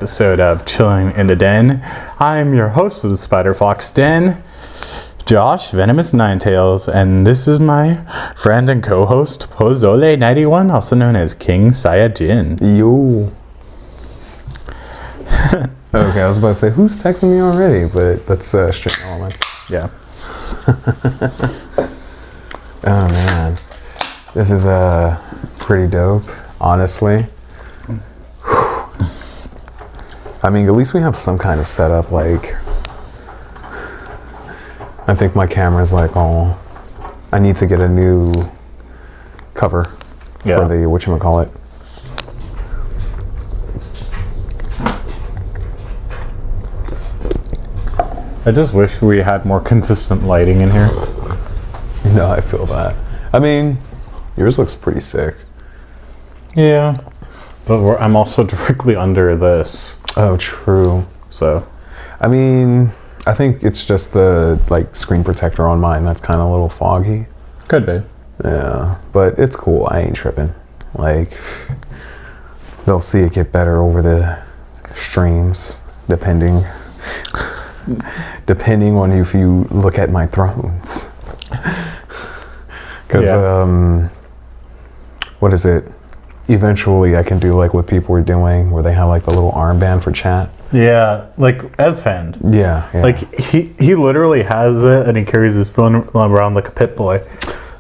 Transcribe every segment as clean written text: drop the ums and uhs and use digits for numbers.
Episode of Chilling in the Den. I'm your host of the Spider Fox Den, Josh Venomous Ninetails, and this is my friend and co-host Pozole91, also known as King Saiyajin. Yo. Okay, I was about to say who's texting me already, but that's Stream Elements. Yeah. Oh man, this is pretty dope, honestly. I mean, at least we have some kind of setup. Like, I think my camera's like, oh, I need to get a new cover for the whatchamacallit. I just wish we had more consistent lighting in here. No, I feel that. I mean, yours looks pretty sick. Yeah. But I'm also directly under this. Oh, true. So, I mean, I think it's just the screen protector on mine that's kind of a little foggy. Could be. Yeah, but it's cool. I ain't tripping. Like, they'll see it get better over the streams, depending on if you look at my thrones. Because, what is it? Eventually I can do like what people were doing where they have like the little armband for chat. Yeah, like S-Fand. Yeah. Like he literally has it and he carries his phone around like a Pit Boy.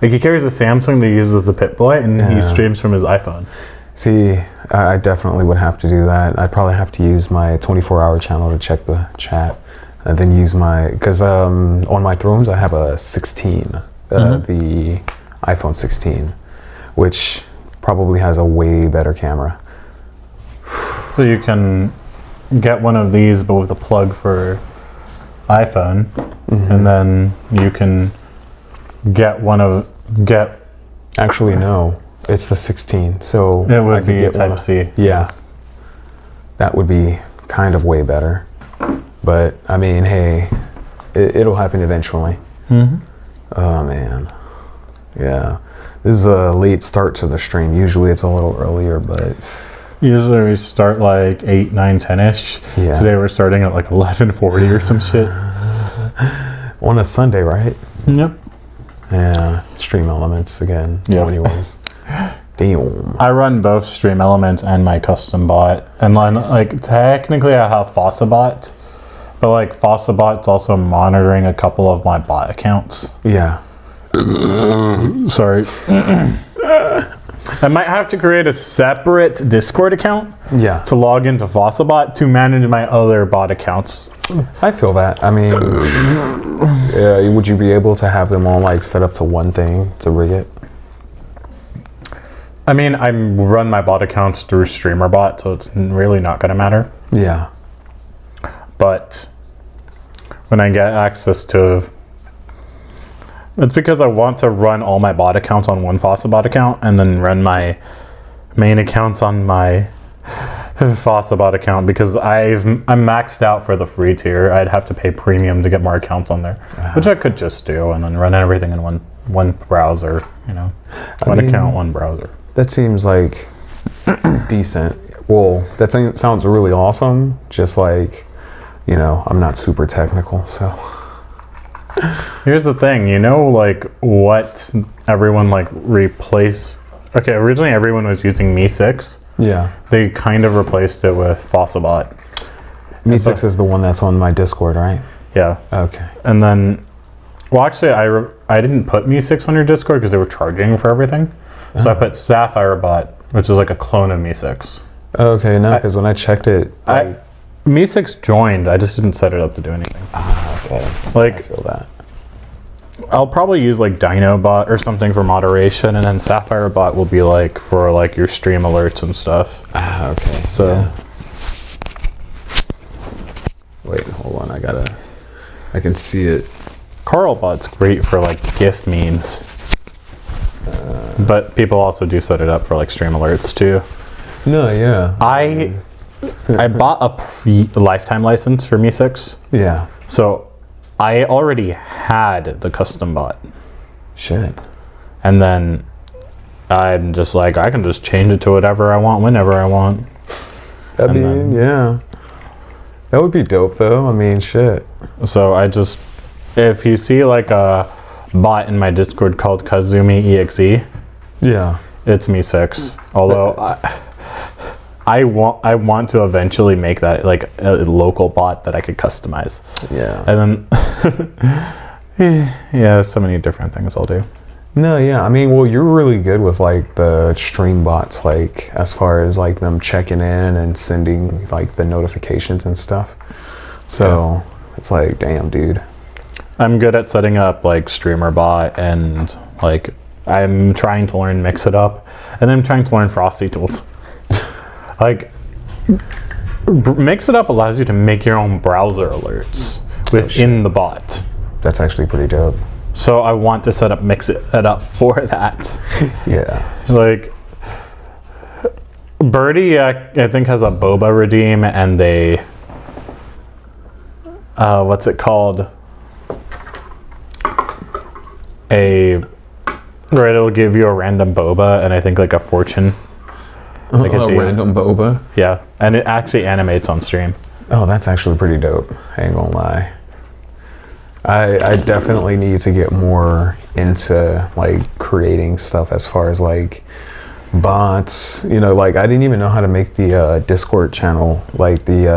Like he carries a Samsung that he uses as a Pit Boy and he streams from his iPhone. See, I definitely would have to do that. I'd probably have to use my 24-hour channel to check the chat and then use my, because on my thrones I have a 16, the iPhone 16, which probably has a way better camera. So you can get one of these but with a plug for iPhone, and then you can Actually no, it's the 16, so it would be Type-C. Yeah, that would be kind of way better, but I mean, hey, it'll happen eventually. Oh man, yeah. This is a late start to the stream. Usually it's a little earlier, but... Usually we start like 8, 9, 10-ish. Yeah. Today we're starting at like 11:40 or some shit. On a Sunday, right? Yep. Yeah. Stream Elements again. Yeah. Anyways. Damn. I run both Stream Elements and my custom bot. And then like technically I have FossaBot. But like FossaBot's also monitoring a couple of my bot accounts. Yeah. Sorry. I might have to create a separate Discord account to log into FossaBot to manage my other bot accounts. I feel that. I mean, would you be able to have them all like set up to one thing to rig it? I mean, I run my bot accounts through StreamerBot, so it's really not going to matter. Yeah. But when I get access to... It's because I want to run all my bot accounts on one FossaBot account and then run my main accounts on my FossaBot account because I'm maxed out for the free tier. I'd have to pay premium to get more accounts on there, which I could just do and then run everything in one browser, you know. One account, one browser. That seems like decent. Well, that sounds really awesome. Just like, you know, I'm not super technical, so... Here's the thing, you know, like what everyone replace. Okay, originally everyone was using Mi 6. Yeah. They kind of replaced it with FossaBot. Mi 6 is the one that's on my Discord, right? Yeah. Okay. And then, well, actually, I didn't put Mi 6 on your Discord because they were charging for everything. So I put SapphireBot, which is like a clone of Mi 6. Okay, no, because when I checked it, Mi 6 joined. I just didn't set it up to do anything. Okay. Like, I feel that. I'll probably use like DinoBot or something for moderation, and then SapphireBot will be like for like your stream alerts and stuff. Okay. So. Yeah. Wait, hold on. I can see it. CarlBot's great for like GIF memes. But people also do set it up for like stream alerts too. No, yeah. I bought a lifetime license for Mi 6. Yeah. So I already had the custom bot. Shit. And then I'm just like, I can just change it to whatever I want, whenever I want. I mean, yeah. That would be dope, though. I mean, shit. So if you see like a bot in my Discord called Kazumi EXE, Yeah. it's me6. Although I want to eventually make that like a local bot that I could customize. Yeah. And then yeah, so many different things I'll do. No, yeah. I mean, well, you're really good with like the stream bots, like as far as like them checking in and sending like the notifications and stuff. So it's like, damn, dude. I'm good at setting up like streamer bot, and like I'm trying to learn Mix It Up, and I'm trying to learn Frosty tools. Like Mix It Up allows you to make your own browser alerts within the bot. That's actually pretty dope. So I want to set up Mix It Up for that. Yeah. Like Birdie, I think has a boba redeem, and they what's it called? Right, it'll give you a random boba, and I think like a fortune. Like a random boba? Yeah, and it actually animates on stream. Oh, that's actually pretty dope. I ain't gonna lie. I definitely need to get more into like creating stuff as far as like bots. You know, like I didn't even know how to make the Discord channel, like the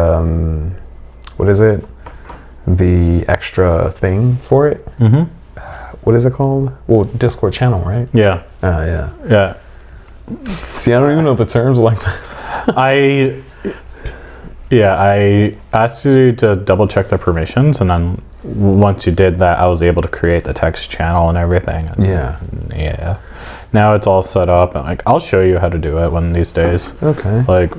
what is it? The extra thing for it. Mm-hmm. What is it called? Well, Discord channel, right? Yeah. Yeah. Yeah. See, I don't even know the terms like that. I asked you to double check the permissions, and then once you did that, I was able to create the text channel and everything. And yeah. Now it's all set up, and like I'll show you how to do it one of these days. Okay. Like,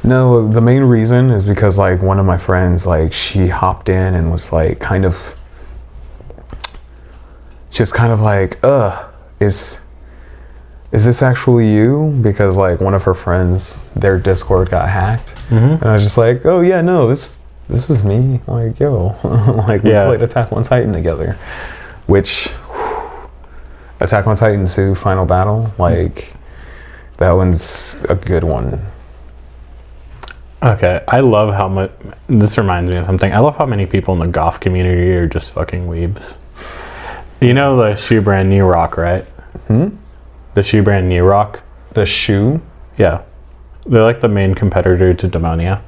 no, the main reason is because like one of my friends, like she hopped in and was like kind of like, is this actually you? Because like one of her friends, their Discord got hacked. And I was just like, oh yeah, no, this is me. Like, yo, like we played Attack on Titan together, which Attack on Titan 2 Final Battle, like that one's a good one. okay, I love how much, this reminds me of something. I love how many people in the goth community are just fucking weebs. You know the shoe brand New Rock, right? The shoe brand New Rock? The shoe? Yeah. They're like the main competitor to Demonia.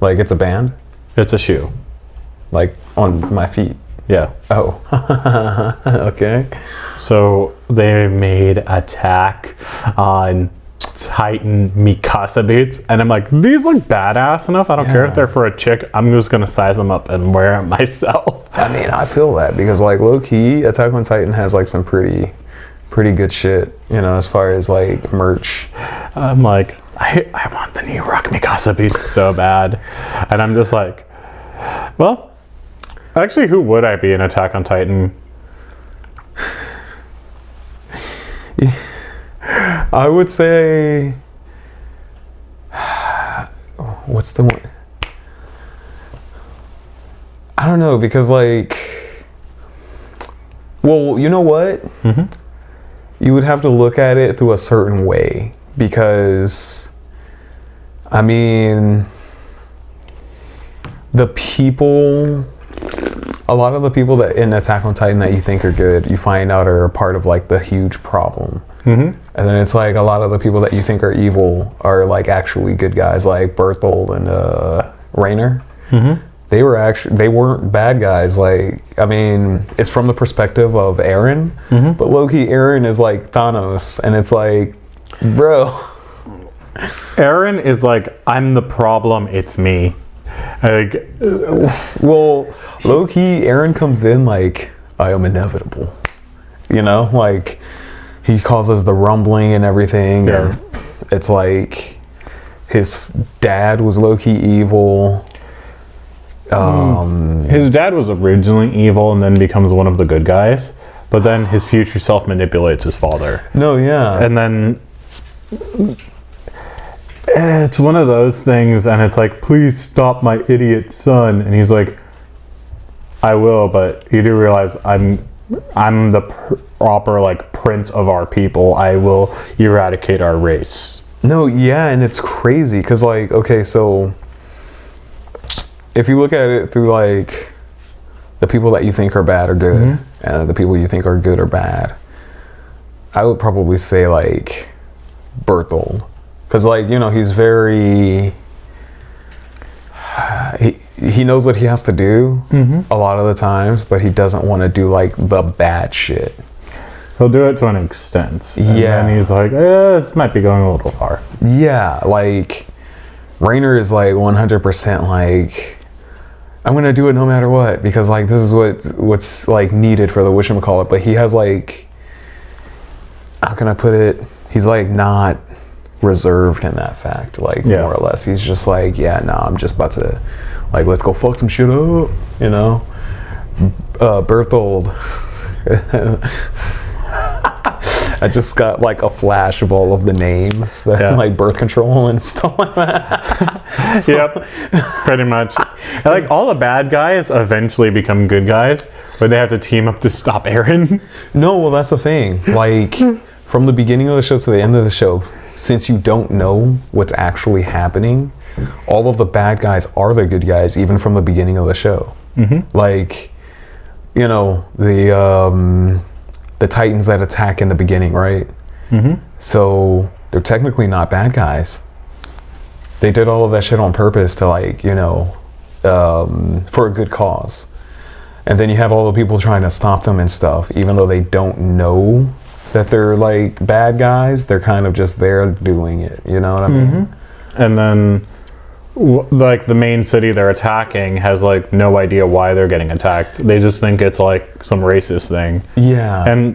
Like it's a band? It's a shoe. Like on my feet? Yeah. Oh. Okay. So they made Attack on Titan Mikasa boots, and I'm like, these look badass enough. I don't care if they're for a chick. I'm just gonna size them up and wear them myself. I mean, I feel that because like low key, Attack on Titan has like some pretty good shit, you know, as far as like merch. I'm like, I want the New Rock Mikasa boots so bad, and I'm just like, well, actually, who would I be in Attack on Titan? I would say, what's the one? I don't know, because like, well, you know what? You would have to look at it through a certain way, because I mean, a lot of the people that in Attack on Titan that you think are good, you find out are part of like the huge problem. And then it's like a lot of the people that you think are evil are like actually good guys, like Berthold and Rainer. They weren't bad guys. Like, I mean, it's from the perspective of Eren, but low-key Eren is like Thanos, and it's like, bro. Eren is like, I'm the problem, it's me. Like, well, low-key Eren comes in like, I am inevitable. You know, like he causes the rumbling and everything. And it's like his dad was low-key evil. His dad was originally evil and then becomes one of the good guys, but then his future self manipulates his father. No, yeah. And then it's one of those things, and it's like, please stop my idiot son. And he's like, I will, but you do realize I'm the proper like prince of our people. I will eradicate our race. No, yeah, and it's crazy because like, okay, so if you look at it through like the people that you think are bad or good, and the people you think are good or bad, I would probably say like Berthold, because like, you know, he's very he knows what he has to do a lot of the times, but he doesn't want to do like the bad shit. He'll do it to an extent. And then he's like, this might be going a little far. Yeah, like Rainer is like 100% like, I'm gonna do it no matter what, because like this is what's like needed for the whatchamacallit. But he has like, how can I put it? He's like not reserved in that fact, like more or less. He's just like, I'm just about to like, let's go fuck some shit up, you know. Berthold. I just got like a flash of all of the names that like birth control and stuff like that. Yep, pretty much. And like all the bad guys eventually become good guys, but they have to team up to stop Aaron. No, well, that's the thing. Like from the beginning of the show to the end of the show, since you don't know what's actually happening, all of the bad guys are the good guys, even from the beginning of the show. Like, you know, the Titans that attack in the beginning, right? So they're technically not bad guys. They did all of that shit on purpose to like, you know, for a good cause. And then you have all the people trying to stop them and stuff, even though they don't know that they're like bad guys. They're kind of just there doing it, you know what I mean? And then like the main city they're attacking has like no idea why they're getting attacked. They just think it's like some racist thing. And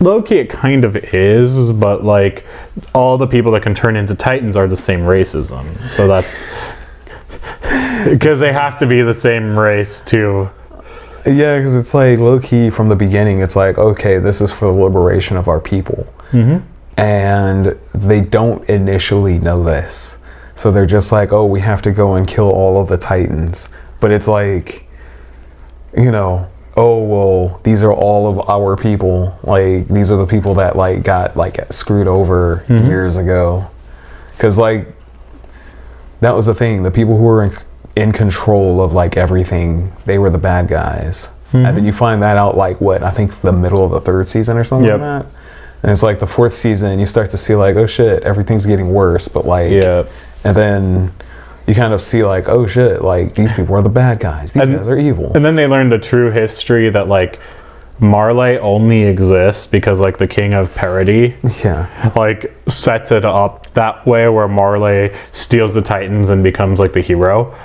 low-key it kind of is, but like all the people that can turn into Titans are the same racism. So that's because they have to be the same race too. Yeah, because it's like low-key from the beginning, it's like, okay, this is for the liberation of our people. And they don't initially know this. So they're just like, oh, we have to go and kill all of the Titans. But it's like, you know, oh, well, these are all of our people. Like, these are the people that like got like screwed over years ago. Because like, that was the thing. The people who were in control of like everything, they were the bad guys. And then you find that out like what, I think the middle of the 3rd season or something like that. And it's like the 4th season, you start to see like, oh shit, everything's getting worse. But like, and then you kind of see like, oh shit, like these people are the bad guys. These guys are evil. And then they learn the true history that like Mashle only exists because like the king of parody like sets it up that way where Mashle steals the Titans and becomes like the hero.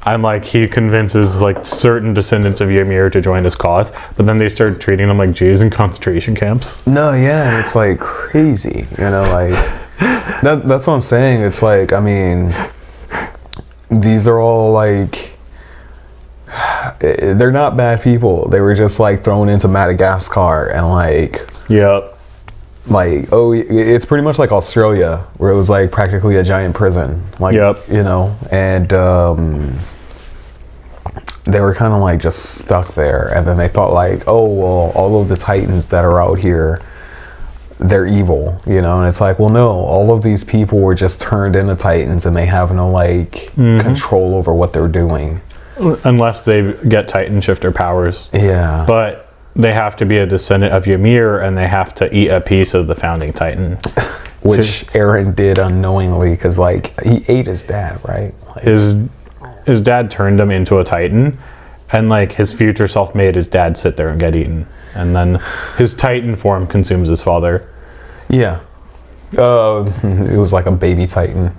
And like he convinces like certain descendants of Ymir to join his cause, but then they start treating them like Jews in concentration camps. No, and it's like crazy, you know, like that's what I'm saying. It's like, I mean, these are all like, they're not bad people. They were just like thrown into Madagascar and like, like, oh, it's pretty much like Australia where it was like practically a giant prison, like, you know, and they were kind of like just stuck there. And then they thought like, oh, well, all of the Titans that are out here, they're evil, you know. And it's like, well, no, all of these people were just turned into Titans and they have no like control over what they're doing unless they get Titan shifter powers. But they have to be a descendant of Ymir and they have to eat a piece of the founding Titan, which Aaron did unknowingly, because like he ate his dad, right? Like, his dad turned him into a Titan, and like his future self made his dad sit there and get eaten, and then his Titan form consumes his father. It was like a baby Titan.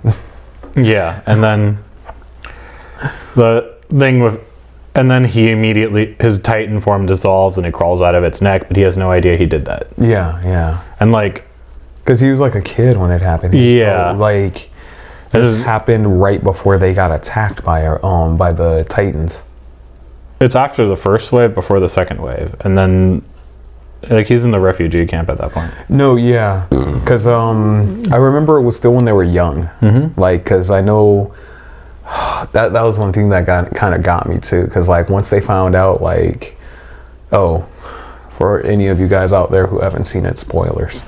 And then the thing with, and then he immediately, his Titan form dissolves and it crawls out of its neck, but he has no idea he did that. And like, because he was like a kid when it happened. Like, this happened right before they got attacked by the Titans. It's after the first wave, before the second wave, and then like he's in the refugee camp at that point. No, because I remember it was still when they were young. Like, because I know that was one thing that kind of got me too. Because like once they found out, like, oh, for any of you guys out there who haven't seen it, spoilers.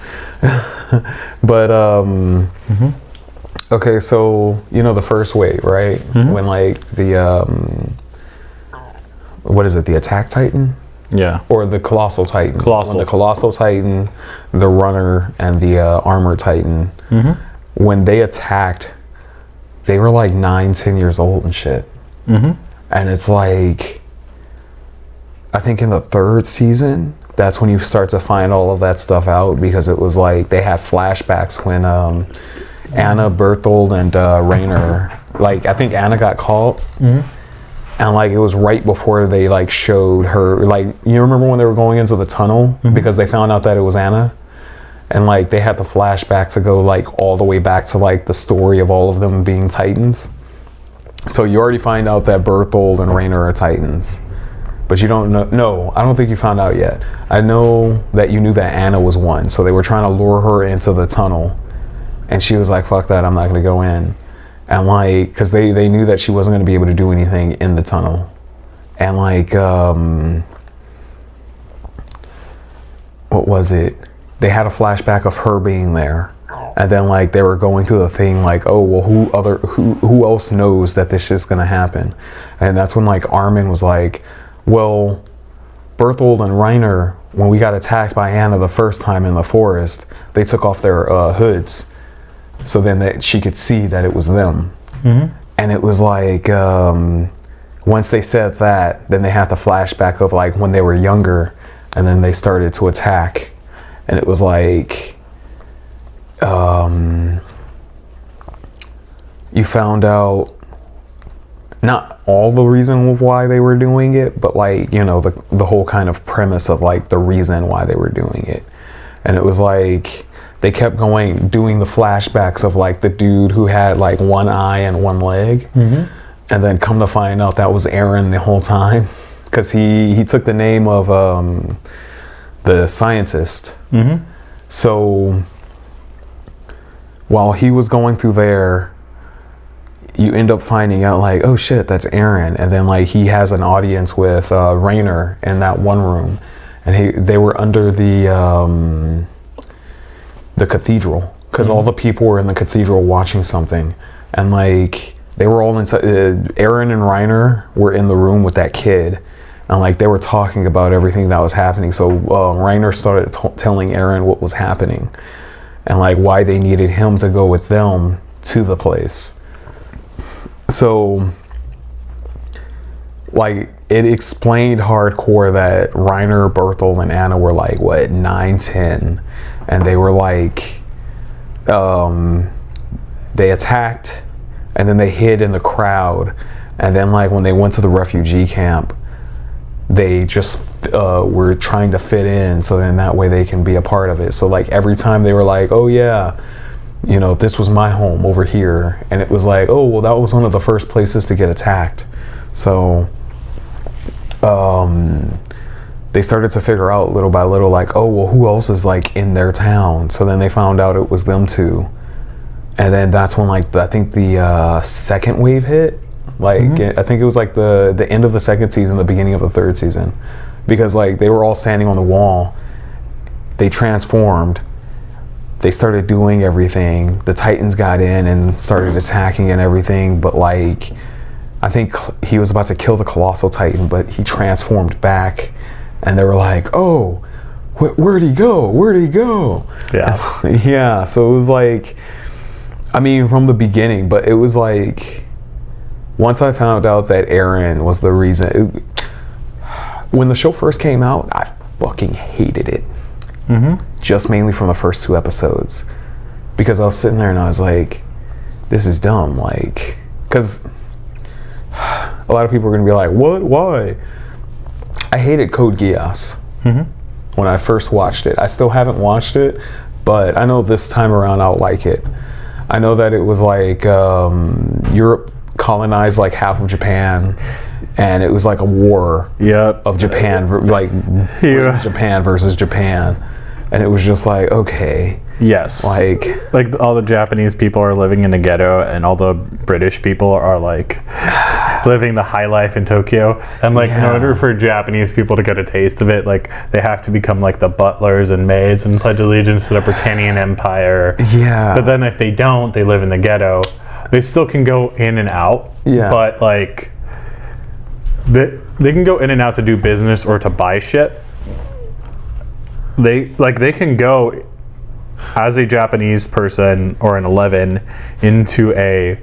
But Okay, so you know the first wave, right? When like the what is it? The Attack Titan? Yeah. Or the Colossal Titan? Colossal. When the Colossal Titan, the Runner, and the Armor Titan, when they attacked, they were like 9-10 years old and shit. And it's like, I think in the 3rd season, that's when you start to find all of that stuff out, because it was like they had flashbacks when Anna, Berthold, and Rainer, like I think Anna got caught, and like it was right before they like showed her, like you remember when they were going into the tunnel because they found out that it was Anna, and like they had the flashback to go like all the way back to like the story of all of them being Titans. So you already find out that Berthold and Rainer are Titans. But you don't know. No, I don't think you found out yet. I know that you knew that Anna was one. So they were trying to lure her into the tunnel. And she was like, fuck that, I'm not going to go in. And like, because they knew that she wasn't going to be able to do anything in the tunnel. And like, what was it? They had a flashback of her being there. And then like they were going through the thing like, oh, well, who else knows that this shit's going to happen? And that's when like Armin was like, well, Berthold and Rainer, when we got attacked by Anna the first time in the forest, they took off their hoods, so then that she could see that it was them. And it was like, once they said that, then they had the flashback of like when they were younger, and then they started to attack, and it was like, you found out not all the reason of why they were doing it, but like, you know, the whole kind of premise of like the reason why they were doing it. And it was like they kept going, doing the flashbacks of like the dude who had like one eye and one leg, and then come to find out that was Aaron the whole time, because he took the name of the scientist. So while he was going through there, you end up finding out like, oh shit, that's Aaron. And then like he has an audience with Rainer in that one room, and they were under the cathedral, because all the people were in the cathedral watching something, and like they were all inside. Aaron and Rainer were in the room with that kid, and like they were talking about everything that was happening. So Rainer started telling Aaron what was happening, and like why they needed him to go with them to the place. So like it explained hardcore that Rainer, Berthold, and Anna were like what, 9-10, and they were like they attacked, and then they hid in the crowd, and then like when they went to the refugee camp, they just were trying to fit in, so then that way they can be a part of it. So like every time they were like, oh yeah, you know, this was my home over here, and it was like, oh well, that was one of the first places to get attacked. So they started to figure out little by little like, oh well, who else is like in their town? So then they found out it was them two, and then that's when like I think the second wave hit. Like I think it was like the end of the second season, the beginning of the third season, because like they were all standing on the wall, they transformed, they started doing everything, the Titans got in and started attacking and everything, but like I think he was about to kill the Colossal Titan, but he transformed back, and they were like, oh, where'd he go? Where'd he go? Yeah. Yeah, so it was like, I mean, from the beginning, but it was like, once I found out that Aaron was the reason, when the show first came out, I fucking hated it. Just mainly from the first 2 episodes, because I was sitting there and I was like, this is dumb, like, because a lot of people are gonna be like, what, why? I hated Code Geass when I first watched it. I still haven't watched it, but I know this time around I'll like it. I know that it was like Europe colonized like half of Japan, and it was like a war of Japan, like Japan versus Japan, and it was just like, okay, yes, like all the Japanese people are living in the ghetto, and all the British people are like living the high life in Tokyo. And like in order for Japanese people to get a taste of it, like they have to become like the butlers and maids and pledge allegiance to the Britannian Empire. Yeah. But then if they don't, they live in the ghetto. They still can go in and out. Yeah. But like they can go in and out to do business or to buy shit. They can go as a Japanese person or an 11 into a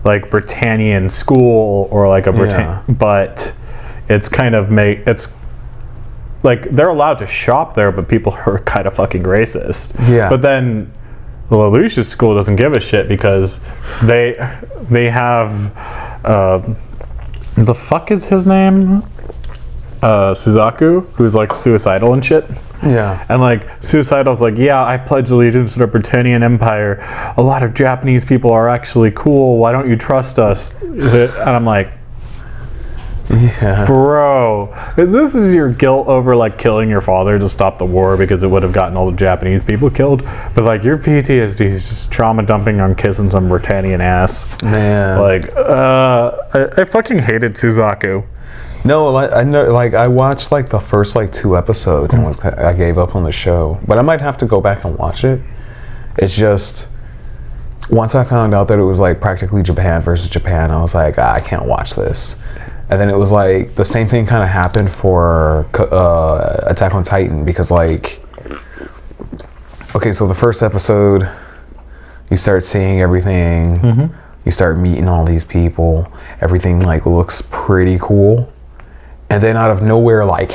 like Britannian school or like a but it's kind of it's like they're allowed to shop there, but people are kind of fucking racist. Yeah. But then the Lelouch's school doesn't give a shit because they have the fuck is his name? Suzaku, who's like suicidal and shit. Yeah. And like Suicidal's like, yeah, I pledge allegiance to the Britannian Empire. A lot of Japanese people are actually cool. Why don't you trust us? And I'm like, yeah, bro, this is your guilt over like killing your father to stop the war because it would have gotten all the Japanese people killed. But like your PTSD is just trauma dumping on kissing some Britannian ass. Man. Like, I fucking hated Suzaku. No, I know. Like I watched like the first like 2 episodes and I gave up on the show. But I might have to go back and watch it. It's just once I found out that it was like practically Japan versus Japan, I was like, I can't watch this. And then it was like the same thing kind of happened for Attack on Titan because like, okay, so the first episode, you start seeing everything. You start meeting all these people. Everything like looks pretty cool. And then out of nowhere, like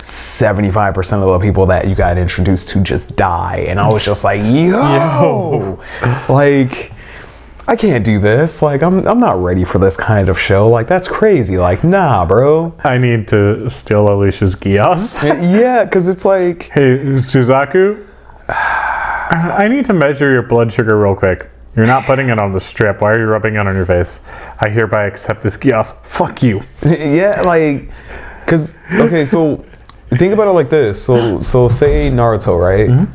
75% of the people that you got introduced to just die. And I was just like, yo. Like, I can't do this. Like, I'm not ready for this kind of show. Like, that's crazy. Like, nah, bro. I need to steal Alicia's Gios. Yeah, because it's like... Hey, Suzaku, I need to measure your blood sugar real quick. You're not putting it on the strip. Why are you rubbing it on your face? I hereby accept this Gios. Fuck you. Yeah, like... Because, okay, so... Think about it like this. So say Naruto, right?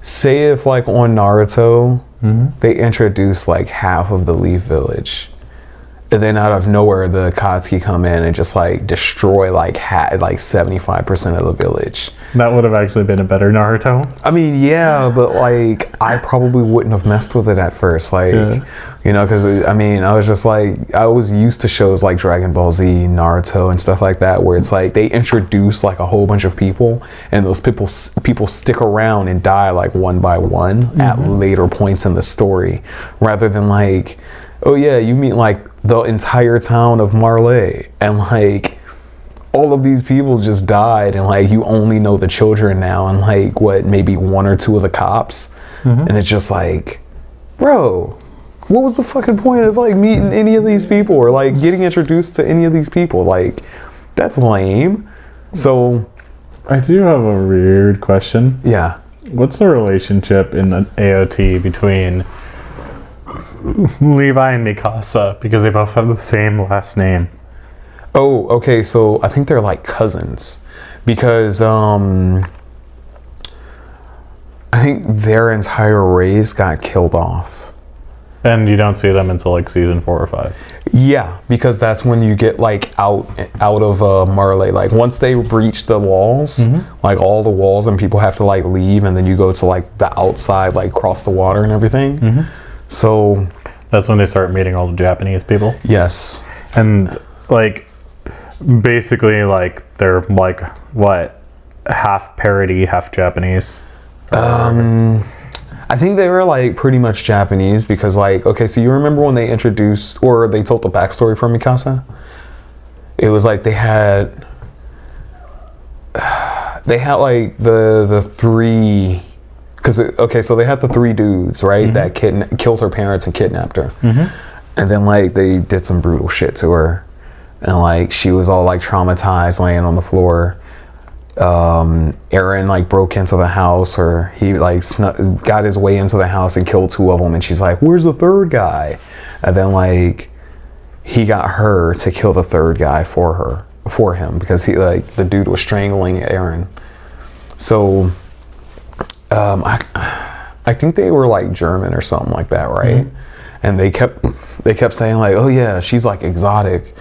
Say if, like, on Naruto... they introduce like half of the Leaf Village, and then out of nowhere the Akatsuki come in and just like destroy like 75% of the village. That would have actually been a better Naruto. I mean, yeah, but like I probably wouldn't have messed with it at first, like you know, because I mean I was just like I was used to shows like Dragon Ball Z, Naruto, and stuff like that, where it's like they introduce like a whole bunch of people, and those people stick around and die like one by one at later points in the story, rather than like, oh yeah, you meet like the entire town of Mashle, and like all of these people just died, and like you only know the children now, and like what, maybe 1 or 2 of the cops, and it's just like, bro, what was the fucking point of like meeting any of these people or like getting introduced to any of these people? Like, that's lame. So I do have a weird question. Yeah. What's the relationship in the AOT between Levi and Mikasa, because they both have the same last name? Oh, okay, so I think they're like cousins, because I think their entire race got killed off. And you don't see them until like season 4 or 5. Yeah, because that's when you get like out of Mashle. Like once they breach the walls, like all the walls, and people have to like leave, and then you go to like the outside, like cross the water and everything. So that's when they start meeting all the Japanese people. Yes. And like basically like they're like what, half parody, half Japanese. I think they were like pretty much Japanese, because like, okay, so you remember when they introduced, or they told the backstory for Mikasa? It was like they had like the 3, because okay, so they had the 3 dudes, right, that killed her parents and kidnapped her, and then like they did some brutal shit to her, and like she was all like traumatized, laying on the floor. Eren like broke into the house, or he like got his way into the house and killed 2 of them, and she's like, where's the 3rd guy? And then like he got her to kill the 3rd guy for him, because he like the dude was strangling Eren. So I think they were like German or something like that, right? and they kept saying like, oh yeah, she's like exotic.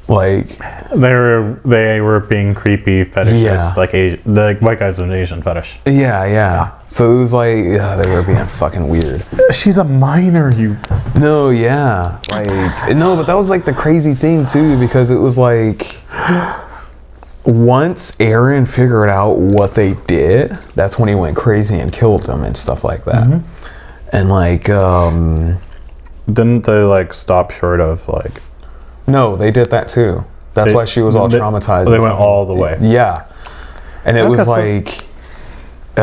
Like they were being creepy fetishist, Yeah. like the white guys with an Asian fetish. Yeah. So it was like, yeah, they were being fucking weird. She's a minor, you. No, yeah, like no, but that was like the crazy thing too, because it was like once Aaron figured out what they did, that's when he went crazy and killed them and stuff like that. And like, didn't they like stop short of like? no, they did that too. That's why she was all traumatized. They went all the way. Yeah, and it was like, they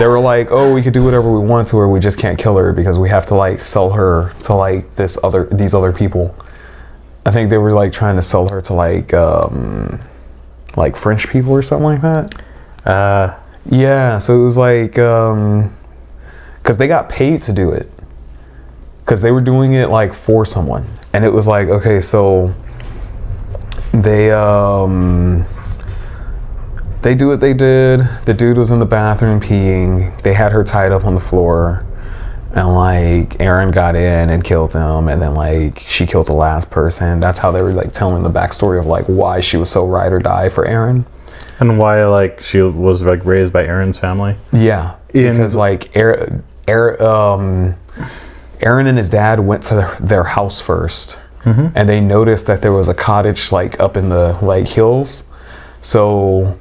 were like, oh, we could do whatever we want to her, we just can't kill her because we have to like sell her to like these other people. I think they were like trying to sell her to like French people or something like that. Yeah, so it was like, because they got paid to do it, because they were doing it like for someone, and it was like, okay, so they do what they did. The dude was in the bathroom peeing. They had her tied up on the floor, and like Aaron got in and killed him, and then like she killed the last person. That's how they were like telling the backstory of like why she was so ride or die for Aaron, and why like she was like raised by Aaron's family. Yeah, because like Aaron and his dad went to their house first, and they noticed that there was a cottage like up in the like hills, so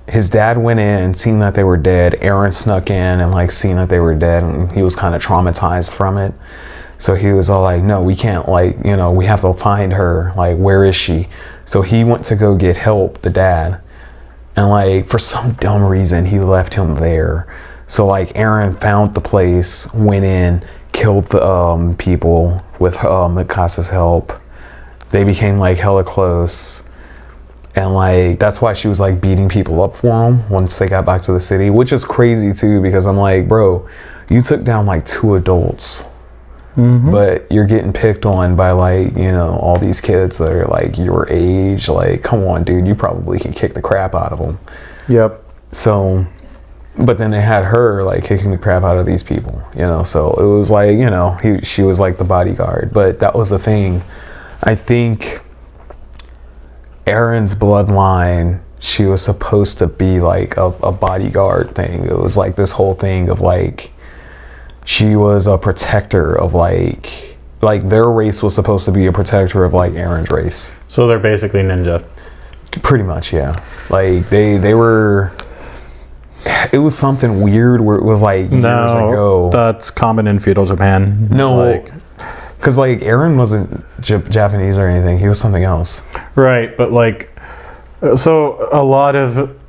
his dad went in, seen that they were dead. Aaron snuck in and like seen that they were dead, and he was kind of traumatized from it. So he was all like, no, we can't, like, you know, we have to find her. Like, where is she? So he went to go get help, the dad. And like, for some dumb reason, he left him there. So like Aaron found the place, went in, killed the people with Mikasa's help. They became like hella close. And like, that's why she was like beating people up for him once they got back to the city, which is crazy too, because I'm like, bro, you took down like 2 adults, but you're getting picked on by like, you know, all these kids that are like your age. Like, come on, dude, you probably can kick the crap out of them. Yep. So, but then they had her like kicking the crap out of these people, you know, so it was like, you know, she was like the bodyguard. But that was the thing. I think Aaron's bloodline, she was supposed to be like a bodyguard thing. It was like this whole thing of like, she was a protector of like their race was supposed to be a protector of like Aaron's race. So they're basically ninja. Pretty much, yeah. Like they were, it was something weird where it was like years ago. That's common in feudal Japan. No, like, because like Aaron wasn't Japanese or anything, he was something else. Right, but like, so a lot of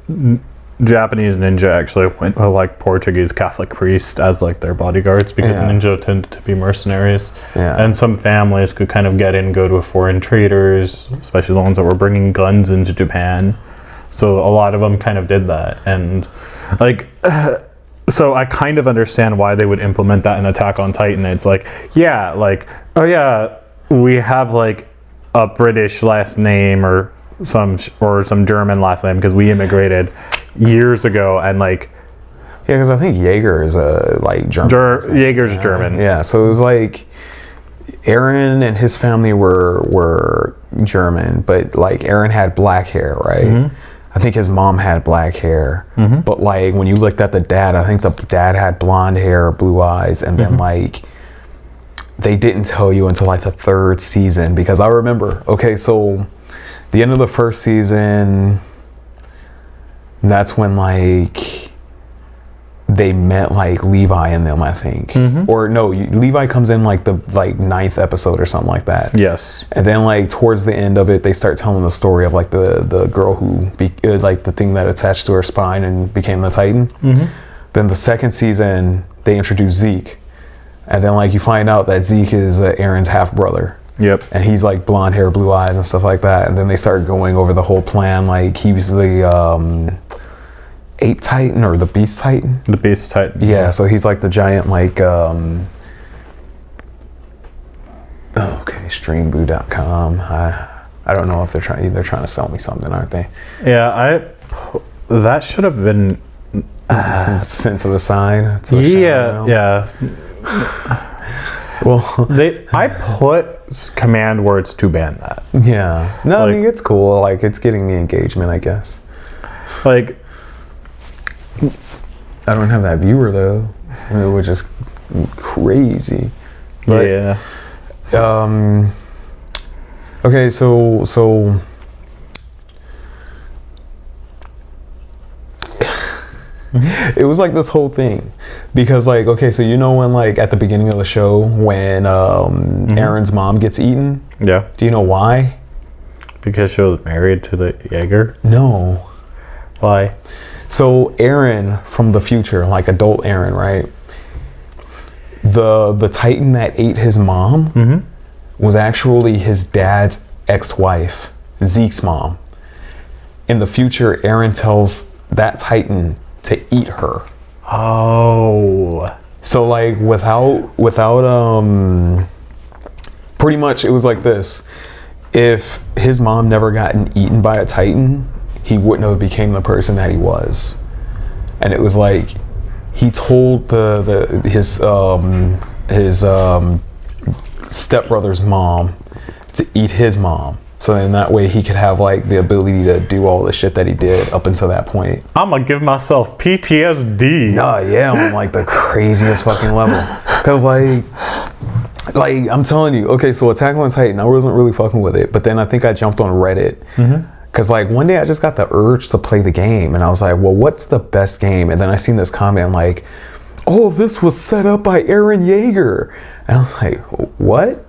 Japanese ninja actually went with like Portuguese Catholic priests as like their bodyguards, because ninja tended to be mercenaries. And some families could kind of get in, go to foreign traders, especially the ones that were bringing guns into Japan. So a lot of them kind of did that. And like, so I kind of understand why they would implement that in Attack on Titan. It's like, yeah, like, oh yeah, we have like a British last name or some German last name because we immigrated years ago, and like, yeah, because I think Jaeger is a like German. Jaeger's German. Yeah, so it was like Aaron and his family were German, but like Aaron had black hair, right? I think his mom had black hair, but like when you looked at the dad, I think the dad had blonde hair, blue eyes, and then like they didn't tell you until like the 3rd season, because I remember, okay, so the end of the 1st season, that's when like they met like Levi and them, I think. Or no, Levi comes in like the 9th episode or something like that. Yes. And then like towards the end of it, they start telling the story of like the girl who like the thing that attached to her spine and became the Titan. Then the 2nd season, they introduce Zeke, and then like you find out that Zeke is Aaron's half brother. Yep. And he's like blonde hair, blue eyes and stuff like that. And then they start going over the whole plan. Like he was the Ape Titan or the Beast Titan. The Beast Titan. Yeah, so he's like the giant like okay, streamboo.com. I don't know if they're trying to sell me something, aren't they? Yeah, that should have been Sent to the side. Yeah. Well, I put command words to ban that. yeah. No, Like, I mean, it's cool. Like, it's getting me engagement, I guess. Like, I don't have that viewer though, which is crazy. But, yeah. Okay, so it was like this whole thing because, like, okay, so you know when, like, at the beginning of the show when Aaron's mom gets eaten? Yeah. Do you know why? Because she was married to the Jaeger? No. Why? So Aaron from the future, like adult Aaron, right? The Titan that ate his mom was actually his dad's ex-wife, Zeke's mom. In the future, Aaron tells that Titan to eat her. Oh. So, like, without pretty much it was like this. If his mom never gotten eaten by a Titan, he wouldn't have became the person that he was. And it was like he told his stepbrother's mom to eat his mom, so in that way he could have, like, the ability to do all the shit that he did up until that point. I'm gonna give myself PTSD. Nah, yeah, on, like, the craziest fucking level. Cause like I'm telling you, okay, so Attack on Titan, I wasn't really fucking with it, but then I think I jumped on Reddit. Cause, like, one day I just got the urge to play the game, and I was like, well, what's the best game? And then I seen this comment like, oh, this was set up by Eren Yeager, and I was like, what?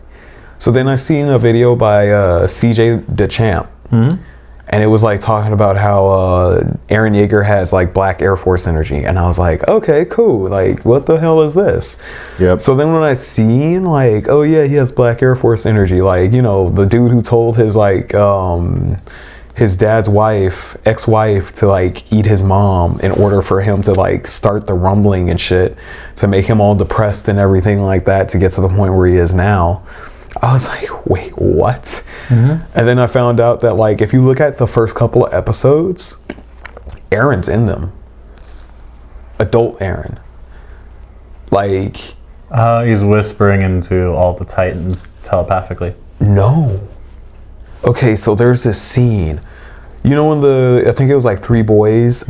So then I seen a video by CJ DeChamp, and it was, like, talking about how Eren Yeager has, like, Black Air Force energy, and I was like, okay, cool, like, what the hell is this? Yep. So then when I seen, like, oh yeah, he has Black Air Force energy, like, you know, the dude who told his, like, his dad's ex-wife to, like, eat his mom in order for him to, like, start the rumbling and shit, to make him all depressed and everything like that, to get to the point where he is now. I was like, wait, what? And then I found out that, like, if you look at the first couple of episodes, Aaron's in them. Adult Aaron. Like, he's whispering into all the Titans telepathically. no. Okay, so there's this scene. You know when I think it was like 3 boys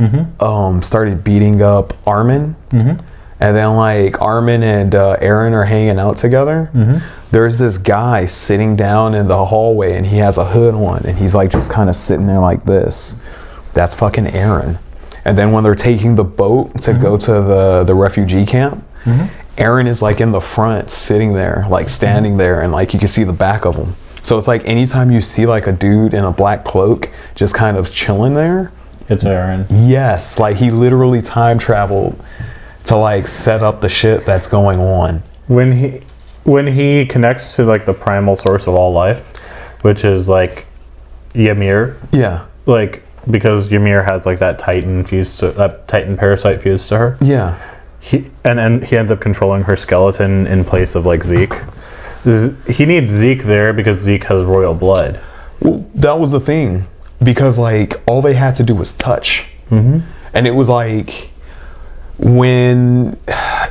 started beating up Armin? And then, like, Armin and Aaron are hanging out together. There's this guy sitting down in the hallway, and he has a hood on, and he's, like, just kind of sitting there like this. That's fucking Aaron. And then when they're taking the boat to go to the refugee camp, Aaron is, like, in the front sitting there, like, standing there, and, like, you can see the back of him. So it's like anytime you see, like, a dude in a black cloak just kind of chilling there, it's Aaron. Yes, like, he literally time traveled to, like, set up the shit that's going on. When he connects to, like, the primal source of all life, which is, like, Ymir. Yeah. Like, because Ymir has, like, that Titan parasite fused to her. Yeah. He ends up controlling her skeleton in place of, like, Zeke. He needs Zeke there because Zeke has royal blood. Well, that was the thing, because, like, all they had to do was touch. And it was like, in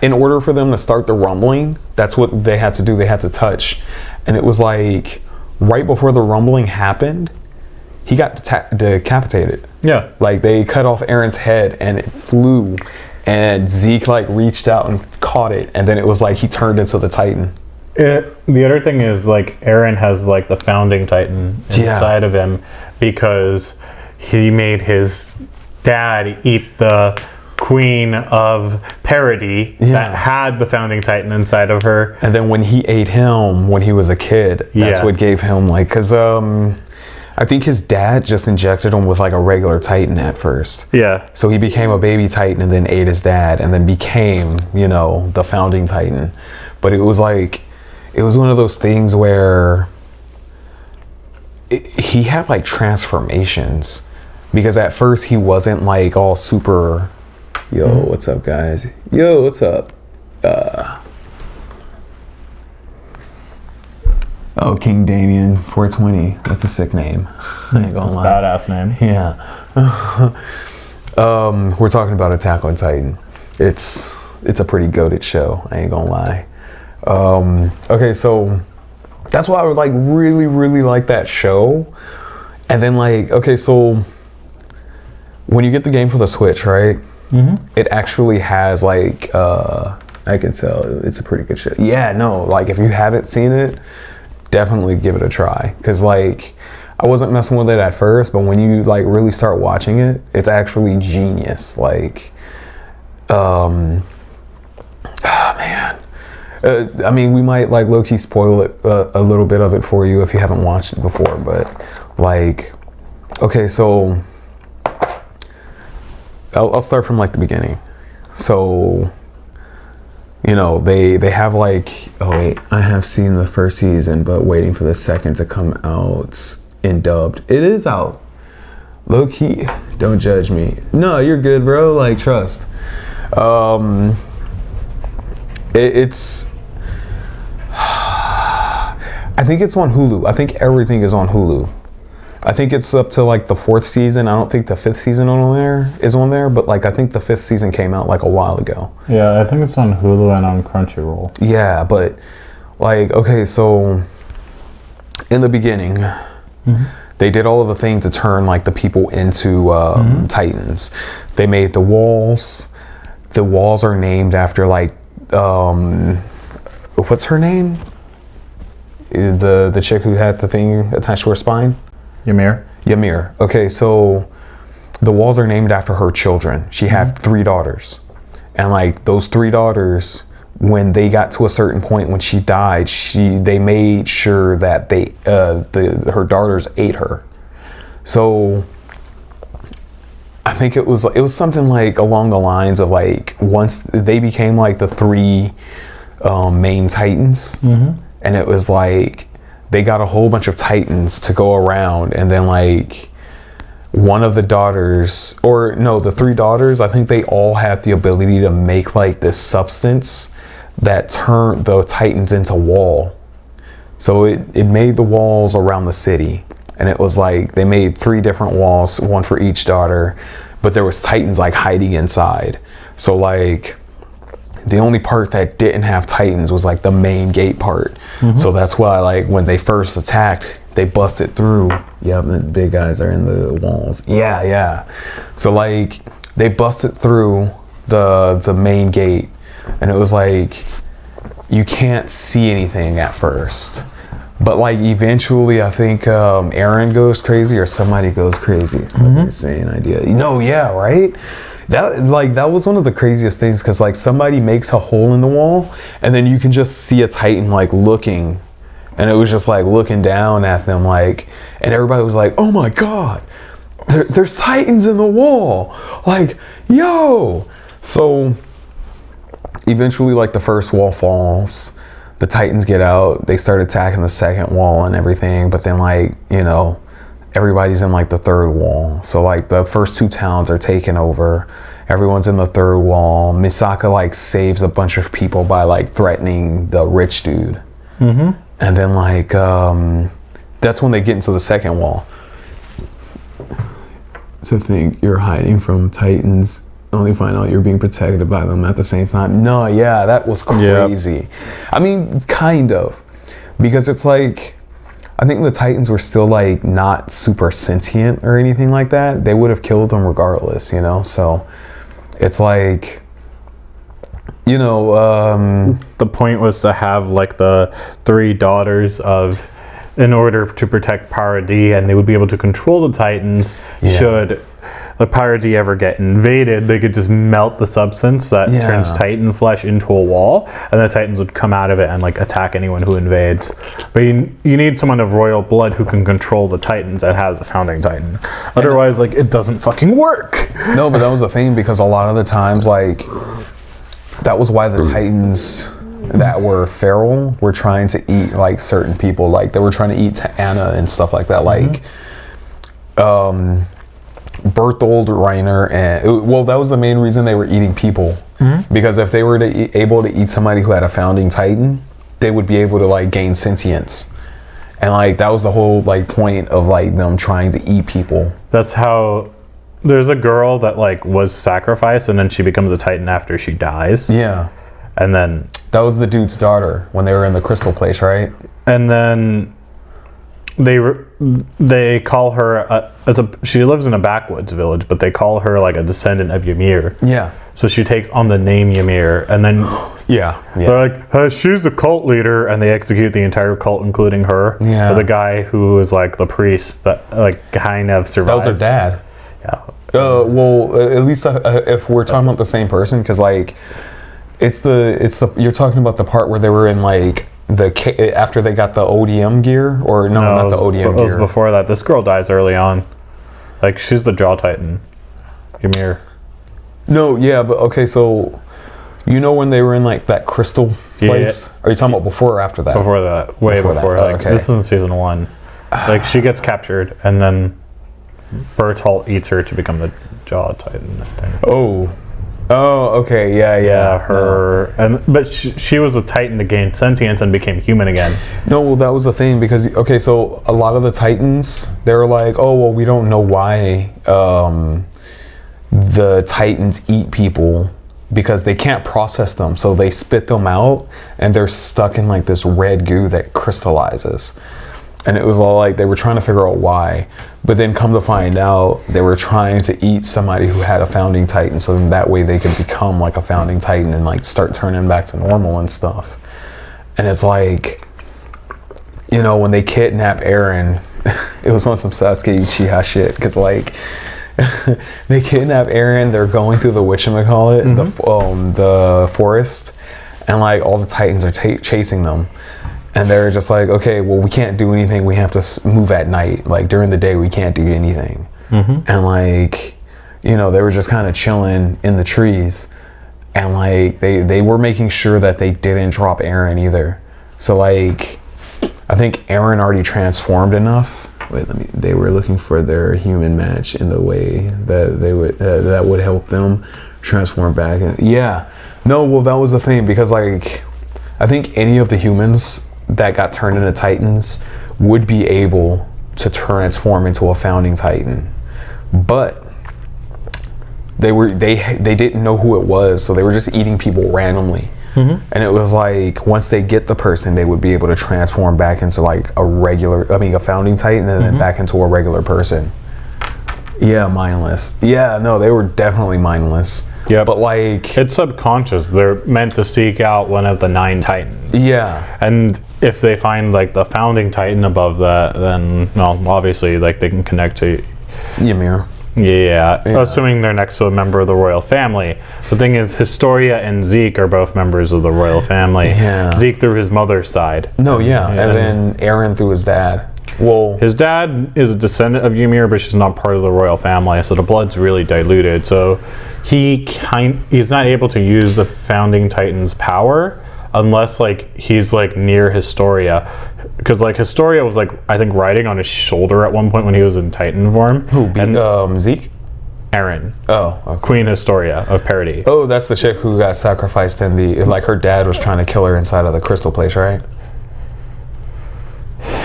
order for them to start the rumbling, that's what they had to do. They had to touch. And it was like, right before the rumbling happened, he got decapitated. Yeah. Like, they cut off Aaron's head and it flew, and Zeke, like, reached out and caught it, and then it was like he turned into the Titan. The other thing is, like, Aaron has, like, the founding Titan inside of him because he made his dad eat the queen of parody that had the founding Titan inside of her. And then when he ate him when he was a kid, that's what gave him, like, because I think his dad just injected him with, like, a regular Titan at first. Yeah. So he became a baby Titan and then ate his dad and then became, you know, the founding Titan. But it was like, it was one of those things where he had, like, transformations, because at first he wasn't, like, all super, yo, what's up, guys? Yo, what's up? Oh, King Damien 420. That's a sick name. I ain't gonna lie. Badass name. Yeah. We're talking about Attack on Titan. It's a pretty goated show, I ain't gonna lie. Okay, so that's why I would like really like that show. And then like, okay, so when you get the game for the Switch, right? It actually has like I can tell it's a pretty good show. Yeah, no, like if you haven't seen it, definitely give it a try. Cause like I wasn't messing with it at first, but when you like really start watching it, it's actually genius. Like, man. I mean, we might like low-key spoil it, a little bit of it for you if you haven't watched it before, but like, okay, so I'll start from like the beginning. So, you know, they have like, oh wait, I have seen the first season, but waiting for the second to come out in dubbed. It is out. Low key, don't judge me. No, you're good, bro. Like, trust. It's. I think it's on Hulu. I think everything is on Hulu. I think it's up to like the 4th season. I don't think the 5th season is on there, but like I think the 5th season came out like a while ago. Yeah, I think it's on Hulu and on Crunchyroll. Yeah, but like, okay, so in the beginning, they did all of the things to turn like the people into Titans. They made the walls. The walls are named after like what's her name? The chick who had the thing attached to her spine. Ymir. Okay, so the walls are named after her children. She had 3 daughters, and like those 3 daughters, when they got to a certain point when she died, they made sure that her daughters ate her. So I think it was something like along the lines of like once they became like the 3 main Titans, and it was like they got a whole bunch of Titans to go around, and then like one of the daughters, or no, the 3 daughters, I think they all had the ability to make like this substance that turned the Titans into wall. So it made the walls around the city, and it was like they made 3 different walls, one for each daughter, but there was Titans like hiding inside. So like the only part that didn't have Titans was like the main gate part. So that's why like when they first attacked, they busted through. Yeah, the big guys are in the walls. Yeah. So like they busted through the main gate, and it was like you can't see anything at first, but like eventually I think Aaron goes crazy or somebody goes crazy. Insane idea. No, yeah, right? That was one of the craziest things, because like somebody makes a hole in the wall and then you can just see a Titan like looking, and it was just like looking down at them, like, and everybody was like, oh my god, there's Titans in the wall, like, yo. So eventually like the first wall falls, the Titans get out, they start attacking the second wall and everything, but then like, you know, everybody's in like the 3rd wall. So like the first 2 towns are taken over, everyone's in the 3rd wall. Misaka like saves a bunch of people by like threatening the rich dude. And then like that's when they get into the 2nd wall. To think you're hiding from Titans, only find out you're being protected by them at the same time. No, yeah, that was crazy. Yep. I mean, kind of, because it's like, I think the Titans were still like not super sentient or anything like that. They would have killed them regardless, you know? So it's like, you know, the point was to have like the 3 daughters in order to protect Para D, and they would be able to control the Titans. Should the Para D ever get invaded, they could just melt the substance that turns Titan flesh into a wall, and the Titans would come out of it and like attack anyone who invades. But you need someone of royal blood who can control the Titans and has a founding Titan. Otherwise, like, it doesn't fucking work. No, but that was the thing, because a lot of the times, like, that was why the Titans that were feral were trying to eat like certain people. Like they were trying to eat Anna and stuff like that. Like Berthold, Reiner, and well, that was the main reason they were eating people, because if they were able to eat somebody who had a founding Titan, they would be able to like gain sentience, and like that was the whole like point of like them trying to eat people. That's how there's a girl that like was sacrificed and then she becomes a Titan after she dies. Yeah. And then That was the dude's daughter when they were in the crystal place, right? And then they call her she lives in a backwoods village, but they call her like a descendant of Ymir. Yeah. So she takes on the name Ymir, and then they're like, hey, she's the cult leader, and they execute the entire cult, including her. Yeah. But the guy who is like the priest that like kind of survives. That was her dad. Yeah. Well, at least if we're talking about the same person, because like it's the you're talking about the part where they were in like after they got the ODM gear, or no, not the ODM gear. It was before that. This girl dies early on. Like she's the Jaw Titan, Ymir. No, yeah, but okay, so you know when they were in like that crystal place? Yeah. Are you talking about before or after that? Before that, way before. That. Like this is in season 1. Like she gets captured, and then Bertolt eats her to become the Jaw Titan thing. Oh, okay, yeah. But she was a Titan to gain sentience and became human again. No, well, that was the thing, because okay, so a lot of the Titans, they're like, oh, well, we don't know why the Titans eat people, because they can't process them, so they spit them out, and they're stuck in like this red goo that crystallizes. And it was all like they were trying to figure out why, but then come to find out they were trying to eat somebody who had a founding Titan, so that way they could become like a founding Titan and like start turning back to normal and stuff. And it's like, you know, when they kidnapped Eren, it was on some Sasuke Uchiha shit, because like they kidnap Eren, they're going through the whatchamacallit, the forest, and like all the Titans are chasing them. And they're just like, okay, well, we can't do anything. We have to move at night. Like during the day, we can't do anything. And like, you know, they were just kind of chilling in the trees. And like, they were making sure that they didn't drop Eren either. So like, I think Eren already transformed enough. They were looking for their human match in the way that they would, that would help them transform back. And yeah, no, well, that was the thing, because like, I think any of the humans that got turned into Titans would be able to transform into a founding Titan, but they didn't know who it was, so they were just eating people randomly. And it was like once they get the person, they would be able to transform back into like a founding Titan, and then back into a regular person. Yeah, mindless. Yeah, no, they were definitely mindless. Yeah, but like it's subconscious. They're meant to seek out one of the 9 Titans. Yeah, and if they find like the founding Titan above that, then well, obviously like they can connect to Ymir. Yeah, assuming they're next to a member of the royal family. The thing is, Historia and Zeke are both members of the royal family. Yeah. Zeke through his mother's side. No, and then Eren through his dad. Well, his dad is a descendant of Ymir, but she's not part of the royal family, so the blood's really diluted. So he's not able to use the founding Titan's power unless like he's like near Historia, because like Historia was like I think riding on his shoulder at one point when he was in Titan form. Zeke? Eren. Oh, okay. Queen Historia of Parody. Oh, that's the chick who got sacrificed in the, like her dad was trying to kill her inside of the crystal place, right?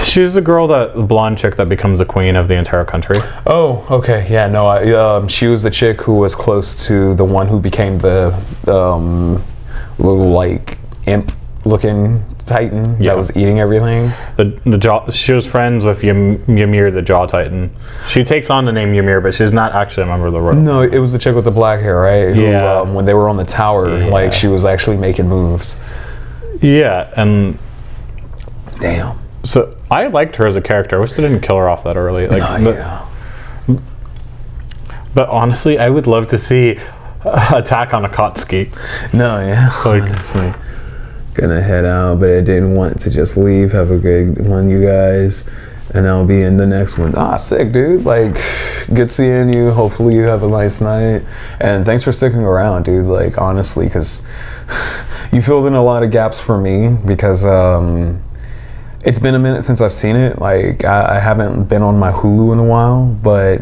She's the girl, the blonde chick that becomes the queen of the entire country. Oh, okay. Yeah, no, she was the chick who was close to the one who became the little like imp-looking Titan that was eating everything. She was friends with Ymir, the Jaw Titan. She takes on the name Ymir, but she's not actually a member of the royal. No, it was the chick with the black hair, right? Who, when they were on the tower, like she was actually making moves. Yeah, and damn. So I liked her as a character. I wish they didn't kill her off that early. Like, but honestly, I would love to see Attack on Akatsuki. Honestly. Gonna head out, but I didn't want to just leave. Have a good one, you guys, and I'll be in the next one. Sick, dude. Like, good seeing you. Hopefully you have a nice night, and thanks for sticking around, dude. Like, honestly, because you filled in a lot of gaps for me, because it's been a minute since I've seen it. Like, I haven't been on my Hulu in a while, but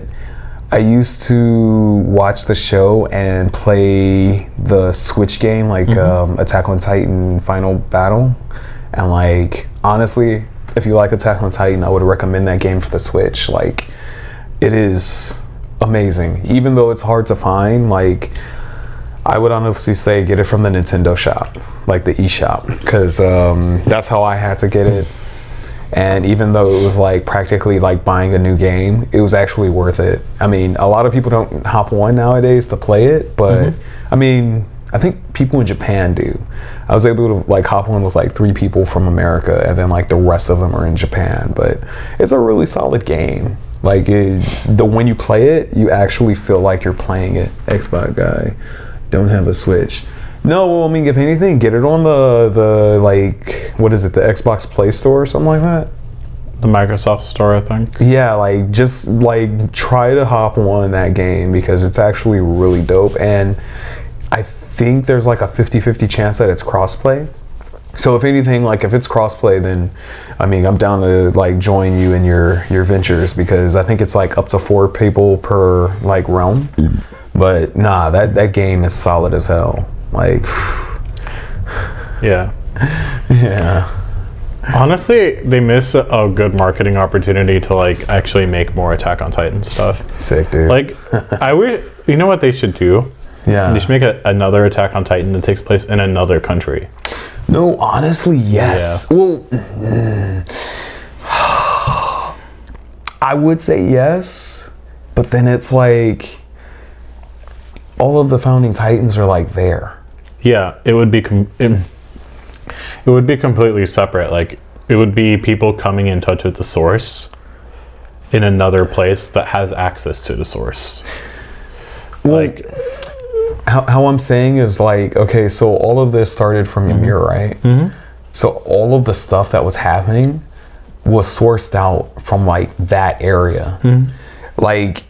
I used to watch the show and play the Switch game, like Attack on Titan Final Battle. And like, honestly, if you like Attack on Titan, I would recommend that game for the Switch. Like, it is amazing. Even though it's hard to find, like, I would honestly say get it from the Nintendo shop, like the eShop, because that's how I had to get it. And even though it was like practically like buying a new game, it was actually worth it. I mean, a lot of people don't hop on nowadays to play it, but I mean, I think people in Japan do. I was able to like hop on with like 3 people from America, and then like the rest of them are in Japan. But it's a really solid game. Like when you play it, you actually feel like you're playing it. Xbox guy, don't have a Switch. No, well, I mean, if anything, get it on the like, what is it, the Xbox Play Store or something like that? The Microsoft Store, I think. Yeah, like, just like try to hop on that game because it's actually really dope. And I think there's like a 50-50 chance that it's crossplay. So if anything, like if it's crossplay, then I mean, I'm down to like join you in your ventures, because I think it's like up to 4 people per like realm. But nah, that game is solid as hell. Like, yeah. Yeah. Honestly, they miss a good marketing opportunity to like actually make more Attack on Titan stuff. Sick, dude. Like, I wish, you know what they should do? Yeah. They should make another Attack on Titan that takes place in another country. No, honestly, yes. Yeah. Well, I would say yes, but then it's like all of the founding Titans are like there. Yeah, it would be it would be completely separate. Like, it would be people coming in touch with the source in another place that has access to the source. Well, like, how I'm saying is like, okay, so all of this started from Ymir, right? So all of the stuff that was happening was sourced out from like that area. Like,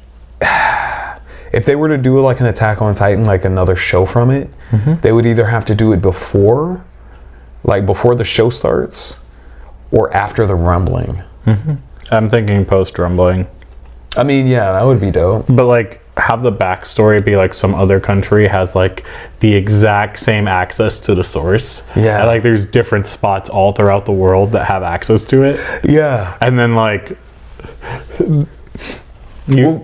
if they were to do like an Attack on Titan, like another show from it, they would either have to do it before the show starts, or after the rumbling. I'm thinking post rumbling. I mean, yeah, that would be dope. But like, have the backstory be like some other country has like the exact same access to the source. Yeah. And, like, there's different spots all throughout the world that have access to it. Yeah. And then like you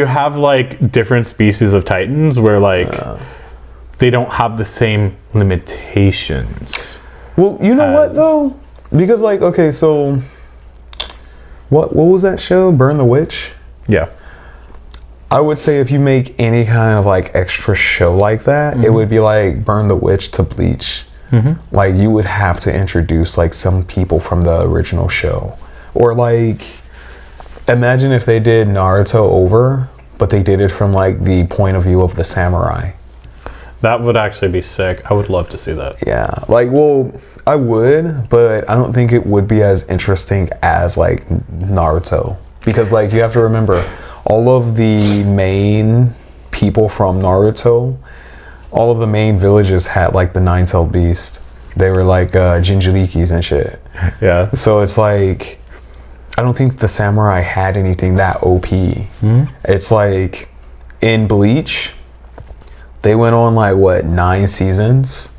have like different species of Titans where like they don't have the same limitations. Well, you know what though? Because like, okay, so what was that show? Burn the Witch? Yeah. I would say if you make any kind of like extra show like that, it would be like Burn the Witch to Bleach. Like, you would have to introduce like some people from the original show. Or like, imagine if they did Naruto over, but they did it from like the point of view of the samurai. That would actually be sick. I would love to see that. Yeah, like, well, I would, but I don't think it would be as interesting as like Naruto, because like, you have to remember, all of the main people from Naruto, all of the main villages had like the 9-tailed beast. They were like Jinjurikis and shit. Yeah. So it's like, I don't think the samurai had anything that OP. It's like, in Bleach, they went on like, what, 9 seasons?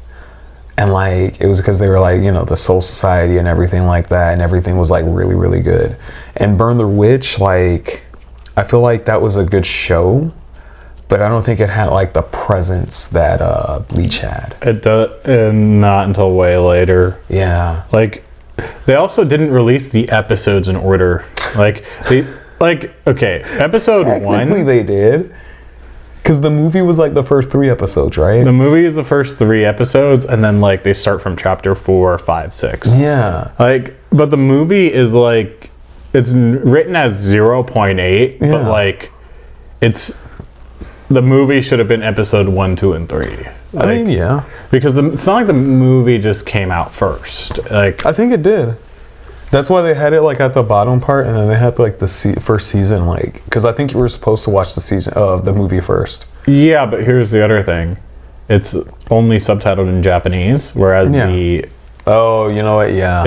And like, it was because they were like, you know, the Soul Society and everything like that, and everything was like really, really good. And Burn the Witch, like, I feel like that was a good show, but I don't think it had like the presence that Bleach had. It does, and not until way later. Yeah. Like, they also didn't release the episodes in order. Like, okay, episode 1. Technically they did, because the movie was like the first 3 episodes, right? The movie is the first 3 episodes, and then like they start from chapter 4, 5, 6. Yeah. Like, but the movie is like, it's written as 0.8, but like, the movie should have been episode 1, 2, and 3. Like, I mean, yeah. Because it's not like the movie just came out first. Like, I think it did. That's why they had it like at the bottom part, and then they had like the first season, like, because I think you were supposed to watch the movie first. Yeah, but here's the other thing. It's only subtitled in Japanese, whereas Oh, you know what? Yeah.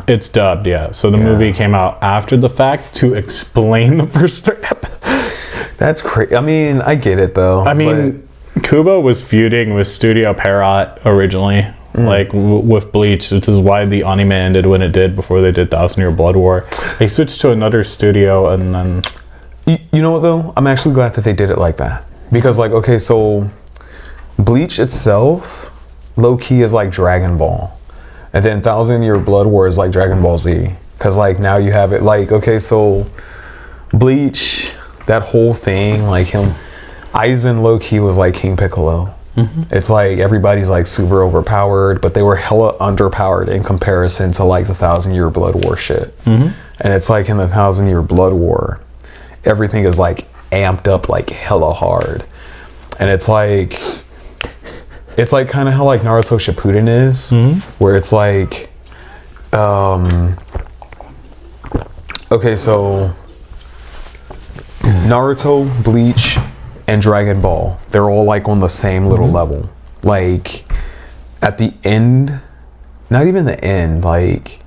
It's dubbed, yeah. So the movie came out after the fact to explain the first 3 episodes. That's crazy. I mean, I get it though. I mean, Kubo was feuding with Studio Pierrot originally, like with Bleach, which is why the anime ended when it did before they did 1,000 Year Blood War. They switched to another studio, and then You know what though? I'm actually glad that they did it like that, because like, okay, so Bleach itself, low key, is like Dragon Ball, and then Thousand Year Blood War is like Dragon Ball Z, because like now you have it like, okay, so Bleach, that whole thing, like him, Aizen low key was like King Piccolo. It's like everybody's like super overpowered, but they were hella underpowered in comparison to like the 1,000 Year Blood War shit. And it's like in the 1,000 Year Blood War, everything is like amped up like hella hard, and it's like kind of how like Naruto Shippuden is, where it's like, okay, so Naruto, Bleach, and Dragon Ball, they're all like on the same little level. Like at the end, not even the end, like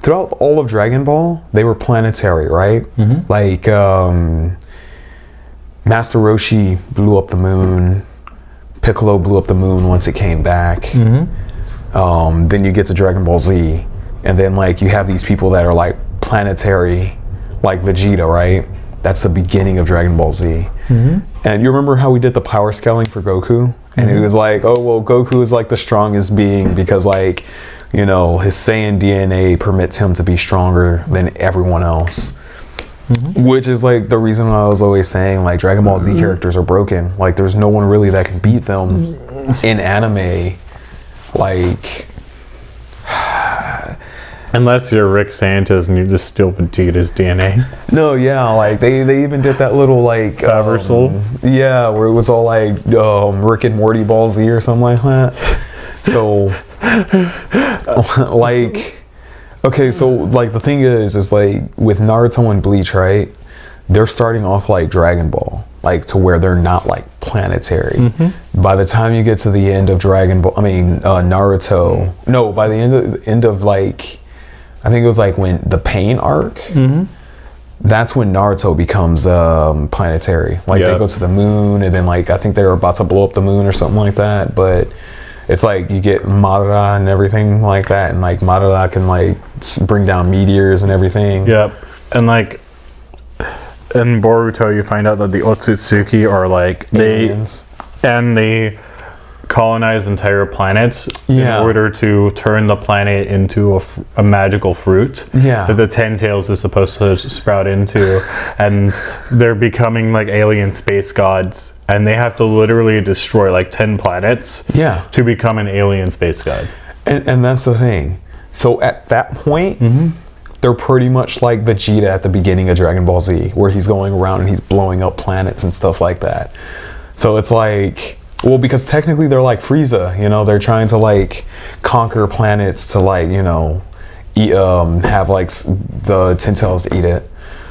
throughout all of Dragon Ball, they were planetary, right? Like Master Roshi blew up the moon, Piccolo blew up the moon once it came back. Then you get to Dragon Ball Z, and then like you have these people that are like planetary, like Vegeta, right? That's the beginning of Dragon Ball Z. And you remember how we did the power scaling for Goku? And it was like, oh, well, Goku is like the strongest being because like, you know, his Saiyan DNA permits him to be stronger than everyone else. Which is like the reason I was always saying like Dragon Ball Z characters are broken. Like there's no one really that can beat them in anime. Like, unless you're Rick Santos and you just steal Vegeta's DNA. no, yeah, like they even did that little like Traversal. Yeah, where it was all like Rick and Morty Ball Z or something like that. So like, okay, so like the thing is like with Naruto and Bleach, right? They're starting off like Dragon Ball, like to where they're not like planetary. By the time you get to the end of Dragon Ball, I mean Naruto. No, by the end of like, I think it was like when the Pain arc. That's when Naruto becomes planetary. Like they go to the moon, and then like I think they're about to blow up the moon or something like that. But it's like you get Madara and everything like that, and like Madara can like bring down meteors and everything. Yep. And like in Boruto, you find out that the Otsutsuki are like Aliens. they colonize entire planets in order to turn the planet into a magical fruit that the Ten Tails is supposed to sprout into, and they're becoming like alien space gods, and they have to literally destroy like 10 planets to become an alien space god. And that's the thing. So at that point, they're pretty much like Vegeta at the beginning of Dragon Ball Z, where he's going around and he's blowing up planets and stuff like that. So it's like, well, because technically they're like Frieza, you know, they're trying to like conquer planets to like, you know, eat, have like the Ten Tails eat it.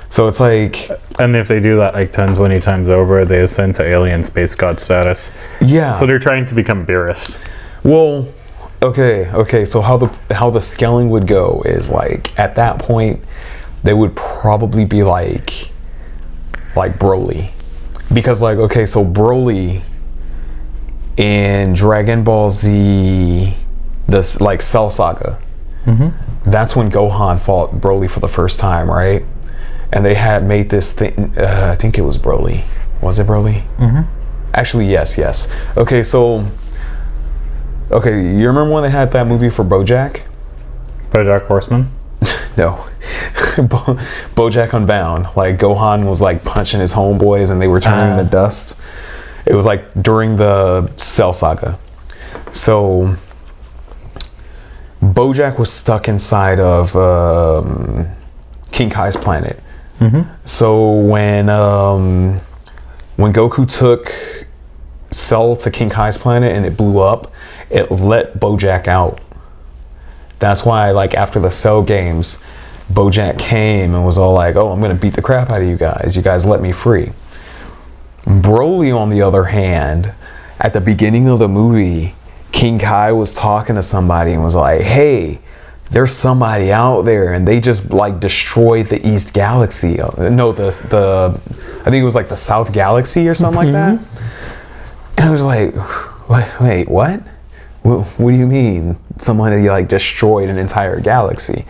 So it's like, and if they do that like 10, 20 times over, they ascend to alien space god status. So they're trying to become Beerus. Well, okay. So how the scaling would go is like at that point they would probably be like Broly, because like, okay, so Broly in Dragon Ball Z, this like Cell Saga, that's when Gohan fought Broly for the first time, right? And they had made this thing, I think it was Broly. Was it Broly? Actually, yes. Okay, so, okay, you remember when they had that movie for BoJack? BoJack Horseman? No. BoJack Unbound. Like Gohan was like punching his homeboys and they were turning to dust. It was like during the Cell Saga. So BoJack was stuck inside of King Kai's planet. So when Goku took Cell to King Kai's planet and it blew up, it let BoJack out. That's why, like, after the Cell games, BoJack came and was all like, oh, I'm gonna beat the crap out of you guys. You guys let me free. Broly, on the other hand, at the beginning of the movie, King Kai was talking to somebody and was like, hey, there's somebody out there and they just like destroyed the East Galaxy. No, the I think it was like the South Galaxy or something like that. And I was like, wait, what? What do you mean somebody like destroyed an entire galaxy?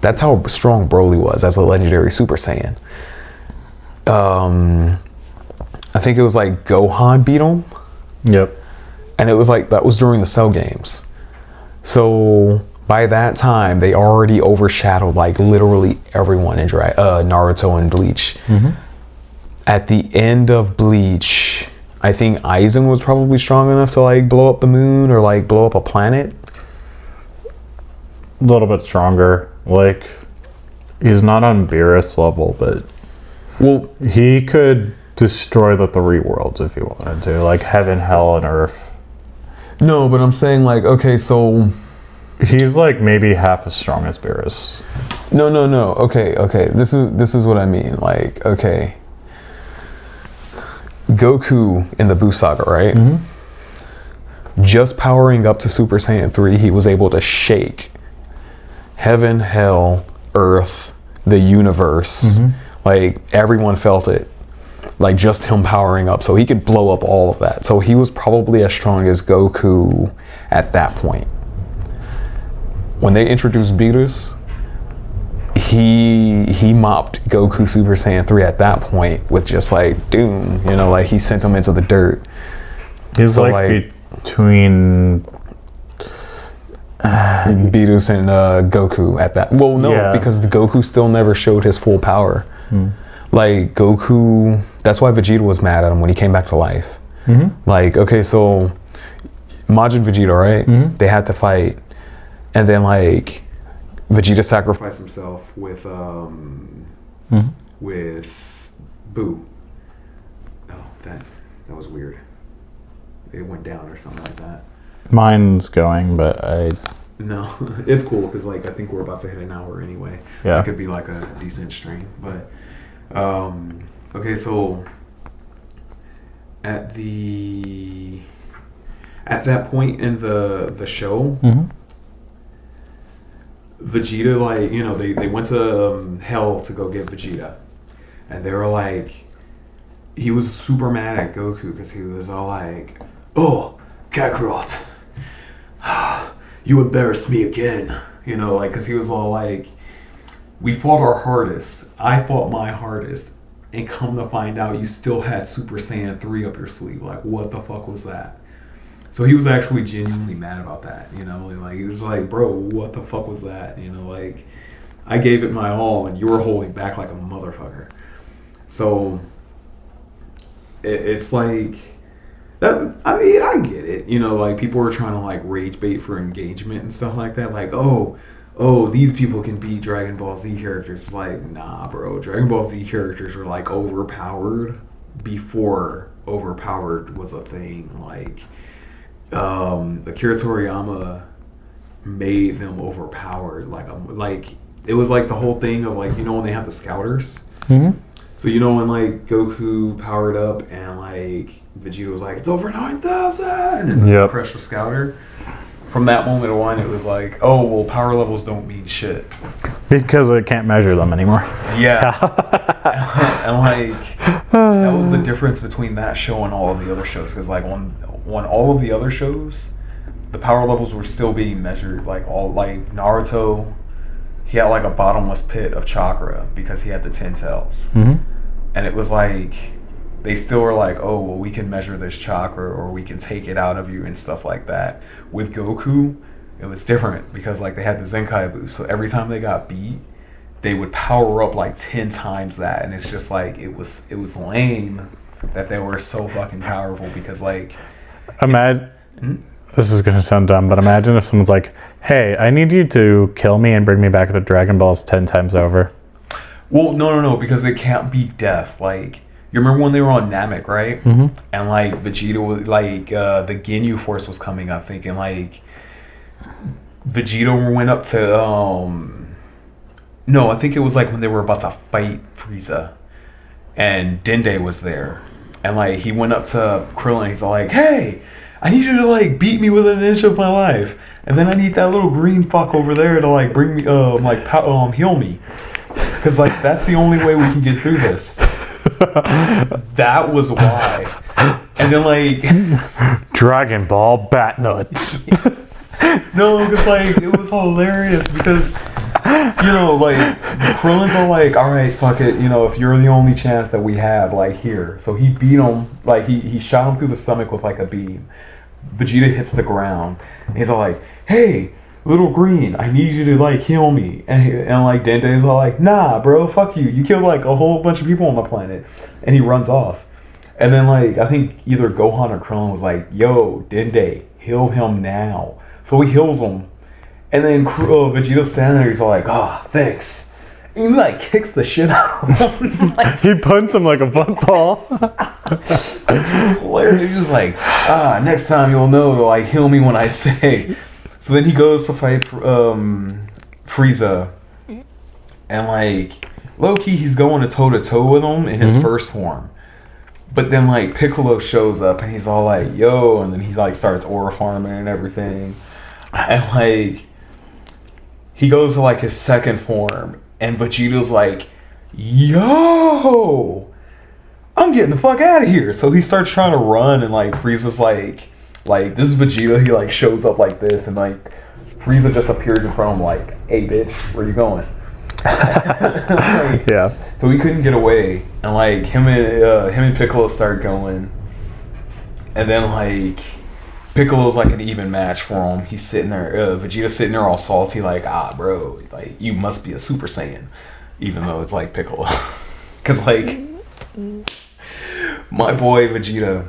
That's how strong Broly was as a legendary Super Saiyan. I think it was like Gohan beat him. Yep. And it was like, that was during the Cell games. So by that time, they already overshadowed like literally everyone in Naruto and Bleach. Mm-hmm. At the end of Bleach, I think Aizen was probably strong enough to like blow up the moon or like blow up a planet. A little bit stronger. Like, he's not on Beerus level, but Well, he could destroy the 3 worlds if he wanted to, like heaven, hell, and earth. no, but I'm saying like, okay, so He's like maybe half as strong as Beerus. no. Okay. This is what I mean. Like, okay, Goku in the Buu Saga, right? Mm-hmm. Just powering up to Super Saiyan 3, he was able to shake heaven, hell, earth, the universe. Mm-hmm. Like, everyone felt it. Like, just him powering up. So he could blow up all of that. So he was probably as strong as Goku at that point. When they introduced Beerus, he mopped Goku Super Saiyan 3 at that point with just like doom, you know, like he sent him into the dirt. He's So, like between Beerus and Goku at that. Well, no, Yeah. because the Goku still never showed his full power. Like, Goku, that's why Vegeta was mad at him when he came back to life. Mm-hmm. Like, okay, so Majin Vegeta, right? Mm-hmm. They had to fight, and then like Vegeta sacrificed himself with with Boo. Oh, that was weird. It went down or something like that. Mine's going, but No, it's cool because like I think we're about to hit an hour anyway. Yeah. It could be like a decent stream, but okay, so at that point in the show, Mm-hmm. Vegeta, like, you know, they went to hell to go get Vegeta, and they were like, he was super mad at Goku because he was all like, "Oh, Kakarot, you embarrassed me again," you know, like, because he was all like, we fought our hardest, I fought my hardest, and come to find out you still had Super Saiyan 3 up your sleeve. Like, what the fuck was that? So he was actually genuinely mad about that, you know, like he was like, bro, what the fuck was that? You know, like, I gave it my all and you were holding back like a motherfucker. So it's like that. I mean, I get it, you know, like people were trying to like rage bait for engagement and stuff like that. Like, oh, these people can beat Dragon Ball Z characters. Like, nah, bro, Dragon Ball Z characters were like overpowered before overpowered was a thing. Like, Akira Toriyama made them overpowered. Like it was like the whole thing of like, you know, when they have the scouters. Mm-hmm. So you know when like Goku powered up and like Vegeta was like, it's over 9,000 and Yep. crushed the scouter. From that moment on, it was like, oh well, power levels don't mean shit Because I can't measure them anymore. Yeah. And like that was the difference between that show and all of the other shows, because like on all of the other shows, the power levels were still being measured. Like all like Naruto, he had like a bottomless pit of chakra because he had the 10 tails. Mm-hmm. And it was like they still were like, oh well, we can measure this chakra or we can take it out of you and stuff like that. With Goku, it was different because like they had the Zenkai boost, so every time they got beat, they would power up like 10 times that, and it's just like it was lame that they were so fucking powerful because like This is gonna sound dumb, but imagine if someone's like, "Hey, I need you to kill me and bring me back to Dragon Balls 10 times over." Well, no, because it can't be death. Like, you remember when they were on Namek, right? Mm-hmm. And like Vegeta was like the Ginyu Force was coming up, thinking like Vegeta went up to no, I think it was like when they were about to fight Frieza, and Dende was there, and like he went up to Krillin. He's like, "Hey, I need you to like beat me within an inch of my life, and then I need that little green fuck over there to like bring me heal me, because like that's the only way we can get through this." That was why. And then like Dragon Ball Bat Nuts. No, because like it was hilarious because you know, like Krillin's all like, all right, fuck it, you know, if you're the only chance that we have, like here. So he beat him, like he shot him through the stomach with like a beam. Vegeta hits the ground. And he's all like, hey, little green, I need you to like heal me. And like Dende is all like, nah, bro, fuck you. You killed like a whole bunch of people on the planet. And he runs off. And then like I think either Gohan or Krillin was like, yo, Dende, heal him now. So he heals him. And then Vegeta's standing there, he's all like, oh, thanks. And he like kicks the shit out of him. Like, He punched him like a football. it's hilarious. He was like, next time you'll know to like heal me when I say. So then he goes to fight Frieza. And like, low-key, he's going toe-to-toe with him in his first form. But then like Piccolo shows up and he's all like, yo, and then he like starts aura farming and everything. And like he goes to like his second form and Vegeta's like, yo, I'm getting the fuck out of here. So he starts trying to run and like Frieza's like this is Vegeta. He like shows up like this and like Frieza just appears in front of him like, hey bitch, where you going? Like, yeah. So he couldn't get away, and like him and Piccolo start going, and then like Piccolo's like an even match for him. He's sitting there, Vegeta's sitting there all salty, like, bro, like you must be a Super Saiyan, even though it's like Piccolo, because like my boy Vegeta,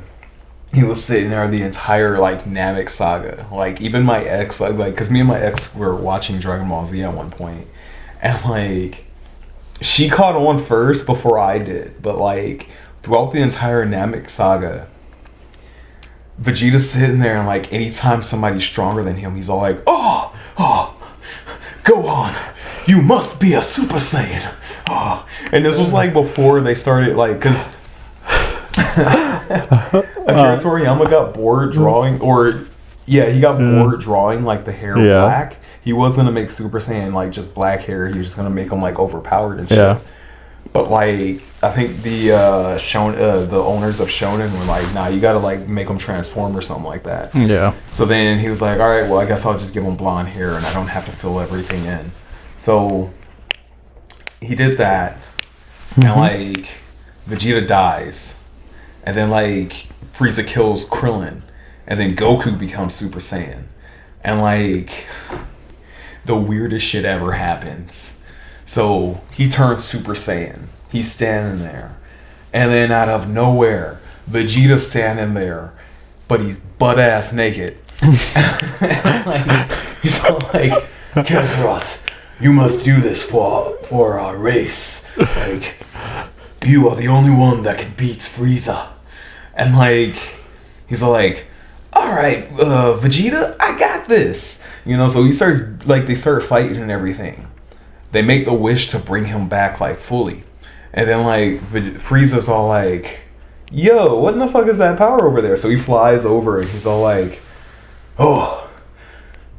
he was sitting there the entire like Namek saga, like even my ex, like because me and my ex were watching Dragon Ball Z at one point. And like, she caught on first before I did, but like throughout the entire Namek saga, Vegeta's sitting there and like anytime somebody's stronger than him, he's all like, oh, go on, you must be a Super Saiyan. Oh. And this was like before they started like, cause Akira Toriyama got bored drawing, or yeah, he got bored drawing like the hair black. He was gonna make Super Saiyan like just black hair. He was just gonna make him like overpowered and shit. Yeah. But like I think the the owners of Shonen were like, nah, you gotta like make him transform or something like that. Yeah. So then he was like, all right, well I guess I'll just give him blonde hair and I don't have to fill everything in. So he did that, and like Vegeta dies, and then like Frieza kills Krillin, and then Goku becomes Super Saiyan, and like the weirdest shit ever happens. So he turns Super Saiyan. He's standing there. And then out of nowhere, Vegeta's standing there, but he's butt ass naked. Like, he's all like, Kakarot, you must do this for our race. Like, you are the only one that can beat Frieza. And like, he's all like, all right, Vegeta, I got this. You know, so he starts, like, they start fighting and everything. They make the wish to bring him back, like, fully. And then, like, Frieza's all like, yo, what in the fuck is that power over there? So he flies over and he's all like, oh,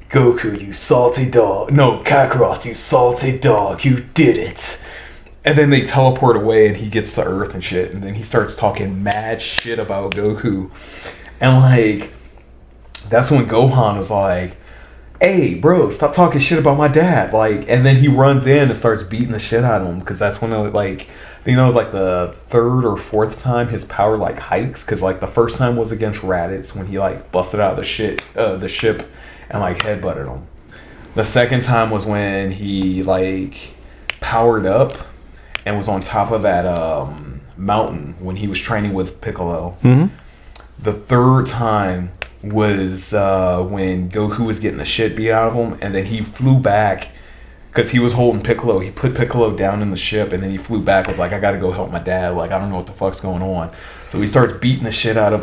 Goku, you salty dog. No, Kakarot, you salty dog. You did it. And then they teleport away and he gets to Earth and shit. And then he starts talking mad shit about Goku. And, like, that's when Gohan was like, hey, bro, stop talking shit about my dad. Like, and then he runs in and starts beating the shit out of him, because that's when, like, you know, it was like the third or fourth time his power, like, hikes, because, like, the first time was against Raditz when he, like, busted out of the ship and, like, headbutted him. The second time was when he, like, powered up and was on top of that mountain when he was training with Piccolo. The third time was when Goku was getting the shit beat out of him, and then he flew back because he was holding Piccolo. He put Piccolo down in the ship, and then he flew back, was like, I gotta go help my dad, like, I don't know what the fuck's going on. So he starts beating the shit out of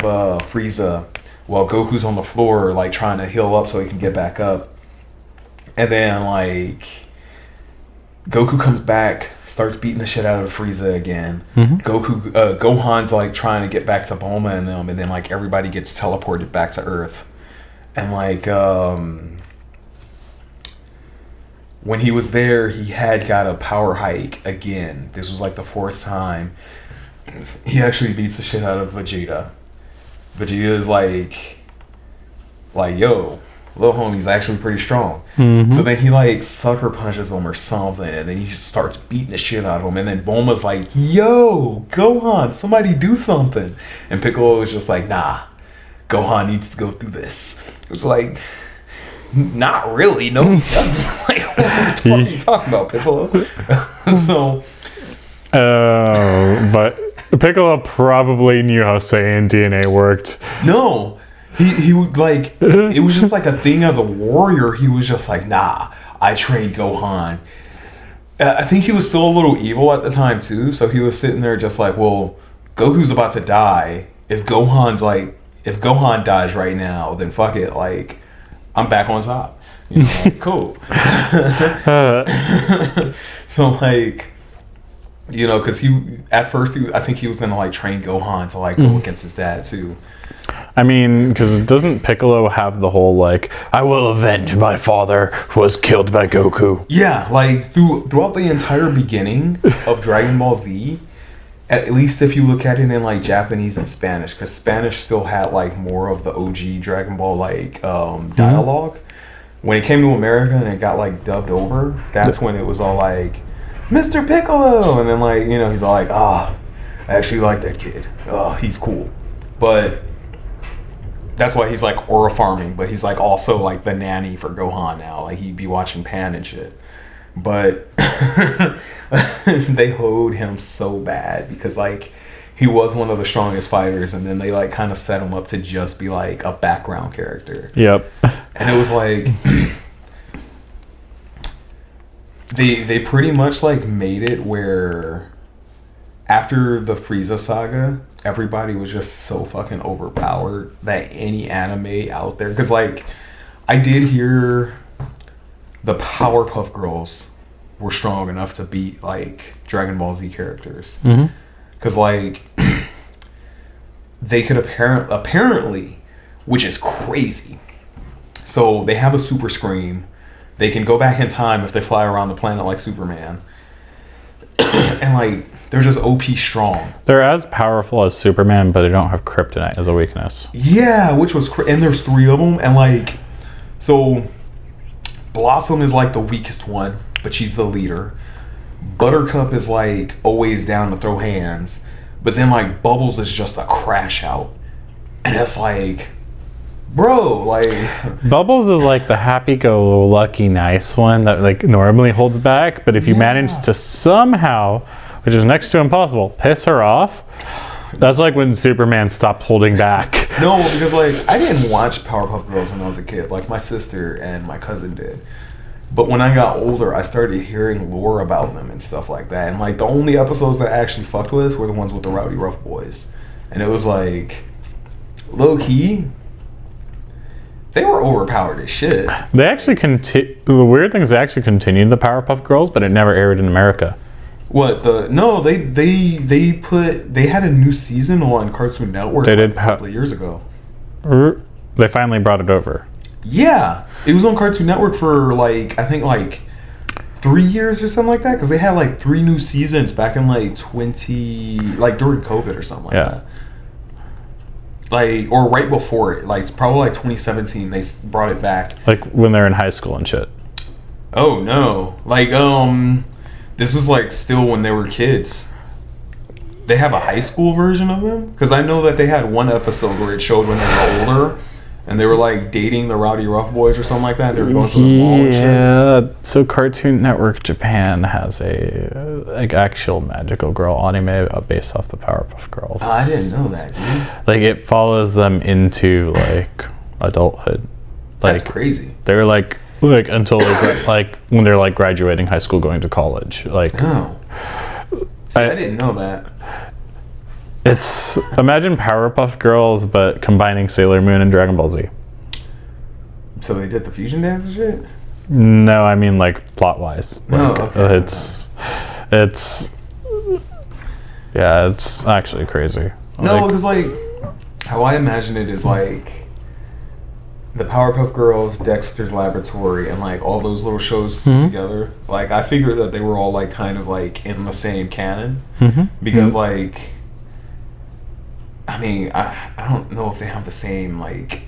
Frieza while Goku's on the floor, like, trying to heal up so he can get back up. And then, like, Goku comes back, starts beating the shit out of Frieza again. Gohan's like trying to get back to Bulma and them, and then like everybody gets teleported back to Earth. And like when he was there, he had got a power hike again. This was like the fourth time. He actually beats the shit out of Vegeta. Vegeta is like, yo, little homie's actually pretty strong. So then he like sucker punches him or something, and then he just starts beating the shit out of him. And then Bulma's like, "Yo, Gohan, somebody do something!" And Piccolo is just like, "Nah, Gohan needs to go through this." It's like, not really. No, he doesn't. Like, what the fuck are you talking about, Piccolo? So, but Piccolo probably knew how Saiyan DNA worked. no. He would like, it was just like a thing as a warrior. He was just like, "Nah, I trained Gohan." I think he was still a little evil at the time too. So he was sitting there just like, well, Goku's about to die. If Gohan dies right now, then fuck it. Like, I'm back on top. You know, like, cool. So like, you know, because at first I think he was gonna like train Gohan to like go against his dad too. I mean, because doesn't Piccolo have the whole like, "I will avenge my father who was killed by Goku"? Yeah, like throughout the entire beginning of Dragon Ball Z, at least if you look at it in like Japanese and Spanish, because Spanish still had like more of the OG Dragon Ball like dialogue. When it came to America and it got like dubbed over, that's when it was all like, "Mr. Piccolo," and then like, you know, he's all like, "Ah, I actually like that kid. Oh, he's cool." But that's why he's like aura farming, but he's like also like the nanny for Gohan now. Like he'd be watching Pan and shit. But they hoed him so bad because like he was one of the strongest fighters, and then they like kind of set him up to just be like a background character. Yep. And it was like they pretty much like made it where after the Frieza saga, everybody was just so fucking overpowered that any anime out there, because like I did hear the Powerpuff Girls were strong enough to beat like Dragon Ball Z characters, because like they could apparently, which is crazy, so they have a super scream, they can go back in time if they fly around the planet like Superman, and like they're just OP strong. They're as powerful as Superman, but they don't have kryptonite as a weakness. Yeah, which was and there's 3 of them, and like, so Blossom is like the weakest one, but she's the leader. Buttercup is like always down to throw hands, but then like Bubbles is just a crash out, and it's like, bro, like Bubbles is like the happy-go-lucky nice one that like normally holds back, but if you manage to somehow, which is next to impossible, piss her off, that's like when Superman stopped holding back. No, because like I didn't watch Powerpuff Girls when I was a kid. Like my sister and my cousin did. But when I got older, I started hearing lore about them and stuff like that. And like the only episodes that I actually fucked with were the ones with the Rowdy Rough Boys. And it was like, low key, they were overpowered as shit. They actually the weird thing is they actually continued the Powerpuff Girls, but it never aired in America. What no, they had a new season on Cartoon Network They did a couple of years ago. They finally brought it over. Yeah, it was on Cartoon Network for like I think like 3 years or something like that, because they had like 3 new seasons back in like during COVID or something like that. Like, or right before it, like probably like 2017 they brought it back. Like when they're in high school and shit. Oh no, like this was like still when they were kids. They have a high school version of them? Because I know that they had one episode where it showed when they were older, and they were like dating the Rowdy Rough Boys or something like that. They were going to the mall and shit. Yeah, so Cartoon Network Japan has a like actual magical girl anime based off the Powerpuff Girls. Oh, I didn't know that, dude. Like it follows them into like adulthood. Like, that's crazy. They're like until they like when they're like graduating high school, going to college. Like, oh, see, I didn't know that. It's imagine Powerpuff Girls, but combining Sailor Moon and Dragon Ball Z. So they did the fusion dance and shit? No, I mean like plot wise. Like, okay. It's yeah, it's actually crazy. No, because like how I imagine it is like the Powerpuff Girls, Dexter's Laboratory, and like all those little shows together. Like I figured that they were all like kind of like in the same canon, because like I mean I don't know if they have the same like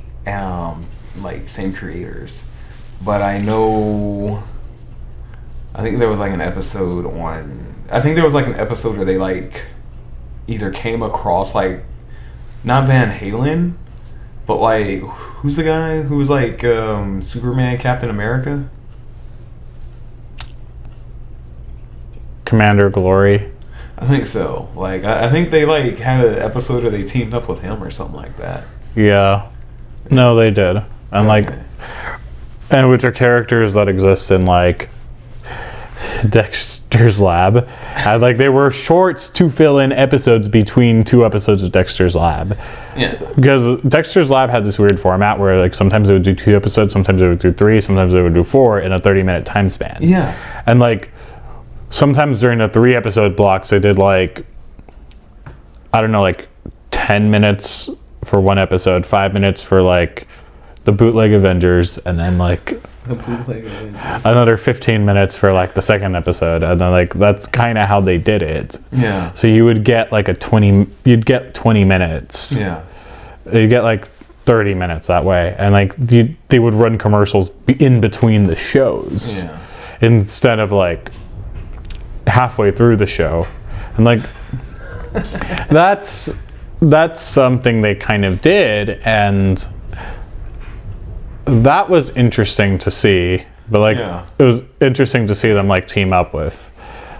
like same creators, but I know. I think there was like an episode on. I think there was like an episode where they like either came across like not Van Halen, but like who's the guy who was like Superman, Captain America? Commander Glory. I think so. Like I think they like had an episode where they teamed up with him or something like that. Yeah. No, they did. And like, and which are characters that exist in like Dexter's Lab. And like they were shorts to fill in episodes between 2 episodes of Dexter's Lab. Yeah. Because Dexter's Lab had this weird format where like sometimes they would do 2 episodes, sometimes they would do 3, sometimes they would do 4 in a 30-minute time span. Yeah. And like sometimes during the 3 episode blocks they did like, I don't know, like 10 minutes for 1 episode, 5 minutes for like the bootleg Avengers, and then like The bootleg Avengers. another 15 minutes for like the 2nd episode, and then like that's kind of how they did it. Yeah. So you would get like you'd get 20 minutes. Yeah. You get like 30 minutes that way, and like they would run commercials in between the shows. Yeah. Instead of like halfway through the show, and like that's something they kind of did, and that was interesting to see. But like it was interesting to see them like team up with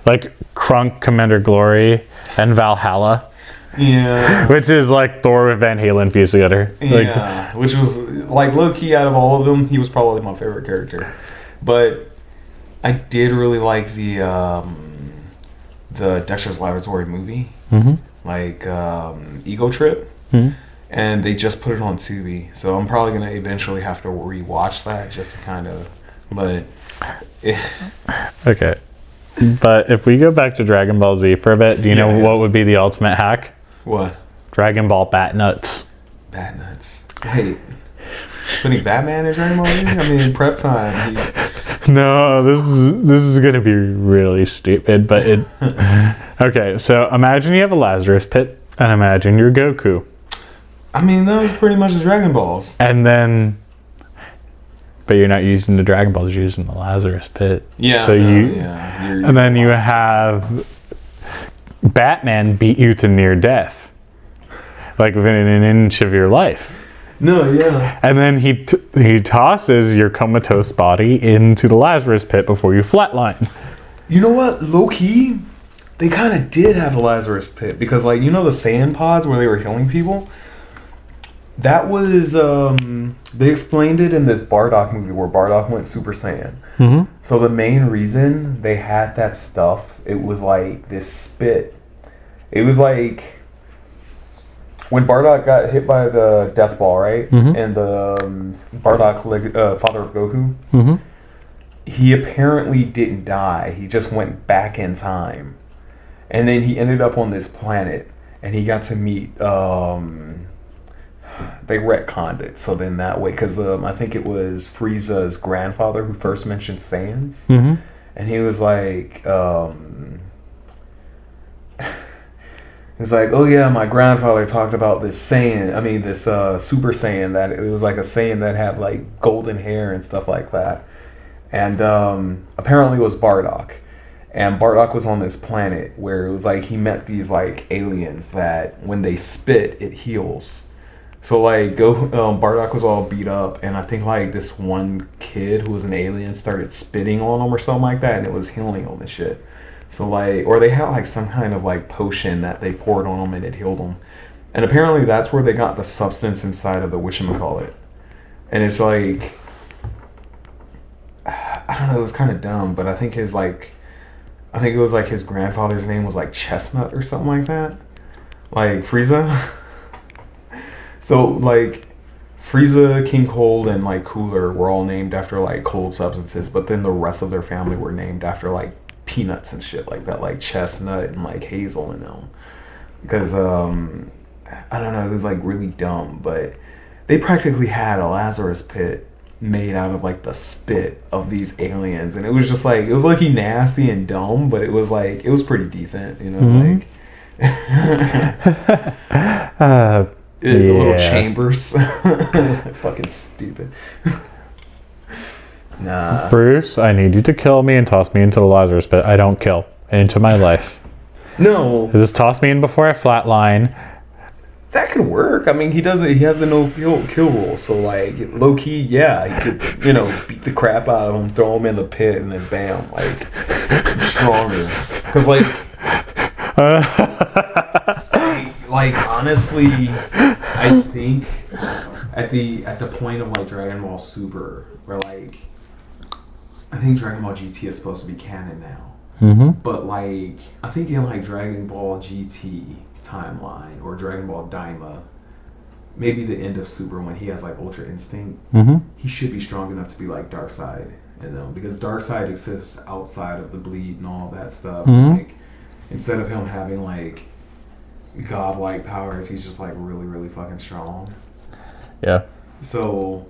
like Krunk, Commander Glory, and Valhalla. Yeah. Which is like Thor with Van Halen fused together. Yeah. Which was like low key out of all of them, he was probably my favorite character. But I did really like the Dexter's Laboratory movie. Mm-hmm. Like Ego Trip. Mm-hmm. And they just put it on Tubi, so I'm probably gonna eventually have to rewatch that just to kind of, but okay. But if we go back to Dragon Ball Z for a bit, do you know what would be the ultimate hack? What? Dragon Ball Bat Nuts. Bat Nuts. Wait, putting Batman in Dragon Ball Z? I mean, prep time. No, this is gonna be really stupid, but it. Okay, so imagine you have a Lazarus pit, and imagine you're Goku. I mean, that was pretty much the Dragon Balls. And then, but you're not using the Dragon Balls, you're using the Lazarus pit. Yeah. So and then you have Batman beat you to near death, like within an inch of your life. No, yeah. And then he tosses your comatose body into the Lazarus pit before you flatline. You know what? Low key, they kind of did have a Lazarus pit because, like, you know, the sand pods where they were healing people. That was they explained it in this Bardock movie where Bardock went Super Saiyan. Mm-hmm. So the main reason they had that stuff, it was like this spit. It was like when Bardock got hit by the death ball, right? Mm-hmm. And the Bardock, father of Goku, Mm-hmm. he apparently didn't die. He just went back in time. And then he ended up on this planet, and he got to meet... they retconned it, so then that way, because I think it was Frieza's grandfather who first mentioned Saiyans, Mm-hmm. and he was like, he's like, oh yeah, my grandfather talked about this Saiyan, this Super Saiyan, that it was like a Saiyan that had like golden hair and stuff like that, and apparently it was Bardock. And Bardock was on this planet where it was like he met these like aliens that when they spit, it heals. So like Bardock was all beat up, and I think like this one kid who was an alien started spitting on him or something like that, and it was healing him and shit. So like, or they had like some kind of like potion that they poured on him and it healed him. And apparently that's where they got the substance inside of the whatchamacallit. And it's like, I don't know, it was kind of dumb, but I think it was like his grandfather's name was like Chestnut or something like that. Like Frieza. So, like, Frieza, King Cold, and, like, Cooler were all named after, like, cold substances, but then the rest of their family were named after, like, peanuts and shit like that, like Chestnut and, like, Hazel and them. Because, I don't know, it was, like, really dumb, but they practically had a Lazarus pit made out of, like, the spit of these aliens, and it was just, like, it was, like, nasty and dumb, but it was, like, it was pretty decent, you know, Mm-hmm. like... The little Yeah. chambers. Fucking stupid. Nah. Bruce, I need you to kill me and toss me into the Lazarus pit. I don't kill. Into my life. No. Just toss me in before I flatline. That could work. I mean, he has the no kill rule. So, like, low key, yeah, he could, you know, beat the crap out of him, throw him in the pit, and then bam, like, stronger. Because, like, honestly, I think at the point of like Dragon Ball Super, where like, I think Dragon Ball GT is supposed to be canon now. Mm-hmm. But like, I think in like Dragon Ball GT timeline or Dragon Ball Daima, maybe the end of Super when he has like Ultra Instinct, he should be strong enough to be like Darkseid, you know, because Darkseid exists outside of the bleed and all of that stuff. Like, instead of him having like godlike powers, he's just like really, really fucking strong. Yeah. So,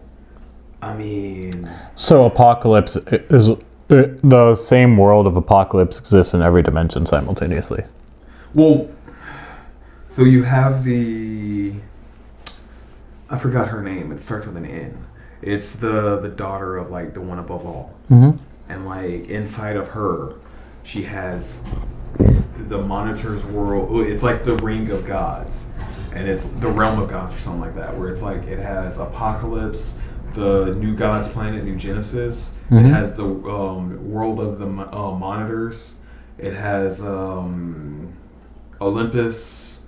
I mean, So Apocalypse is the same world of Apocalypse exists in every dimension simultaneously. well, so you have I forgot her name. It starts with an N. It's the daughter of like the one above all. And like inside of her, she has the Monitor's world. It's like the Ring of Gods, and it's the Realm of Gods or something like that, where it's like it has Apocalypse, the New Gods planet, New Genesis. It has the world of the Monitors. It has Olympus,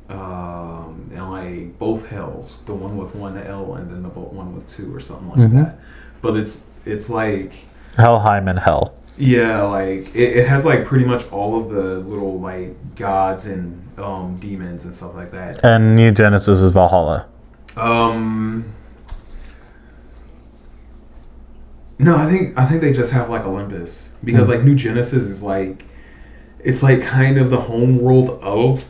and like both hells, the one with one L and then the one with two or something like that. But it's like Helheim and Hell. yeah, like it has like pretty much all of the little like gods and demons and stuff like that. And New Genesis is Valhalla. No, I think they just have like Olympus, because like New Genesis is like, it's like kind of the home world of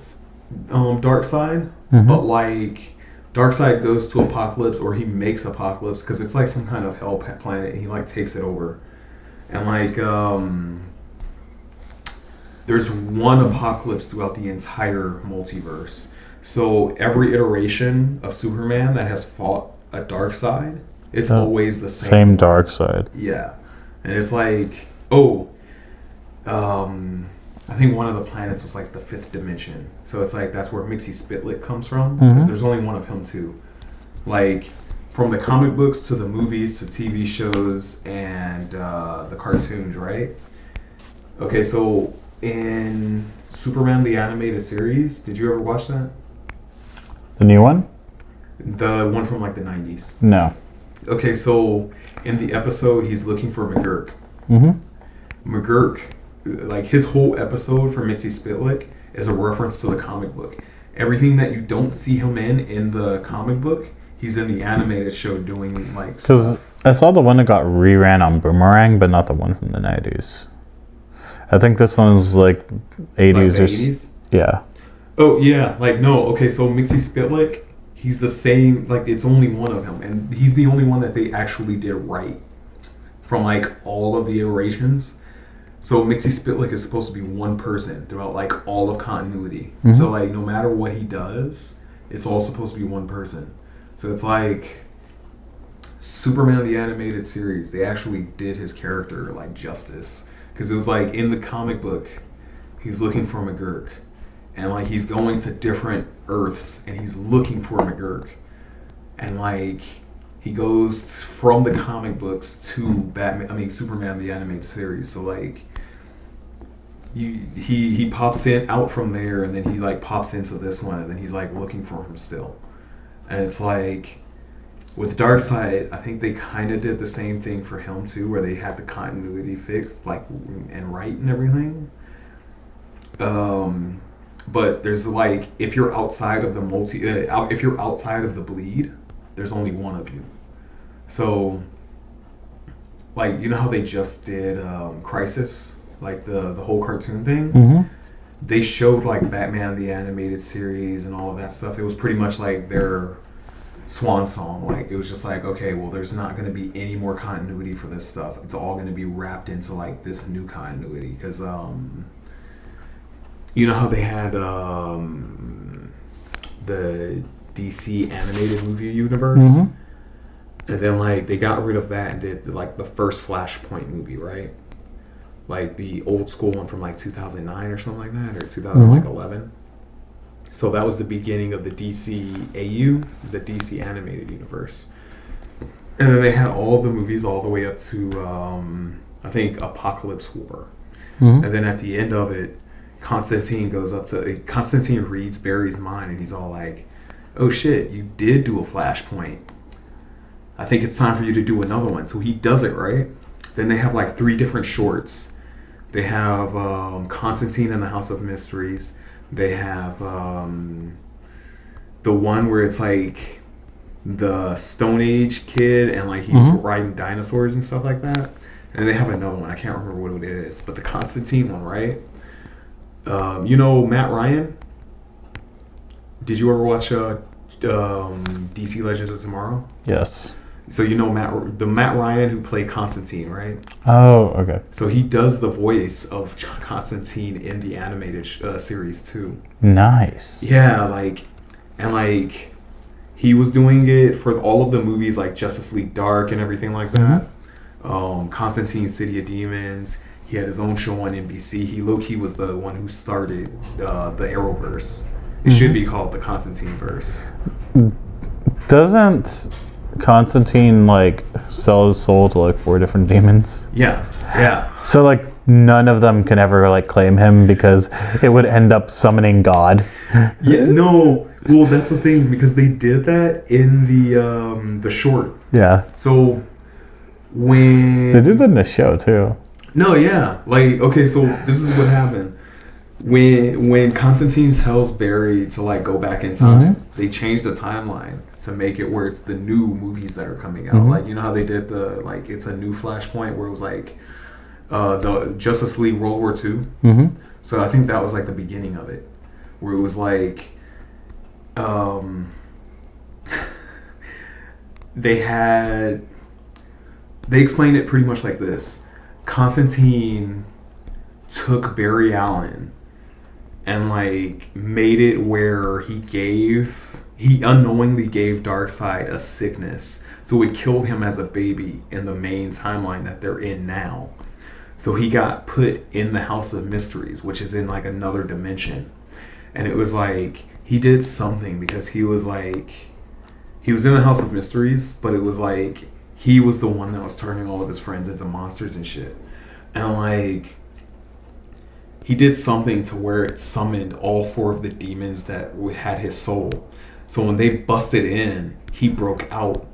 Darkseid, but like Darkseid goes to Apocalypse, or he makes Apocalypse, because it's like some kind of hell planet, and he like takes it over. And like there's one Apocalypse throughout the entire multiverse. So every iteration of Superman that has fought a Darkseid, it's always the same Darkseid. Yeah. And it's like, I think one of the planets was like the fifth dimension. So it's like that's where Mixie Spitlick comes from, because there's only one of him too. Like, from the comic books to the movies to TV shows and the cartoons, right? Okay, so in Superman the Animated Series, did you ever watch that? The new one? The one from like the 90s. No. Okay, so in the episode, he's looking for McGurk. McGurk, like his whole episode for Mixie Spitlick is a reference to the comic book. Everything that you don't see him in the comic book, he's in the animated show doing like. Because I saw the one that got reran on Boomerang, but not the one from the 90s. I think this one's like 80s or 80s? Yeah. Oh yeah, like no. Okay, so Mixie Spitlick, he's the same. Like it's only one of him, and he's the only one that they actually did right from like all of the iterations. So Mixie Spitlick is supposed to be one person throughout like all of continuity. So like no matter what he does, it's all supposed to be one person. So it's like Superman the Animated Series, they actually did his character like justice, because it was like in the comic book, he's looking for McGurk, and like he's going to different Earths and he's looking for McGurk, and like he goes from the comic books to Superman the Animated Series. So like he pops out from there, and then he like pops into this one, and then he's like looking for him still. And it's like with Darkseid, I think they kind of did the same thing for him too, where they had the continuity fixed, like and right and everything. But there's like, if you're outside of the if you're outside of the bleed, there's only one of you. So, like, you know how they just did Crisis, like the whole cartoon thing. They showed like Batman the Animated Series and all of that stuff. It was pretty much like their swan song. Like it was just like, okay, well, there's not going to be any more continuity for this stuff. It's all going to be wrapped into like this new continuity, because you know how they had DC animated movie universe. And then like they got rid of that and did like the first Flashpoint movie, right? Like the old school one from like 2009 or something like that, or 2011. So that was the beginning of the DCAU, the DC animated universe. And then they had all the movies all the way up to I think Apocalypse War. And then at the end of it, Constantine reads Barry's mind, and he's all like, "Oh shit, you did do a Flashpoint. I think it's time for you to do another one." So he does it, right? Then they have like 3 different shorts. They have Constantine and the House of Mysteries. They have the one where it's like the Stone Age kid and like he's riding dinosaurs and stuff like that. And they have another one. I can't remember what it is. But the Constantine one, right? You know Matt Ryan? Did you ever watch DC Legends of Tomorrow? Yes. So you know Matt Ryan who played Constantine, right? Oh, okay. So he does the voice of Constantine in the animated series too. Nice. Yeah, like he was doing it for all of the movies like Justice League Dark and everything like that. Constantine City of Demons. He had his own show on NBC. He low-key was the one who started the Arrowverse. It should be called the Constantine verse. Doesn't Constantine like sell his soul to like 4 different demons? Yeah. So like none of them can ever like claim him because it would end up summoning God. Yeah, no. Well, that's the thing because they did that in the short. Yeah. So when they did that in the show too. No, yeah. Like, okay, so this is what happened. When Constantine tells Barry to like go back in time, they changed the timeline to make it where it's the new movies that are coming out. Like, you know how they did the like it's a new Flashpoint where it was like the Justice League World War II. So I think that was like the beginning of it, where it was like they explained it pretty much like this. Constantine took Barry Allen and like made it where he unknowingly gave Darkseid a sickness, so it killed him as a baby in the main timeline that they're in now. So he got put in the House of Mysteries, which is in like another dimension. And it was like he did something because he was in the House of Mysteries, but it was like he was the one that was turning all of his friends into monsters and shit. And like he did something to where it summoned all 4 of the demons that had his soul. So when they busted in, he broke out.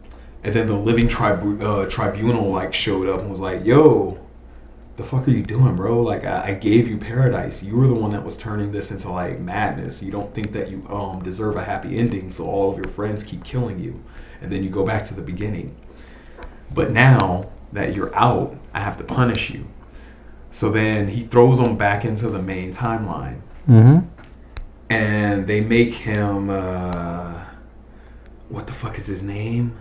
And then the living tribunal like showed up and was like, "Yo, the fuck are you doing, bro? Like I gave you paradise. You were the one that was turning this into like madness. You don't think that you deserve a happy ending, so all of your friends keep killing you. And then you go back to the beginning. But now that you're out, I have to punish you." So then he throws him back into the main timeline. And they make him what the fuck is his name?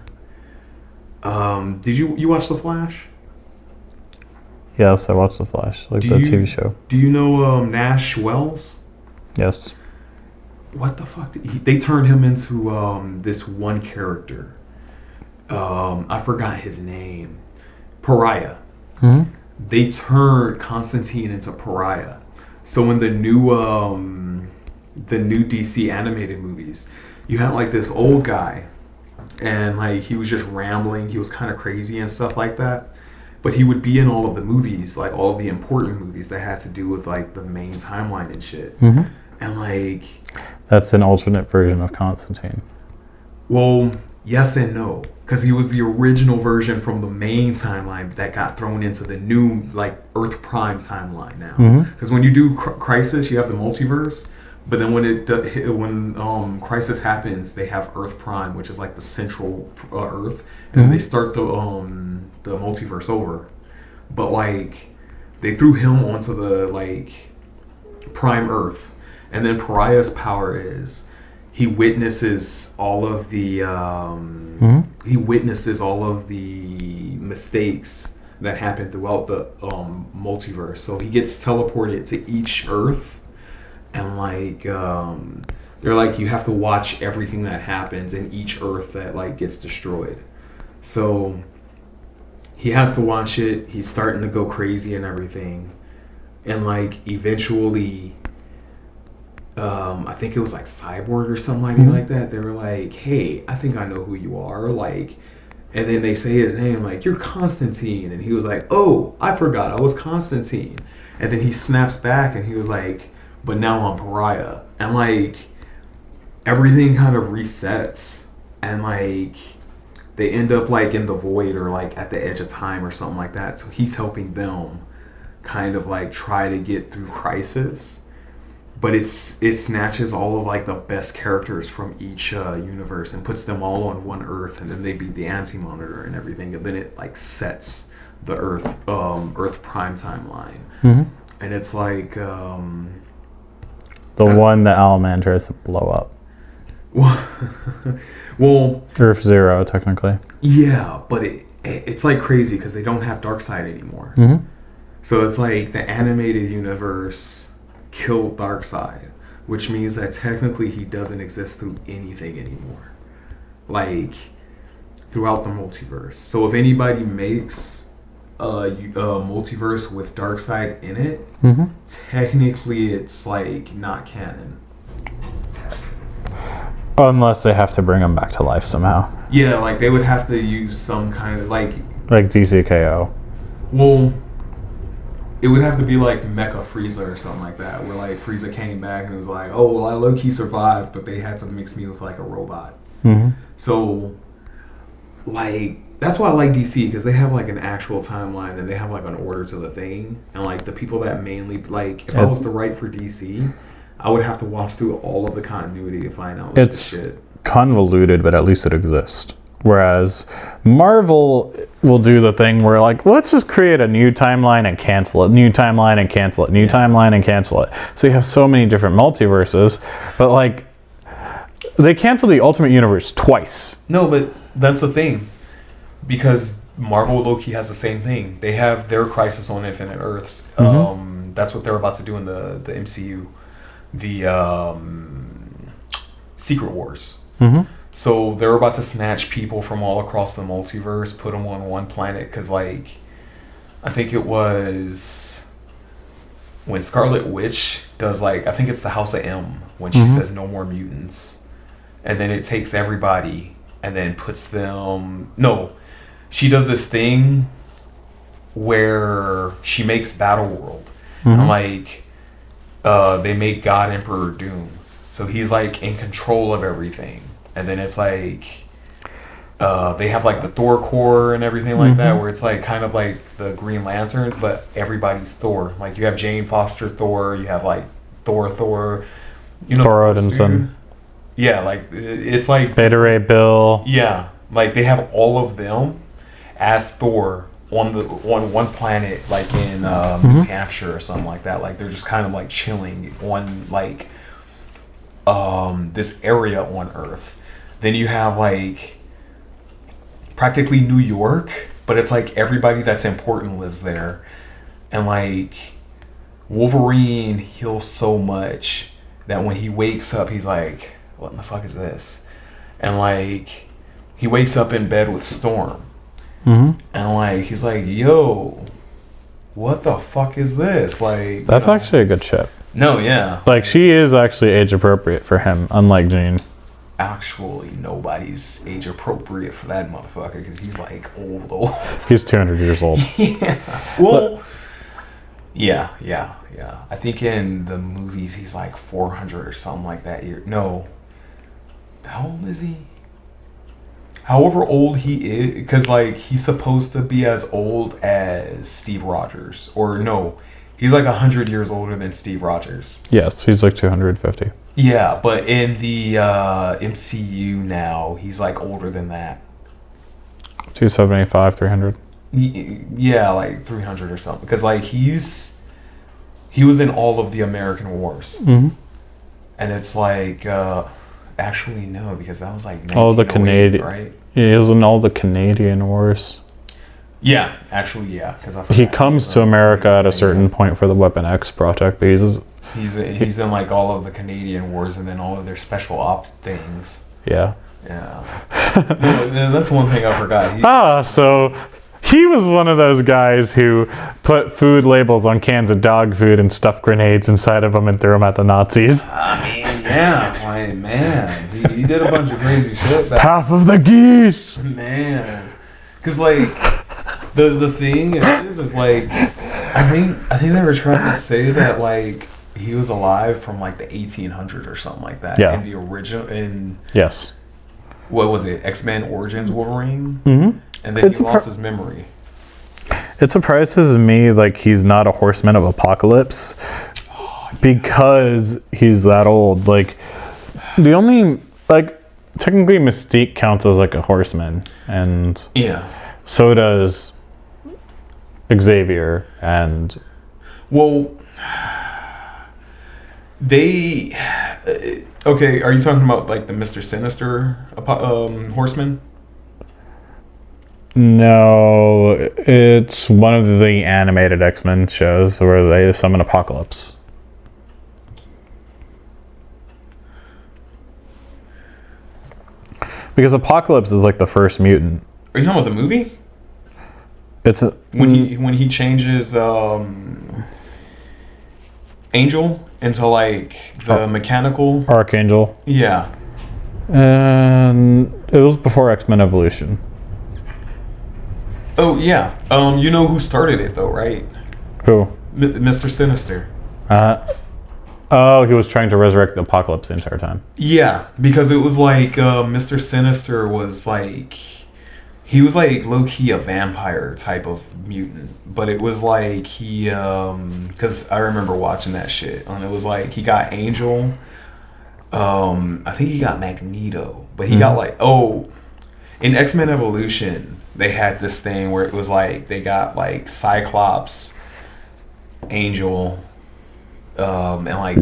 Did you watch The Flash? Yes, I watched The Flash, like the TV show. Do you know Nash Wells? Yes. What the fuck? They turned him into this one character. I forgot his name. Pariah. They turned Constantine into Pariah. So in the new DC animated movies, you had like this old guy, and like he was just rambling. He was kind of crazy and stuff like that. But he would be in all of the movies, like all of the important movies that had to do with like the main timeline and shit. And like that's an alternate version of Constantine. Well, yes and no, because he was the original version from the main timeline that got thrown into the new like Earth Prime timeline now. Because when you do Crisis, you have the multiverse, but then when Crisis happens, they have Earth Prime, which is like the central Earth, and then they start the multiverse over. But like they threw him onto the like Prime Earth, and then Pariah's power is he witnesses all of the mistakes that happen throughout the multiverse. So he gets teleported to each Earth, and like they're like, you have to watch everything that happens in each Earth that like gets destroyed. So he has to watch it. He's starting to go crazy and everything, and like eventually, I think it was like Cyborg or something like that. They were like, "Hey, I think I know who you are." Like, and then they say his name, like, "You're Constantine," and he was like, "Oh, I forgot, I was Constantine." And then he snaps back, and he was like, "But now I'm Pariah," and like everything kind of resets, and like they end up like in the void or like at the edge of time or something like that. So he's helping them kind of like try to get through Crisis, but it snatches all of like the best characters from each universe and puts them all on one Earth, and then they beat the Anti-Monitor and everything, and then it like sets the Earth Prime timeline, and it's like the one that Owlman tries to blow up. Well, Earth Zero, technically. Yeah, but it's like crazy because they don't have Darkseid anymore. So it's like the animated universe killed Darkseid, which means that technically he doesn't exist through anything anymore, like throughout the multiverse. So if anybody makes a multiverse with Darkseid in it, technically it's like not canon. Unless they have to bring him back to life somehow. Yeah, like they would have to use some kind of like DCKO. Well, it would have to be like Mecha Frieza or something like that, where like Frieza came back and it was like, oh well, I low-key survived, but they had to mix me with like a robot. So like that's why I like DC, because they have like an actual timeline and they have like an order to the thing, and like the people that mainly like, if I was to write for DC, I would have to watch through all of the continuity to find out like, it's this shit. Convoluted, but at least it exists. Whereas Marvel will do the thing where like, let's just create a new timeline and cancel it, new timeline and cancel it, new timeline and cancel it. So you have so many different multiverses, but like they canceled the Ultimate Universe twice. No, but that's the thing, because Marvel low-key has the same thing. They have their Crisis on Infinite Earths. That's what they're about to do in the MCU. The Secret Wars. So they're about to snatch people from all across the multiverse, put them on one planet, because like I think it was when Scarlet Witch does like, I think it's the House of M, when she says no more mutants, and then it takes everybody and then puts them, no, she does this thing where she makes Battleworld, and like they make God Emperor Doom, so he's like in control of everything. And then it's like they have like the Thor Corps and everything like that, where it's like kind of like the Green Lanterns, but everybody's Thor. Like you have Jane Foster Thor, you have like Thor, you know, Thor Odinson. Yeah, like it's like Beta Ray Bill. Yeah, like they have all of them as Thor on one planet, like in New Hampshire or something like that. Like they're just kind of like chilling on like this area on Earth. Then you have like practically New York, but it's like everybody that's important lives there. And like Wolverine heals so much that when he wakes up, he's like, what in the fuck is this? And like he wakes up in bed with Storm. And like he's like, yo, what the fuck is this? Like, that's actually a good ship. No, yeah. Like she is actually age appropriate for him, unlike Jean. Actually, nobody's age appropriate for that motherfucker, because he's like old. He's 200 years old. Yeah. Well, yeah. I think in the movies he's like 400 or something like that year. No. How old is he? However old he is, because like he's supposed to be as old as Steve Rogers. Or no, he's like 100 years older than Steve Rogers. Yes, he's like 250. Yeah, but in the MCU now, he's like older than that. 275, 300. Yeah, like 300 or something. Because like he was in all of the American Wars. And it's like, actually no, because that was like 1908, all the Canadian, right? Yeah, he was in all the Canadian Wars. Yeah, actually, yeah. Because He comes to America at a certain point for the Weapon X project, but he's in like all of the Canadian wars and then all of their special op things. yeah. Yeah. Yeah, that's one thing I forgot. So he was one of those guys who put food labels on cans of dog food and stuffed grenades inside of them and threw them at the Nazis. I mean, yeah, like, man, he did a bunch of crazy shit. Half of the geese. Man, because like the thing is like I think they were trying to say that like he was alive from like the 1800s or something like that. Yeah. In the original Yes. What was it? X-Men Origins Wolverine. Mm-hmm. And then he lost his memory. It surprises me like he's not a horseman of apocalypse because he's that old. Like the only like technically Mystique counts as like a horseman, and Yeah. so does Xavier and Well, they okay. Are you talking about like the Mr. Sinister horseman? no, it's one of the animated X-Men shows where they summon Apocalypse. Because Apocalypse is like the first mutant. Are you talking about the movie? It's When he changes Angel into like the mechanical. Archangel. Yeah. And it was before X-Men Evolution. Oh yeah. You know who started it though, right? Who? Mr. Sinister. Oh, he was trying to resurrect the Apocalypse the entire time. Yeah, because it was like Mr. Sinister was like he was like low key a vampire type of mutant, but it was like he because I remember watching that shit, and it was like he got Angel. I think he got Magneto, but he got like in X-Men Evolution they had this thing where it was like they got like Cyclops, Angel, and like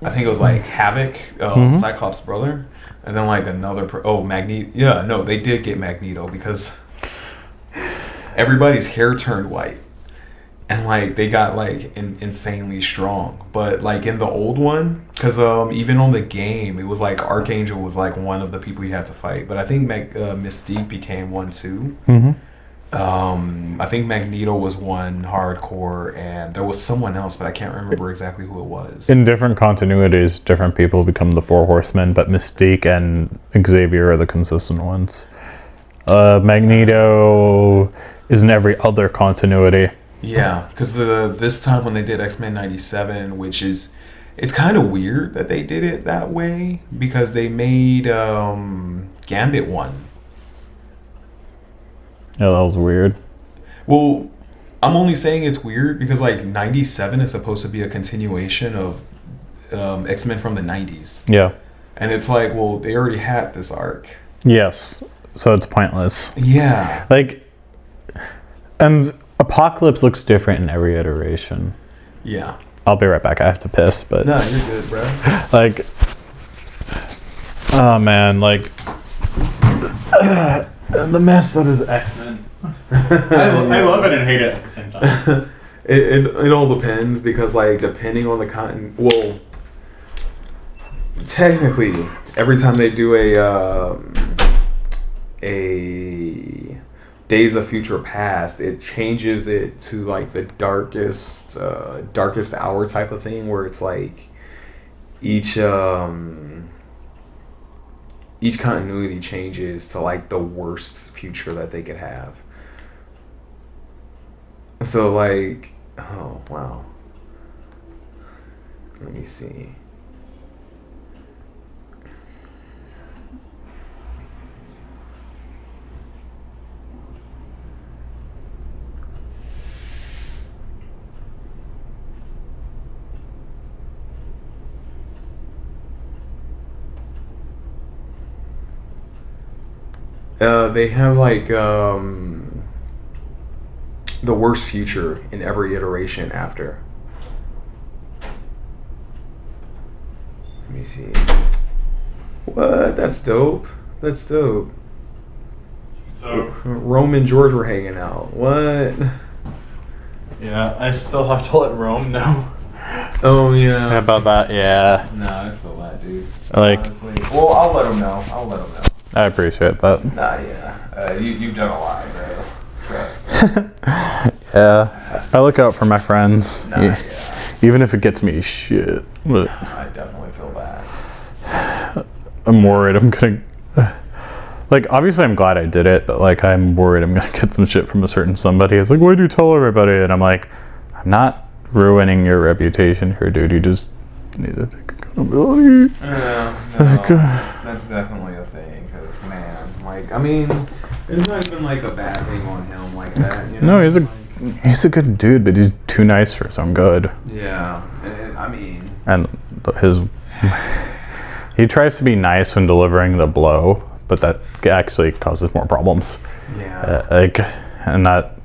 I think it was like Havoc, Cyclops' brother, and then like another Magneto. Yeah, no, they did get Magneto because everybody's hair turned white, and like they got like insanely strong. But like in the old one, because even on the game, it was like Archangel was like one of the people you had to fight. But I think Mystique became one too. I think Magneto was one hardcore, and there was someone else, but I can't remember exactly who it was. In different continuities, different people become the Four Horsemen, but Mystique and Xavier are the consistent ones. Magneto is in every other continuity. Yeah, because this time when they did X-Men 97, which is, it's kind of weird that they did it that way, because they made Gambit one. Yeah, that was weird. Well, I'm only saying it's weird because like 97 is supposed to be a continuation of X-Men from the 90s. Yeah. And it's like, well, they already had this arc. Yes. So it's pointless. Yeah. Like, and Apocalypse looks different in every iteration. Yeah. I'll be right back. I have to piss, but No, you're good, bro. like, oh man, like the mess that is X-Men. I love it and hate it at the same time. It all depends because like depending on the well, technically every time they do a Days of Future Past, it changes it to like the darkest hour type of thing, where it's like each continuity changes to like the worst future that they could have. So like, oh wow, let me see. They have like the worst future in every iteration after. Let me see. What? That's dope. That's dope. So So Rome and George were hanging out. What? yeah, I still have to let Rome know. Oh yeah. About that, yeah. Nah, I feel that, dude. Like, Honestly. Well, I'll let him know. I appreciate that. Nah, yeah. You've done a lot, bro. Trust. Yeah, I look out for my friends. Nah, yeah. Even if it gets me shit. But I definitely feel bad. I'm worried I'm gonna... Like, obviously I'm glad I did it, but like, I'm worried I'm gonna get some shit from a certain somebody. It's like, why'd you tell everybody? And I'm like, I'm not ruining your reputation here, dude. You just need to take accountability. No, that's definitely a thing, because, man, like, I mean, it's not even, like, a bad thing on him like that, you know? No, he's a good dude, but he's too nice for his own good. Yeah, and, I mean... And he tries to be nice when delivering the blow, but that actually causes more problems. Yeah. And that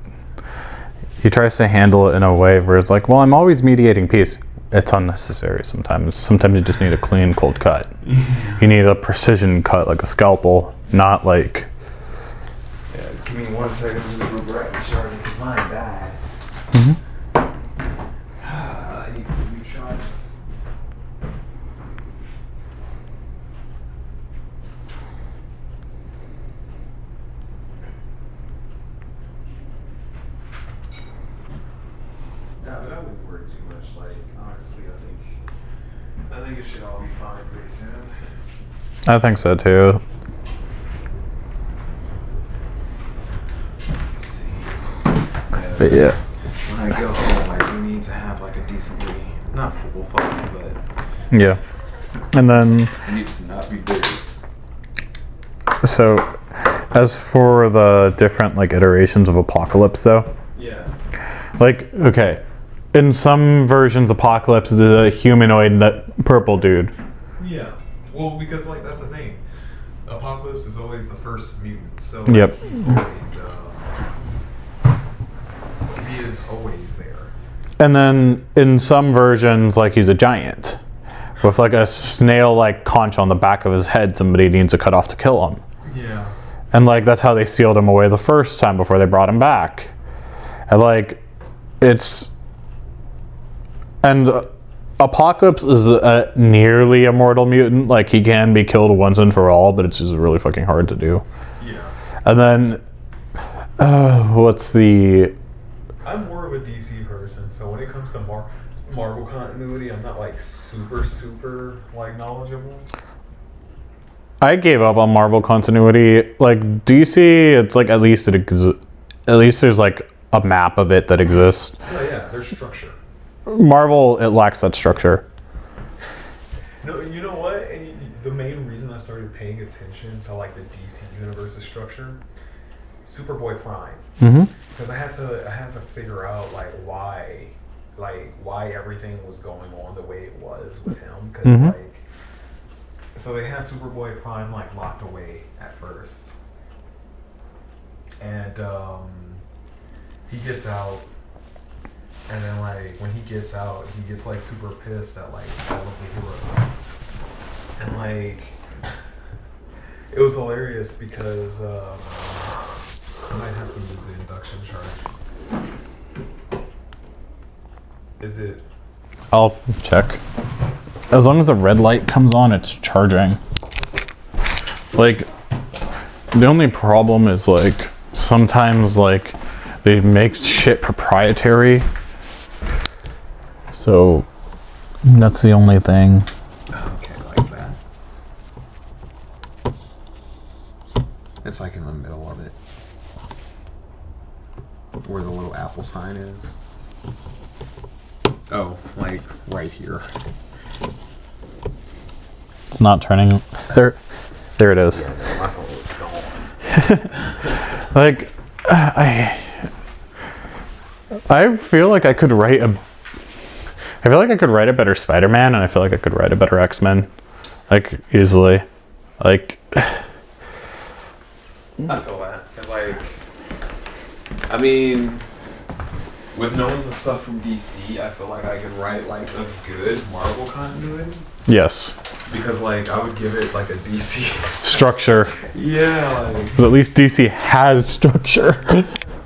he tries to handle it in a way where it's like, well, I'm always mediating peace. It's unnecessary sometimes. Sometimes you just need a clean, cold cut. You need a precision cut, like a scalpel, not like... Yeah, give me 1 second to move right and charge because mine died. I need some new charges. Yeah, but I wouldn't worry too much. Like, honestly, I think it should all be fine pretty soon. I think so too. Let's see. But yeah. When I go home, I do need to have like a decently, not full phone, but Yeah. And then, it needs to not be big. so as for the different like iterations of Apocalypse though, Yeah. like, okay, in some versions Apocalypse is a humanoid, that purple dude. Yeah. Well, because like that's the thing. Apocalypse is always the first mutant, so Yep. he's always he is always there. And then in some versions, like, he's a giant with like a snail-like conch on the back of his head somebody needs to cut off to kill him. Yeah. And like, that's how they sealed him away the first time before they brought him back. And like, it's... And Apocalypse is a nearly immortal mutant. Like, he can be killed once and for all, but it's just really fucking hard to do. Yeah. And then, what's the... I'm more of a DC person, so when it comes to Marvel continuity, I'm not like super like knowledgeable. I gave up on Marvel continuity. Like, DC, it's like at least there's like a map of it that exists. Oh yeah, there's structure. Marvel, it lacks that structure. No, you know what? And the main reason I started paying attention to like the DC universe's structure, Superboy Prime, because I had to figure out like why everything was going on the way it was with him, because like, so they had Superboy Prime like locked away at first, and he gets out. And then, like, when he gets out, he gets, like, super pissed at, like, all of the heroes. And, like, it was hilarious because I might have to use the induction charge. Is it? I'll check. As long as the red light comes on, it's charging. Like, the only problem is, like, sometimes, like, they make shit proprietary. So that's the only thing. Okay, like that. It's like in the middle of it, where the little Apple sign is. Oh, like right here. It's not turning. There it is. Yeah, my phone was gone. Like, I feel like I could write a better Spider-Man, and I feel like I could write a better X-Men, like, easily. Like, I feel that, cause like, I mean, with knowing the stuff from DC, I feel like I could write like a good Marvel continuity. yes. because like I would give it like a DC Structure. yeah, like But at least DC has structure.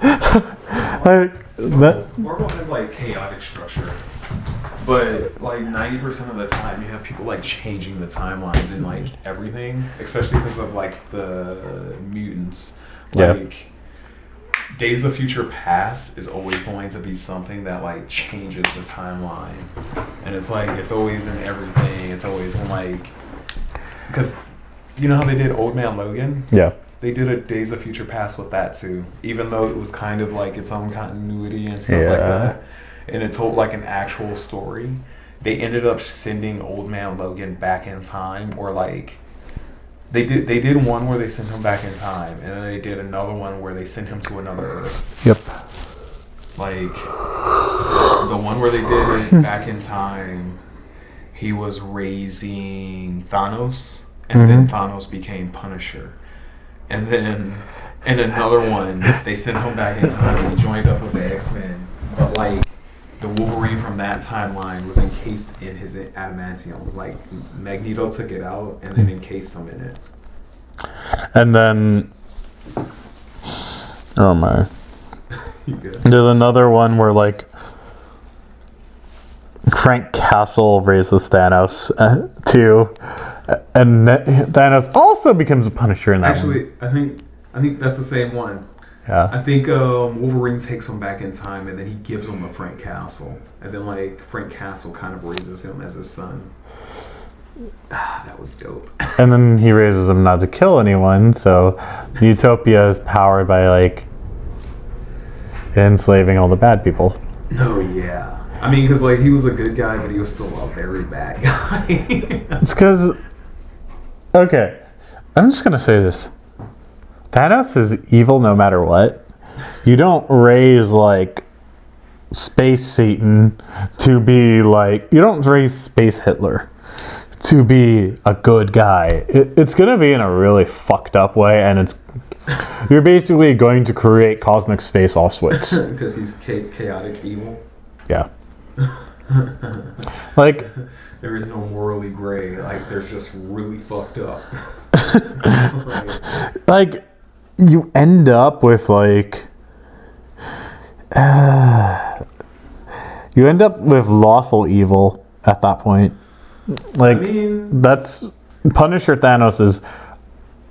Like that. Marvel has like chaotic structure, but like 90% of the time you have people like changing the timelines and like everything, especially because of like the mutants. Like Days of Future Past is always going to be something that like changes the timeline, and it's like it's always in everything. It's always when like, because you know how they did Old Man Logan? Yeah. They did a Days of Future Past with that too, even though it was kind of like its own continuity and stuff like that, and it told like an actual story. They ended up sending Old Man Logan back in time, or like they did one where they sent him back in time, and then they did another one where they sent him to another Earth. Yep. Like the one where they did it back in time, he was raising Thanos, and then Thanos became Punisher. And then in another one, they sent him back in time and he joined up with the X-Men. But like the Wolverine from that timeline was encased in his adamantium. Like Magneto took it out and then encased him in it. And then, oh my, You good? there's another one where like Frank Castle raises Thanos too, and Thanos also becomes a Punisher in that one. Actually, I think that's the same one. Yeah. I think Wolverine takes him back in time and then he gives him a Frank Castle, and then like Frank Castle kind of raises him as his son. That was dope. And then he raises him not to kill anyone, so Utopia is powered by like enslaving all the bad people. Oh yeah. I mean, because like he was a good guy, but he was still a very bad guy. It's because, okay, I'm just gonna say this: Thanos is evil no matter what. You don't raise like Space Satan to be like, you don't raise Space Hitler to be a good guy. It's gonna be in a really fucked up way, and you're basically going to create cosmic space Auschwitz. Because he's chaotic evil. Yeah. Like, there is no morally gray. Like there's just really fucked up. like you end up with like you end up with lawful evil at that point. Like, I mean, that's Punisher Thanos is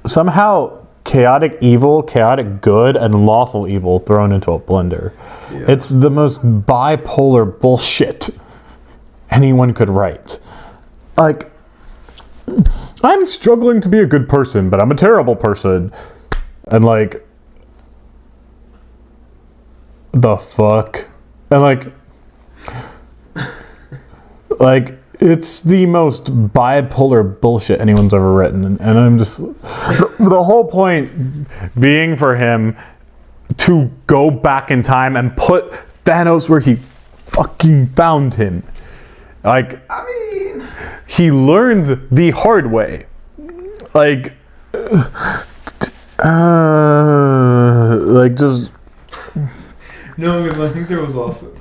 somehow chaotic evil, chaotic good, and lawful evil thrown into a blender. Yeah. It's the most bipolar bullshit anyone could write. Like, I'm struggling to be a good person, but I'm a terrible person. And like, the fuck? And like, it's the most bipolar bullshit anyone's ever written. And I'm just, the whole point being for him to go back in time and put Thanos where he fucking found him. Like, I mean, he learns the hard way. Like just. No, because I think there was also.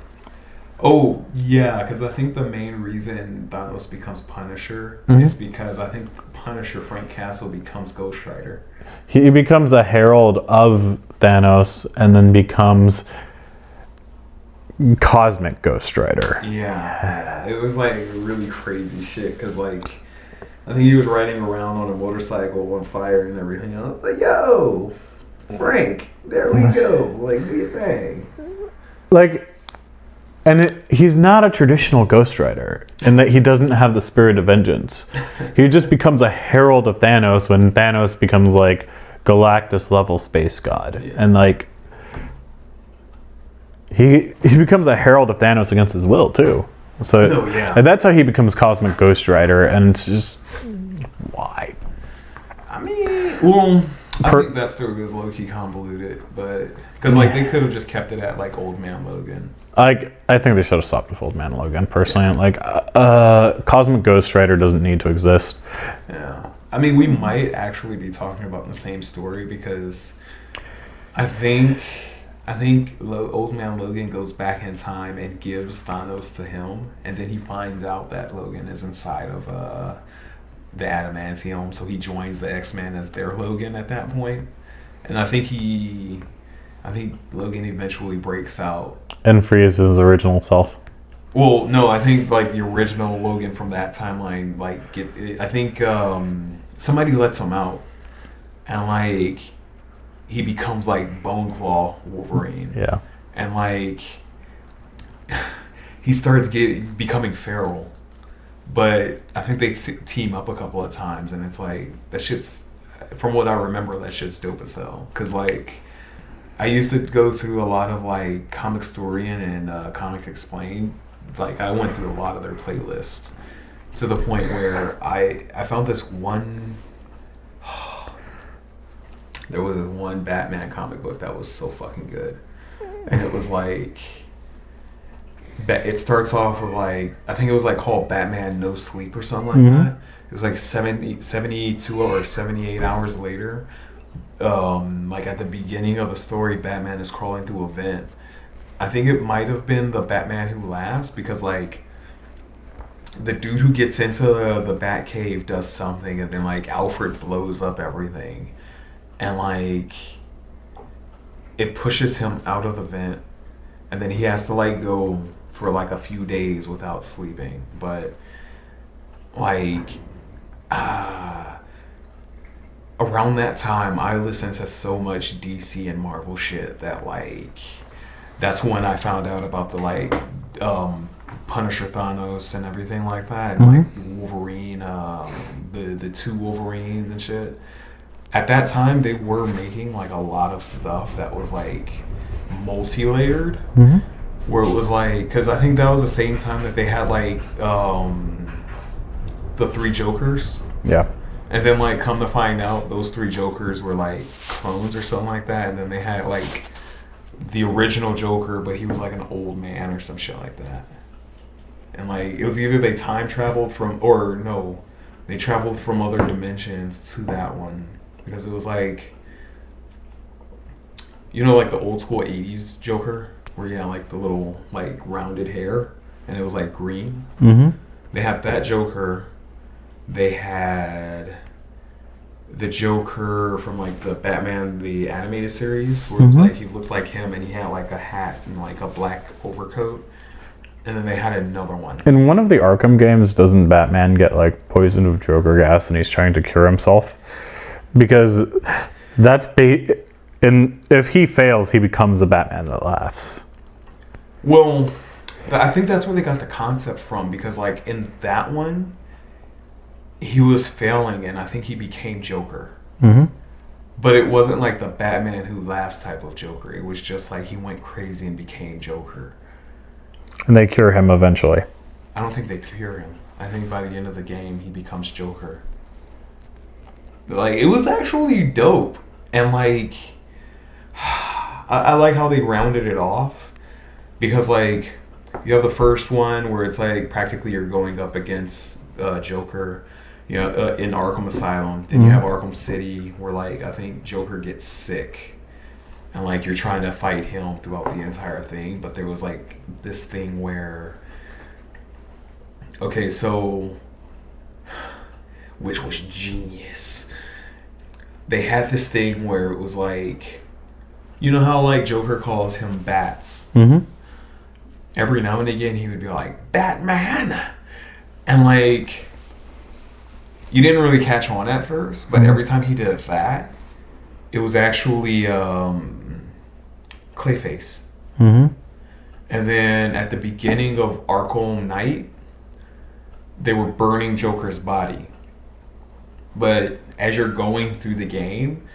Oh, yeah, because I think the main reason Thanos becomes Punisher is because I think Punisher Frank Castle becomes Ghost Rider. He becomes a herald of Thanos and then becomes Cosmic Ghost Rider. Yeah, it was like really crazy shit because like I think he was riding around on a motorcycle on fire and everything. I was like, yo, Frank, there we go. Like, do your thing. Like, and he's not a traditional Ghost Rider in that he doesn't have the spirit of vengeance. He just becomes a herald of Thanos when Thanos becomes like Galactus level space god. Yeah. And like he becomes a herald of Thanos against his will too. So and that's how he becomes Cosmic Ghost Rider, and it's just why? I mean, well, I think that story was low-key convoluted, but because like they could have just kept it at like Old Man Logan. I think they should have stopped with Old Man Logan personally. Yeah. Like Cosmic Ghost Rider doesn't need to exist. Yeah, I mean, we might actually be talking about the same story because I think Old Man Logan goes back in time and gives Thanos to him, and then he finds out that Logan is inside of the adamantium, so he joins the X-Men as their Logan at that point. And I think Logan eventually breaks out and frees his original self. Well, no, I think like the original Logan from that timeline, like I think somebody lets him out, and like he becomes like Bone Claw Wolverine. Yeah. And like he starts becoming feral, but I think they team up a couple of times, and it's like that shit's, from what I remember, that shit's dope as hell. Cause like I used to go through a lot of like Comic Storian and Comic Explained. Like I went through a lot of their playlists to the point where I found this one. There was one Batman comic book that was so fucking good, and it was like, it starts off with like, I think it was like called Batman No Sleep or something like that. It was like 72 or 78 hours later. Like at the beginning of the story, Batman is crawling through a vent. I think it might have been the Batman Who Laughs, because like the dude who gets into the Batcave does something, and then like Alfred blows up everything, and like it pushes him out of the vent, and then he has to like go for like a few days without sleeping. But like around that time, I listened to so much DC and Marvel shit that like that's when I found out about the like Punisher Thanos and everything like that, and like Wolverine, the two Wolverines and shit. At that time, they were making like a lot of stuff that was like multi-layered, where it was like, because I think that was the same time that they had like the three Jokers. Yeah. And then like come to find out, those three Jokers were like clones or something like that, and then they had like the original Joker, but he was like an old man or some shit like that. And like it was either they time traveled from, or no, they traveled from other dimensions to that one, because it was like, you know, like the old school 80s Joker where you had like the little like rounded hair and it was like green. They had that Joker. They had the Joker from like the Batman the animated series, where it was like he looked like him and he had like a hat and like a black overcoat. And then they had another one. In one of the Arkham games, doesn't Batman get like poisoned with Joker gas and he's trying to cure himself? Because that's if he fails, he becomes a Batman that laughs. Well, I think that's where they got the concept from, because like in that one, he was failing and I think he became Joker. But it wasn't like the Batman Who Laughs type of Joker. It was just like he went crazy and became Joker. And they cure him eventually. I don't think they cure him. I think by the end of the game, he becomes Joker. Like, it was actually dope. And like, I like how they rounded it off. Because like, you have the first one where it's like practically you're going up against Joker, you know, in Arkham Asylum. Then you have Arkham City, where like I think Joker gets sick, and like you're trying to fight him throughout the entire thing. But there was like this thing where, okay, so, which was genius. They had this thing where it was like, you know how like Joker calls him bats. Every now and again he would be like, Batman, and like you didn't really catch on at first, but every time he did that, it was actually Clayface. And then at the beginning of Arkham Knight, they were burning Joker's body. But as you're going through the game,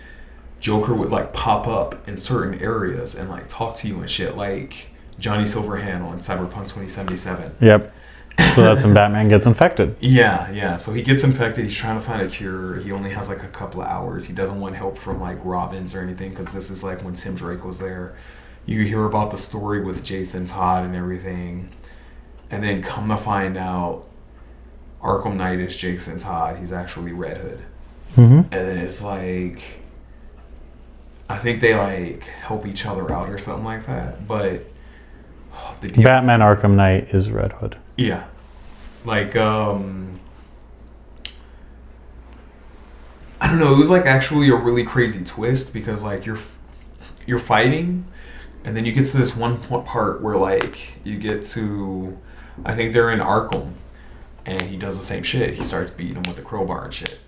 Joker would like pop up in certain areas and like talk to you and shit, like Johnny Silverhand on Cyberpunk 2077. Yep. So that's when Batman gets infected. Yeah. So he gets infected. He's trying to find a cure. He only has like a couple of hours. He doesn't want help from like Robins or anything, because this is like when Tim Drake was there. You hear about the story with Jason Todd and everything, and then come to find out, Arkham Knight is Jason Todd. He's actually Red Hood. And then it's like, I think they like help each other out or something like that. But the Batman Arkham Knight is Red Hood. Yeah. Like, I don't know. It was like actually a really crazy twist because like you're fighting, and then you get to this one part where like you get to, I think they're in Arkham, and he does the same shit. He starts beating him with a crowbar and shit.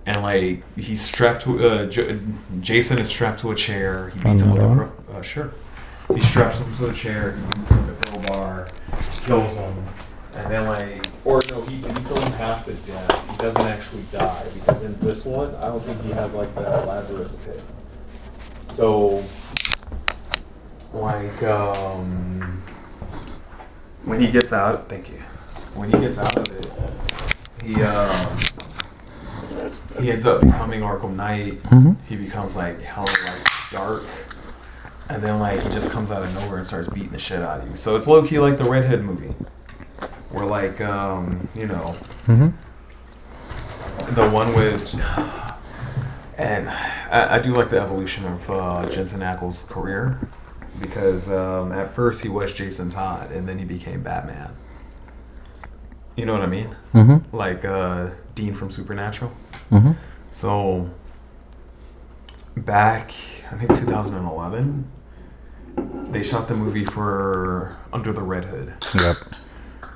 And like he's strapped to Jason is strapped to a chair. He beats him with a sure. He straps him to a chair. He beats him with a crowbar, kills him, and then like, or no, he beats him half to death. He doesn't actually die because in this one, I don't think he has like the Lazarus pit. So, like, when he gets out, thank you. When he gets out of it, he ends up becoming Arkham Knight. Mm-hmm. He becomes like hella like dark, and then like he just comes out of nowhere and starts beating the shit out of you. So it's low key like the Red Hood movie, where like you know, the one with, and I do like the evolution of Jensen Ackles' career because at first he was Jason Todd and then he became Batman. You know what I mean? Mm-hmm. Like Dean from Supernatural. Mm-hmm. So back, I think 2011, they shot the movie for Under the Red Hood. Yep.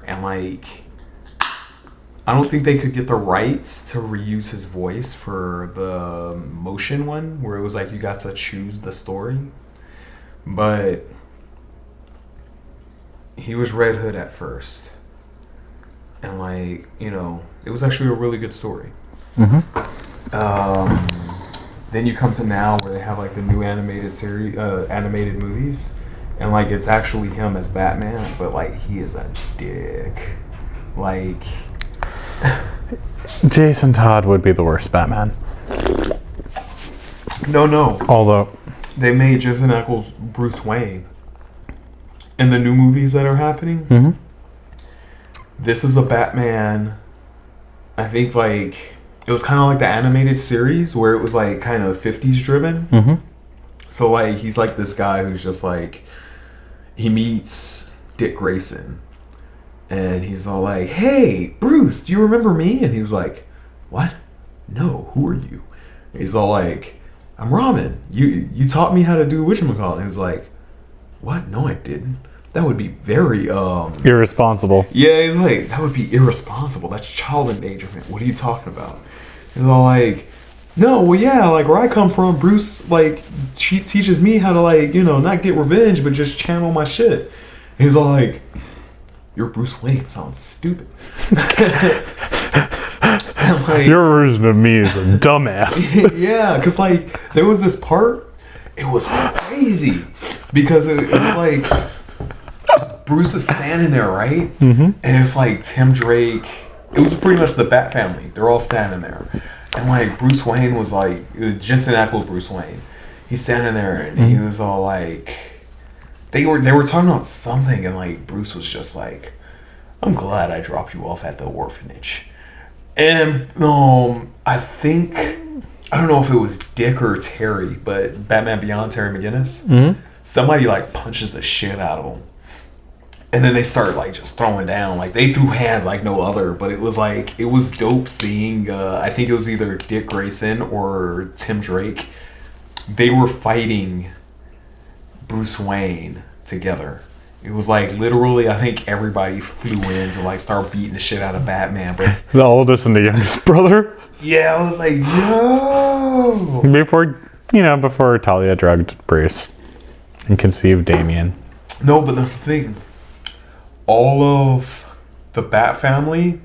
And like, I don't think they could get the rights to reuse his voice for the motion one, where it was like you got to choose the story. But he was Red Hood at first. And like, you know, it was actually a really good story. Mm-hmm. Then you come to now where they have like the new animated series, animated movies, and like it's actually him as Batman, but like he is a dick. Like, Jason Todd would be the worst Batman. no. Although They made Jensen Ackles Bruce Wayne in the new movies that are happening. mm-hmm. This is a Batman, I think like, it was kind of like the animated series where it was like kind of 50s driven. Mm-hmm. So like he's like this guy who's just like, he meets Dick Grayson and he's all like, "Hey Bruce, do you remember me?" And he was like, "What? No, who are you?" And he's all like, "I'm Ramen. You taught me how to do whatchamacallit." And he was like, "What? No, I didn't. That would be very Irresponsible. yeah." He's like, "That would be irresponsible. That's child endangerment. What are you talking about?" And all like, "No, well, yeah, like where I come from, Bruce like she teaches me how to like, you know, not get revenge, but just channel my shit." And he's all like, "Your Bruce Wayne sounds stupid." And, like, Your version of me is a dumbass. yeah, because like there was this part, it was crazy because it was like Bruce is standing there, right? Mm-hmm. And it's like Tim Drake. It was pretty much the Bat family. They're all standing there, and like Bruce Wayne was like Jensen Ackles Bruce Wayne. He's standing there, and he was all like, they were talking about something, and like Bruce was just like, "I'm glad I dropped you off at the orphanage." And I think, I don't know if it was Dick or Terry, but Batman Beyond, Terry McGinnis, Mm-hmm. somebody like punches the shit out of him. And then they start like just throwing down. Like they threw hands like no other, but it was like, it was dope seeing, I think it was either Dick Grayson or Tim Drake. They were fighting Bruce Wayne together. It was like literally, I think everybody flew in to like start beating the shit out of Batman. But The oldest and the youngest brother. yeah, I was like, yo. Before Talia drugged Bruce and conceived Damien. No, but that's the thing. All of the Bat family,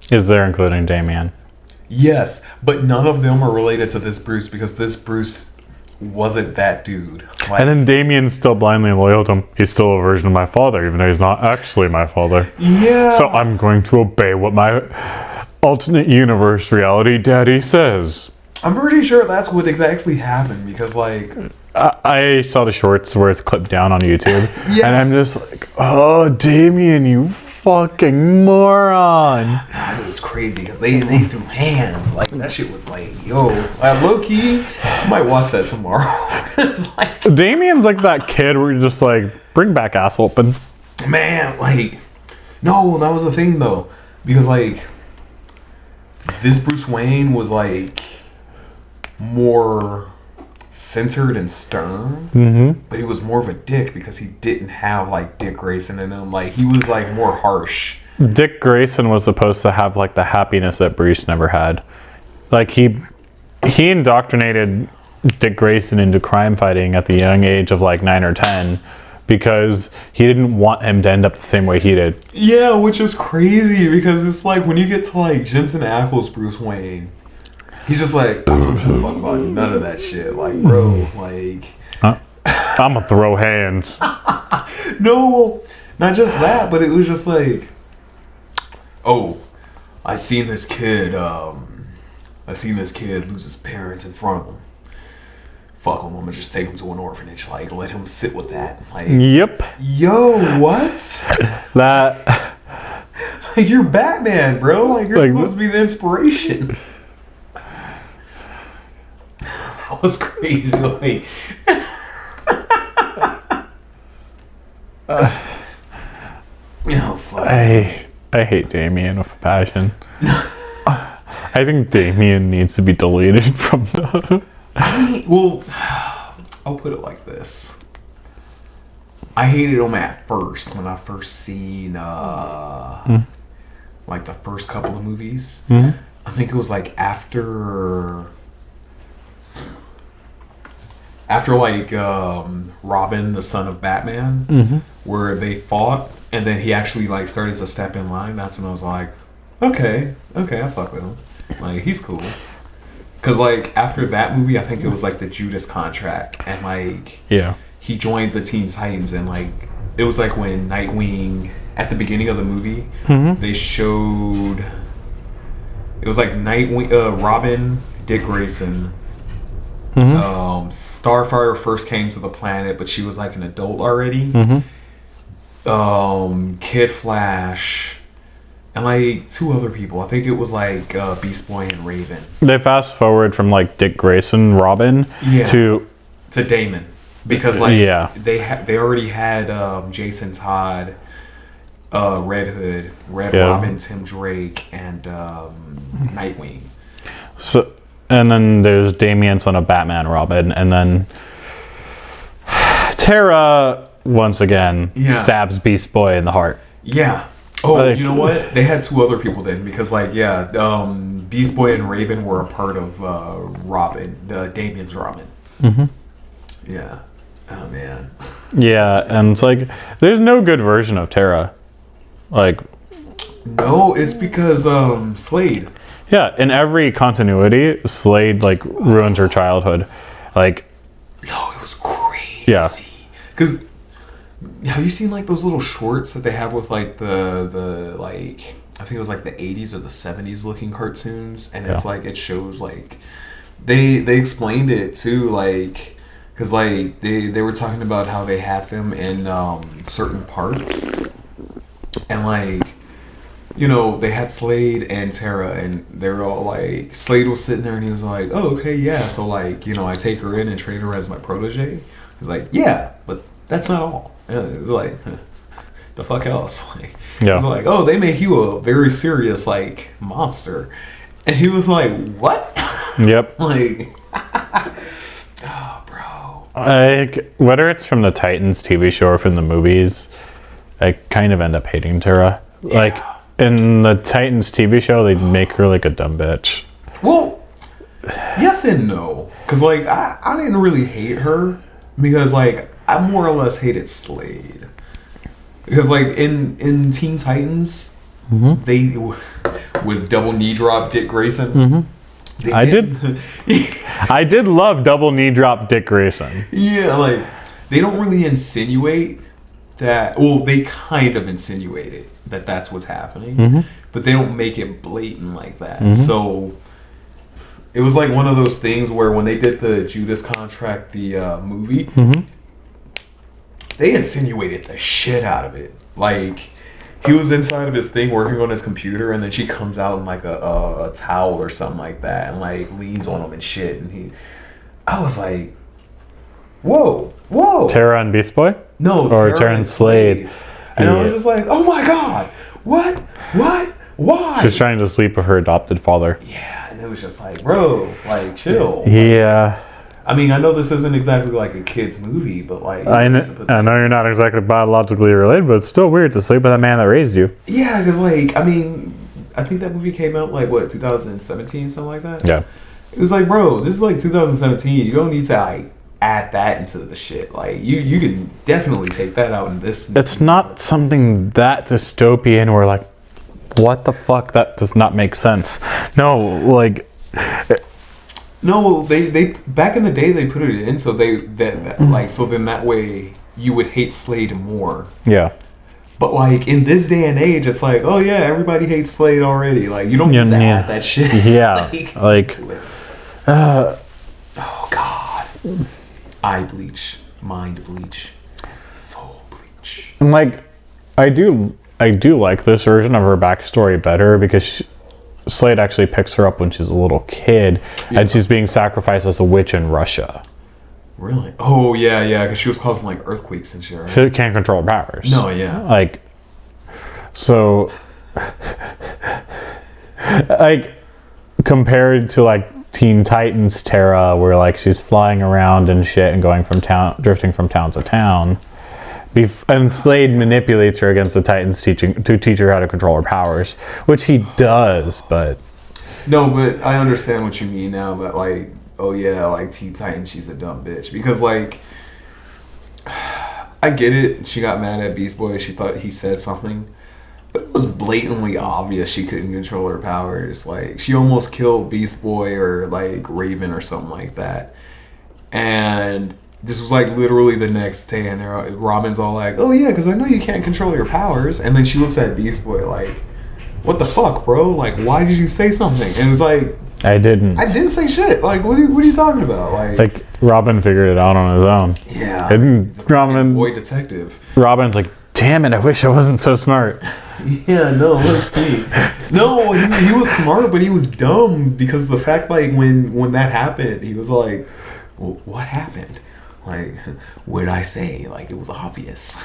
Is there, including Damien? yes, but none of them are related to this Bruce because this Bruce wasn't that dude. Like, And then Damien's still blindly loyal to him. He's still a version of my father, even though he's not actually my father. yeah. So I'm going to obey what my alternate universe reality daddy says. I'm pretty sure that's what exactly happened because like, I saw the shorts where it's clipped down on YouTube. Yes. And I'm just like, oh, Damien, you fucking moron. it was crazy because they threw hands. Like that shit was like, yo, low key, I might watch that tomorrow. It's like, Damien's like that kid where you're just like, bring back ass whooping. man, like, no, that was the thing though, because like, this Bruce Wayne was like, more centered and stern, Mm-hmm. but he was more of a dick because he didn't have like Dick Grayson in him. Like he was like more harsh. Dick Grayson was supposed to have like the happiness that Bruce never had. Like he indoctrinated Dick Grayson into crime fighting at the young age of like 9 or 10 because he didn't want him to end up the same way he did. Yeah, which is crazy because it's like when you get to like Jensen Ackles Bruce Wayne, he's just like, I don't give a fuck about none of that shit. Like, bro, like I'm gonna throw hands. No, not just that, but it was just like, oh, I seen this kid lose his parents in front of him. Fuck him, I'm gonna just take him to an orphanage. Like, let him sit with that. Like, Yep. yo, what? That. Like, you're Batman, bro. Like, you're supposed to be the inspiration. That was crazy. Like, oh, fuck. I hate Damien with a passion. I think Damien needs to be deleted from the. Well, I'll put it like this. I hated him at first when I first seen like the first couple of movies. Mm-hmm. I think it was like after like Robin, the son of Batman, Mm-hmm. where they fought and then he actually like started to step in line. That's when I was like, okay, I fuck with him. Like, he's cool. Cause like after that movie, I think it was like the Judas Contract, and like Yeah. he joined the Teen Titans, and like it was like when Nightwing at the beginning of the movie, Mm-hmm. they showed it was like Nightwing, Robin, Dick Grayson, Mm-hmm. Starfire first came to the planet, but she was like an adult already. Mm-hmm. Kid Flash, and like 2 other people. I think it was like Beast Boy and Raven. They fast forward from like Dick Grayson, Robin, to Damon, because like Yeah. they already had Jason Todd, Red Hood, Red Yeah. Robin, Tim Drake, and Nightwing. So, and then there's Damien, son of Batman, Robin, and then Tara once again stabs Beast Boy in the heart. Yeah. Oh, Like- you know what? They had 2 other people then, because like Beast Boy and Raven were a part of Robin, Damien's Robin. Mm-hmm. Yeah. Oh man. Yeah, and it's like there's no good version of Tara. Like, No, it's because Slade. yeah, in every continuity, Slade like ruins her childhood. Like, No, it was crazy. Yeah. Because have you seen like those little shorts that they have with like the like, I think it was like the 80s or the 70s looking cartoons, and it's Yeah. like it shows like they explained it too, like because like they were talking about how they had them in certain parts, and like, you know, they had Slade and Tara, and they were all like, Slade was sitting there and he was like, oh, okay, yeah, so like, you know, I take her in and train her as my protege. He's like, yeah, but that's not all. And it was like, the fuck else? Like, Yeah. It was like, oh, they make you a very serious like monster, and he was like, what? yep. Like, oh, bro. Like, whether it's from the Titans TV show or from the movies, I kind of end up hating Tara. Yeah. Like, in the Titans TV show, they make her like a dumb bitch. Well, yes and no, because like I didn't really hate her, because like I more or less hated Slade, because like in Teen Titans, they with double knee drop Dick Grayson. they I did love double knee drop Dick Grayson. Yeah, like they don't really insinuate that. Well, they kind of insinuate it, that that's what's happening, but they don't make it blatant like that. So it was like one of those things where when they did the Judas Contract, the movie, they insinuated the shit out of it. Like, he was inside of his thing working on his computer, and then she comes out in like a towel or something like that, and like leans on him and shit. And I was like, whoa. Tara and Beast Boy? No, Or Tara and Slade. And I was Yeah. just like, oh my god, what, why? She's trying to sleep with her adopted father. Yeah, and it it was just like, bro, like chill. Yeah. I mean, I know this isn't exactly like a kid's movie, but like I know you're not exactly biologically related, but it's still weird to sleep with a man that raised you. Yeah, because like, I mean, I think that movie came out like what, 2017, something like that. Yeah. It was like, bro, this is like 2017. You don't need to like add that into the shit. Like you can definitely take that out in this. It's not something that dystopian where like, what the fuck? That does not make sense. No, like. No, they back in the day they put it in so so then that way you would hate Slade more. Yeah. But like in this day and age, it's like, oh yeah, everybody hates Slade already. Like you don't need to add that shit. Yeah. Oh God. Eye bleach, mind bleach, soul bleach. And like, I do like this version of her backstory better because Slade actually picks her up when she's a little kid, and she's being sacrificed as a witch in Russia. Really? Oh yeah, because she was causing like earthquakes and shit. Right? She can't control her powers. No, yeah. Like, so, like, compared to like Teen Titans Terra, where like she's flying around and shit and drifting from town to town. And Slade manipulates her against the Titans to teach her how to control her powers, which he does, but... No, but I understand what you mean now, but like, oh yeah, like Teen Titans, she's a dumb bitch. Because like, I get it, she got mad at Beast Boy, she thought he said something, but it was blatantly obvious she couldn't control her powers. Like, she almost killed Beast Boy or like Raven or something like that. And... this was like literally the next day, and Robin's all like, "Oh yeah, because I know you can't control your powers." And then she looks at Beast Boy like, "What the fuck, bro? Like, why did you say something?" And it was like, I didn't say shit. Like, what are you talking about? Like Robin figured it out on his own. Yeah. And Robin, boy detective. Robin's like, "Damn it! I wish I wasn't so smart." Yeah, no, let's see. No, he was smart, but he was dumb because the fact like when that happened, he was like, well, "What happened?" Like, what did I say? Like, it was obvious.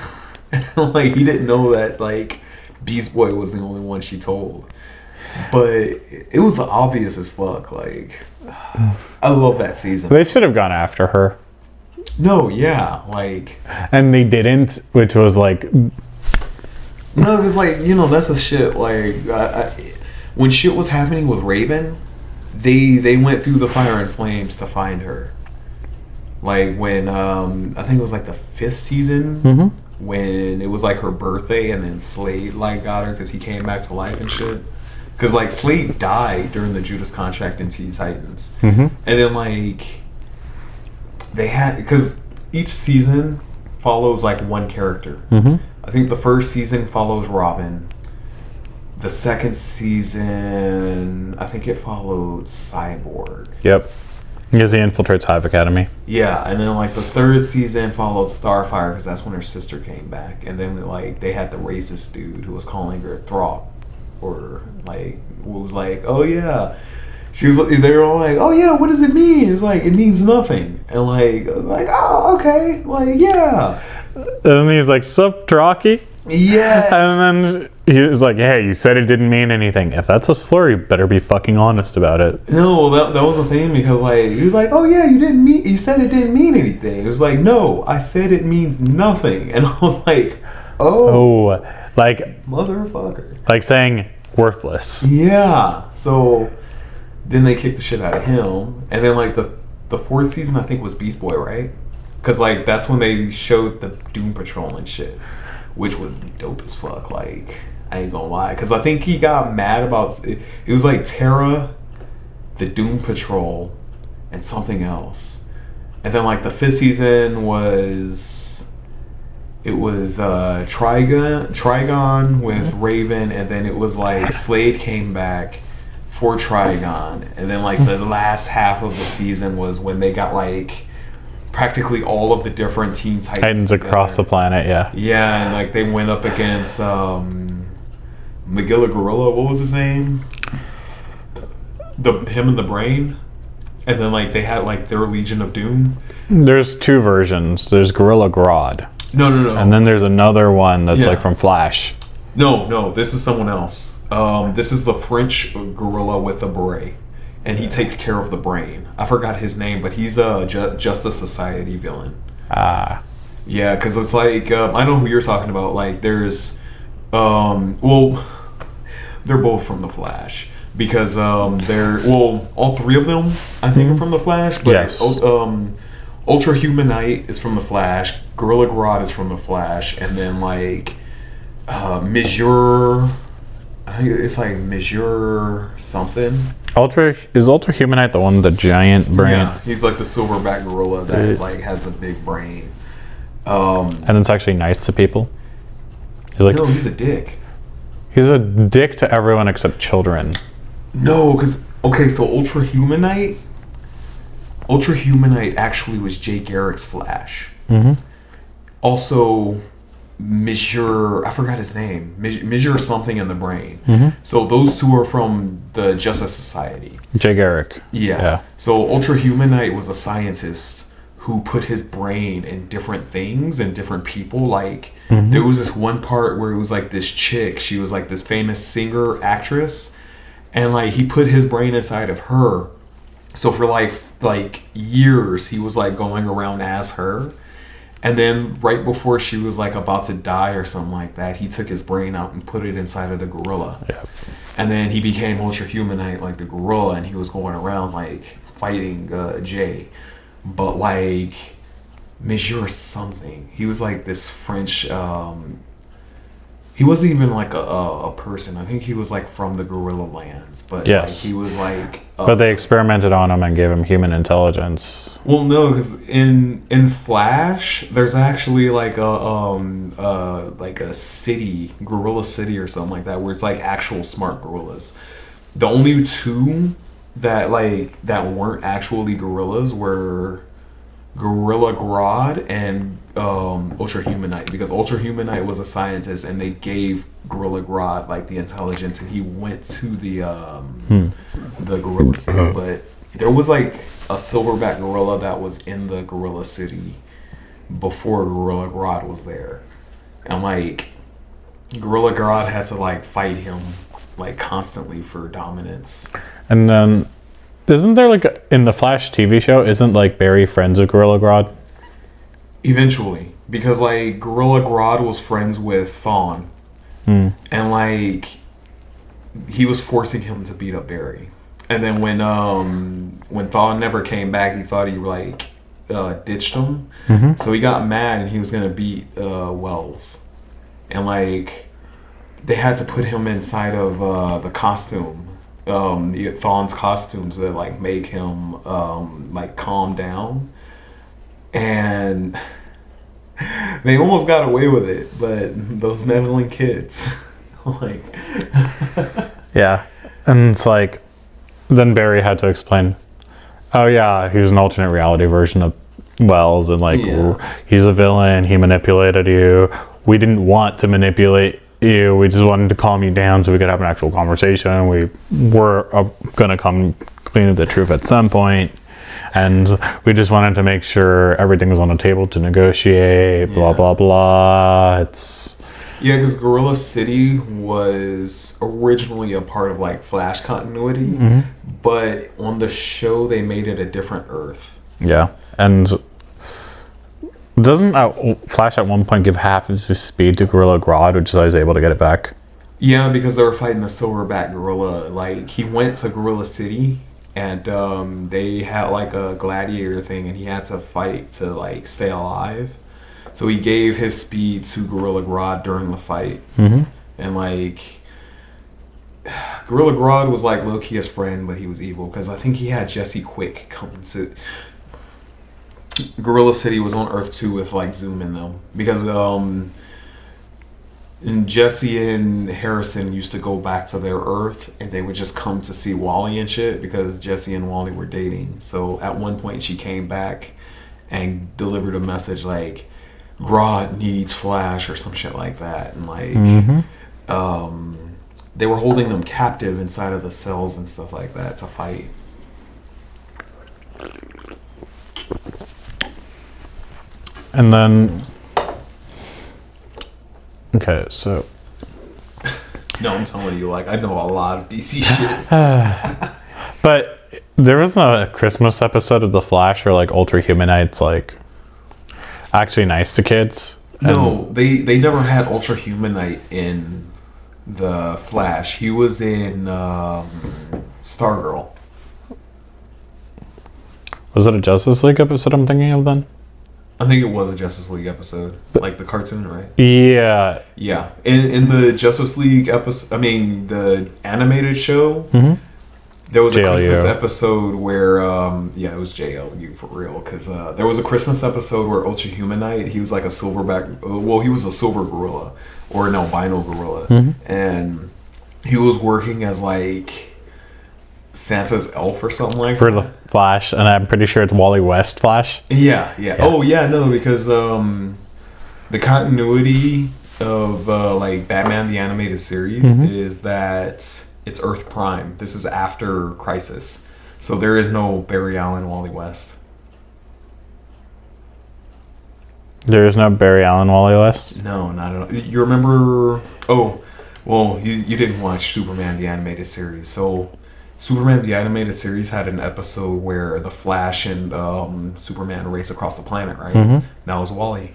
Like, he didn't know that, like, Beast Boy was the only one she told. But it was obvious as fuck. Like, I love that season. They should have gone after her. No, yeah. Like... and they didn't, which was, like... no, because, like, you know, that's the shit. Like, when shit was happening with Raven, they went through the fire and flames to find her. Like when I think it was like the 5th season when it was like her birthday and then Slade like got her because he came back to life and shit. Because like Slade died during the Judas contract in Teen Titans, and then like they had because each season follows like one character. I think the first season follows Robin. The second season, I think it followed Cyborg. Yep. Because he infiltrates Hive Academy. Yeah, and then like the 3rd season followed Starfire because that's when her sister came back, and then like they had the racist dude who was calling her Throp, or like was like, oh yeah, they were all like, oh yeah, what does it mean? It's like it means nothing, and like oh okay, like yeah. And he's like, sup, Rocky? Yeah. And then he was like, hey, you said it didn't mean anything. If that's a slur, you better be fucking honest about it. No, that was the thing because like he was like, oh yeah, you said it didn't mean anything. It was like, no, I said it means nothing. And I was like, oh like motherfucker. Like saying worthless. Yeah. So then they kicked the shit out of him. And then like the 4th season I think was Beast Boy, right? Because like that's when they showed the Doom Patrol and shit, which was dope as fuck. Like, I ain't gonna lie, because I think he got mad about it. It was like Terra, the Doom Patrol, and something else. And then like the 5th season was Trigon with Raven, and then it was like Slade came back for Trigon, and then like the last half of the season was when they got like practically all of the different Teen Titans across the planet. Yeah, and like they went up against Magilla Gorilla. What was his name? Him and the Brain. And then like they had like their Legion of Doom. There's 2 versions. There's Gorilla Grodd. No. And then there's another one that's like from Flash. No, this is someone else. This is the French gorilla with a beret. and he takes care of the brain. I forgot his name, but he's a Justice Society villain. Yeah, because it's like I know who you're talking about. Like there's, well, they're both from the Flash because they're all three of them I think are from the Flash. But yes. Ultra Human Knight is from the Flash. Gorilla Grodd is from the Flash, and then like Monsieur, I think it's like Monsieur something. Ultra Humanite the one with the giant brain? Yeah, he's like the silverback gorilla that like has the big brain. And it's actually nice to people. He's like, no, he's a dick. He's a dick to everyone except children. No, because okay, so Ultra Humanite actually was Jay Garrick's Flash. Also, Monsieur, I forgot his name. Monsieur something in the brain. So those two are from the Justice Society. Jay Garrick. Yeah. So Ultra Humanite was a scientist who put his brain in different things and different people. Like there was this one part where it was like this chick. She was like this famous singer actress, and like he put his brain inside of her. So for like years he was like going around as her. And then right before she was like about to die or something like that, he took his brain out and put it inside of the gorilla. Yeah. And then he became Ultra Humanite, like the gorilla, and he was going around like fighting Jay. But like Monsieur something, he was like this French. He wasn't even like a person. I think he was like from the Gorilla Lands, but yes, like, he was like. But they experimented on him and gave him human intelligence. Well, no, because in Flash, there's actually like a city, Gorilla City or something like that, where it's like actual smart gorillas. The only two that weren't actually gorillas were Gorilla Grodd and Ultra Humanite, because Ultra Humanite was a scientist and they gave Gorilla Grodd like the intelligence, and he went to the Gorilla City. But there was like a silverback gorilla that was in the Gorilla City before Gorilla Grodd was there, and like Gorilla Grodd had to like fight him like constantly for dominance. And then isn't there like in the Flash TV show, isn't like Barry friends with Gorilla Grodd? Eventually, because like Gorilla Grodd was friends with Thawne, and like he was forcing him to beat up Barry. And then when Thawne never came back, he thought he like ditched him. So he got mad and he was gonna beat Wells, and like they had to put him inside of the costume. Thawne's costumes that like make him like calm down, and they almost got away with it, but those meddling kids like yeah. And it's like then Barry had to explain, oh yeah, he's an alternate reality version of Wells, and like he's a villain, he manipulated you, we didn't want to manipulate you, we just wanted to calm you down so we could have an actual conversation. We were gonna come clean with the truth at some point, and we just wanted to make sure everything was on the table to negotiate. Blah blah blah. It's because Gorilla City was originally a part of like Flash continuity, but on the show they made it a different Earth. Yeah, and doesn't Flash at one point give half of his speed to Gorilla Grodd, which is why he's able to get it back? Yeah, because they were fighting the silverback gorilla. Like he went to Gorilla City, and they had like a gladiator thing, and he had to fight to like stay alive. So he gave his speed to Gorilla Grodd during the fight, and like Gorilla Grodd was like low-key his friend, but he was evil because I think he had Jesse Quick come to. Gorilla City was on Earth 2 with like Zoom in them, because and Jesse and Harrison used to go back to their Earth, and they would just come to see Wally and shit because Jesse and Wally were dating. So at one point she came back and delivered a message like Grodd needs Flash or some shit like that, and like they were holding them captive inside of the cells and stuff like that to fight. And then, okay, so. No, I'm telling you, like, I know a lot of DC shit. But There was a Christmas episode of The Flash where like Ultra Humanite's like actually nice to kids. No, they never had Ultra Humanite in The Flash. He was in Stargirl. Was it a Justice League episode I'm thinking of then? I think it was a Justice League episode, like the cartoon, right? Yeah. Yeah. In the Justice League episode, I mean the animated show, there was a JLU. Christmas episode where, it was JLU for real, because there was a Christmas episode where Ultra Humanite, he was like a silverback, he was a silver gorilla, or an albino gorilla, and he was working as like Santa's elf or something like For that. The Flash, and I'm pretty sure it's Wally West Flash. Yeah. Oh yeah, no, because the continuity of like Batman the Animated Series is that it's Earth Prime. This is after Crisis, so there is no Barry Allen, Wally West. There is no Barry Allen, Wally West. No, not at all. You remember? Oh, well, you didn't watch Superman the Animated Series, so. Superman the Animated Series had an episode where the Flash and Superman race across the planet, right? That was Wally.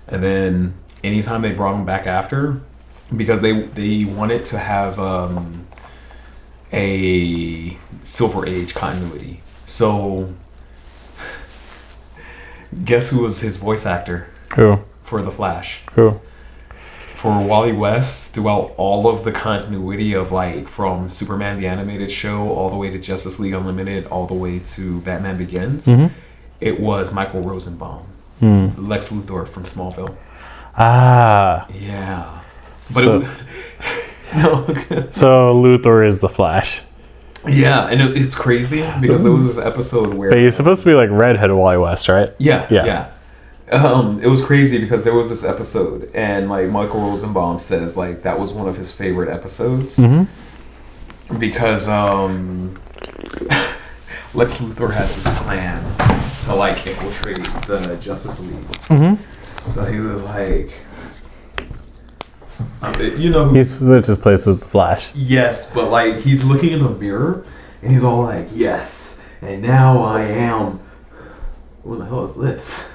And then anytime they brought him back after, because they wanted to have a Silver Age continuity. So guess who was his voice actor? Who? For the Flash. Who? For Wally West, throughout all of the continuity of like from Superman the Animated Show all the way to Justice League Unlimited, all the way to Batman Begins, it was Michael Rosenbaum, Lex Luthor from Smallville. Ah. Yeah, but So- no. So Luthor is the Flash. Yeah, and it's crazy because there was this episode where But he's supposed to be like redhead Wally West, right? Yeah. It was crazy because there was this episode and like Michael Rosenbaum says like that was one of his favorite episodes because Lex Luthor has this plan to like infiltrate the Justice League. So he was like, He switches places with the Flash. yes, but like he's looking in the mirror and he's all like, yes, and now I am. What the hell is this?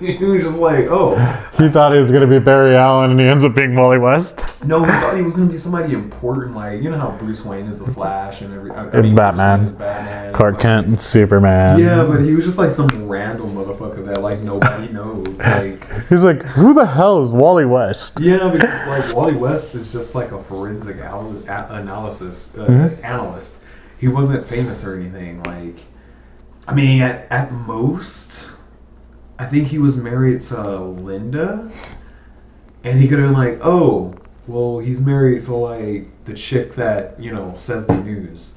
He was just like, oh. He thought he was gonna be Barry Allen, and he ends up being Wally West. No, he thought he was gonna be somebody important, like you know how Bruce Wayne is the Flash and Bruce Batman. Wayne is Batman, Clark like, Kent and Superman. Yeah, but he was just like some random motherfucker that like nobody knows. Like, He's like, who the hell is Wally West? yeah, because like Wally West is just like a forensic analyst. He wasn't famous or anything. Like, I mean, at most, I think he was married to Linda, and he could have been like, oh, well, he's married to like the chick that says the news.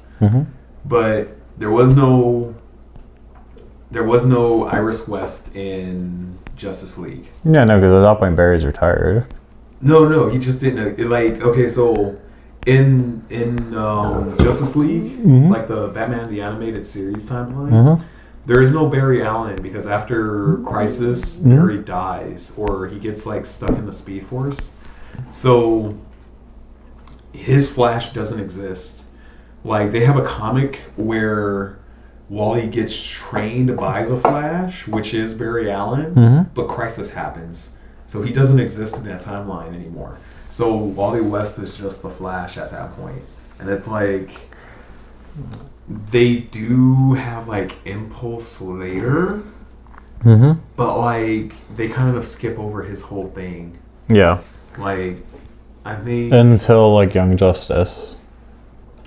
But there was no Iris West in Justice League. Yeah, no, because at that point Barry's retired. No, he just didn't. Like, okay, so in Justice League, like the Batman the Animated Series timeline, there is no Barry Allen because after Crisis, Barry dies or he gets like stuck in the Speed Force. So his Flash doesn't exist. Like they have a comic where Wally gets trained by the Flash, which is Barry Allen, but Crisis happens. So he doesn't exist in that timeline anymore. So Wally West is just the Flash at that point. And it's like they do have like Impulse later, but like they kind of skip over his whole thing. Yeah. Like, I think Until like Young Justice.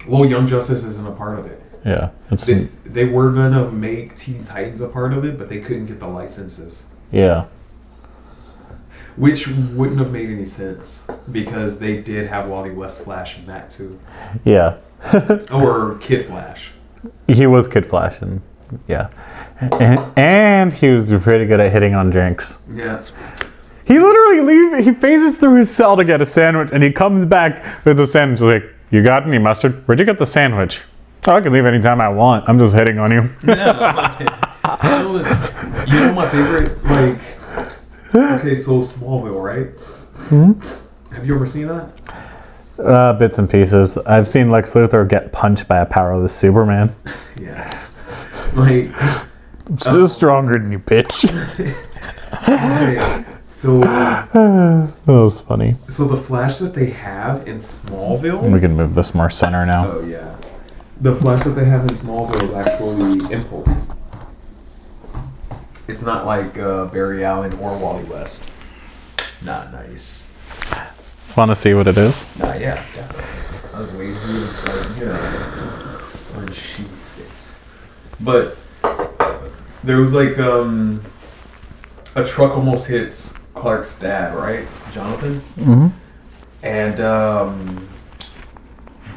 well, Young Justice isn't a part of it. Yeah. It's, They were gonna make Teen Titans a part of it, but they couldn't get the licenses, yeah. which wouldn't have made any sense because they did have Wally West Flash in that too, Yeah. or Kid Flash. He was Kid Flash, and yeah. And he was pretty good at hitting on drinks. Yeah. He literally he phases through his cell to get a sandwich, and he comes back with the sandwich. Like, you got any mustard? Where'd you get the sandwich? Oh, I can leave anytime I want. I'm just hitting on you. You know my favorite, like, okay, so Smallville, right? Have you ever seen that? Bits and pieces. I've seen Lex Luthor get punched by a powerless Superman. Yeah. Like, I'm still stronger than you, bitch. okay. So That was funny. So the Flash that they have in Smallville. We can move this more center now. Oh yeah. The Flash that they have in Smallville is actually Impulse. It's not like Barry Allen or Wally West. Not nice. Want to see what it is? Nah, yeah, definitely. I was waiting for you to, like, you know, unsheath it. But there was like a truck almost hits Clark's dad, right, Jonathan? Mm-hmm. And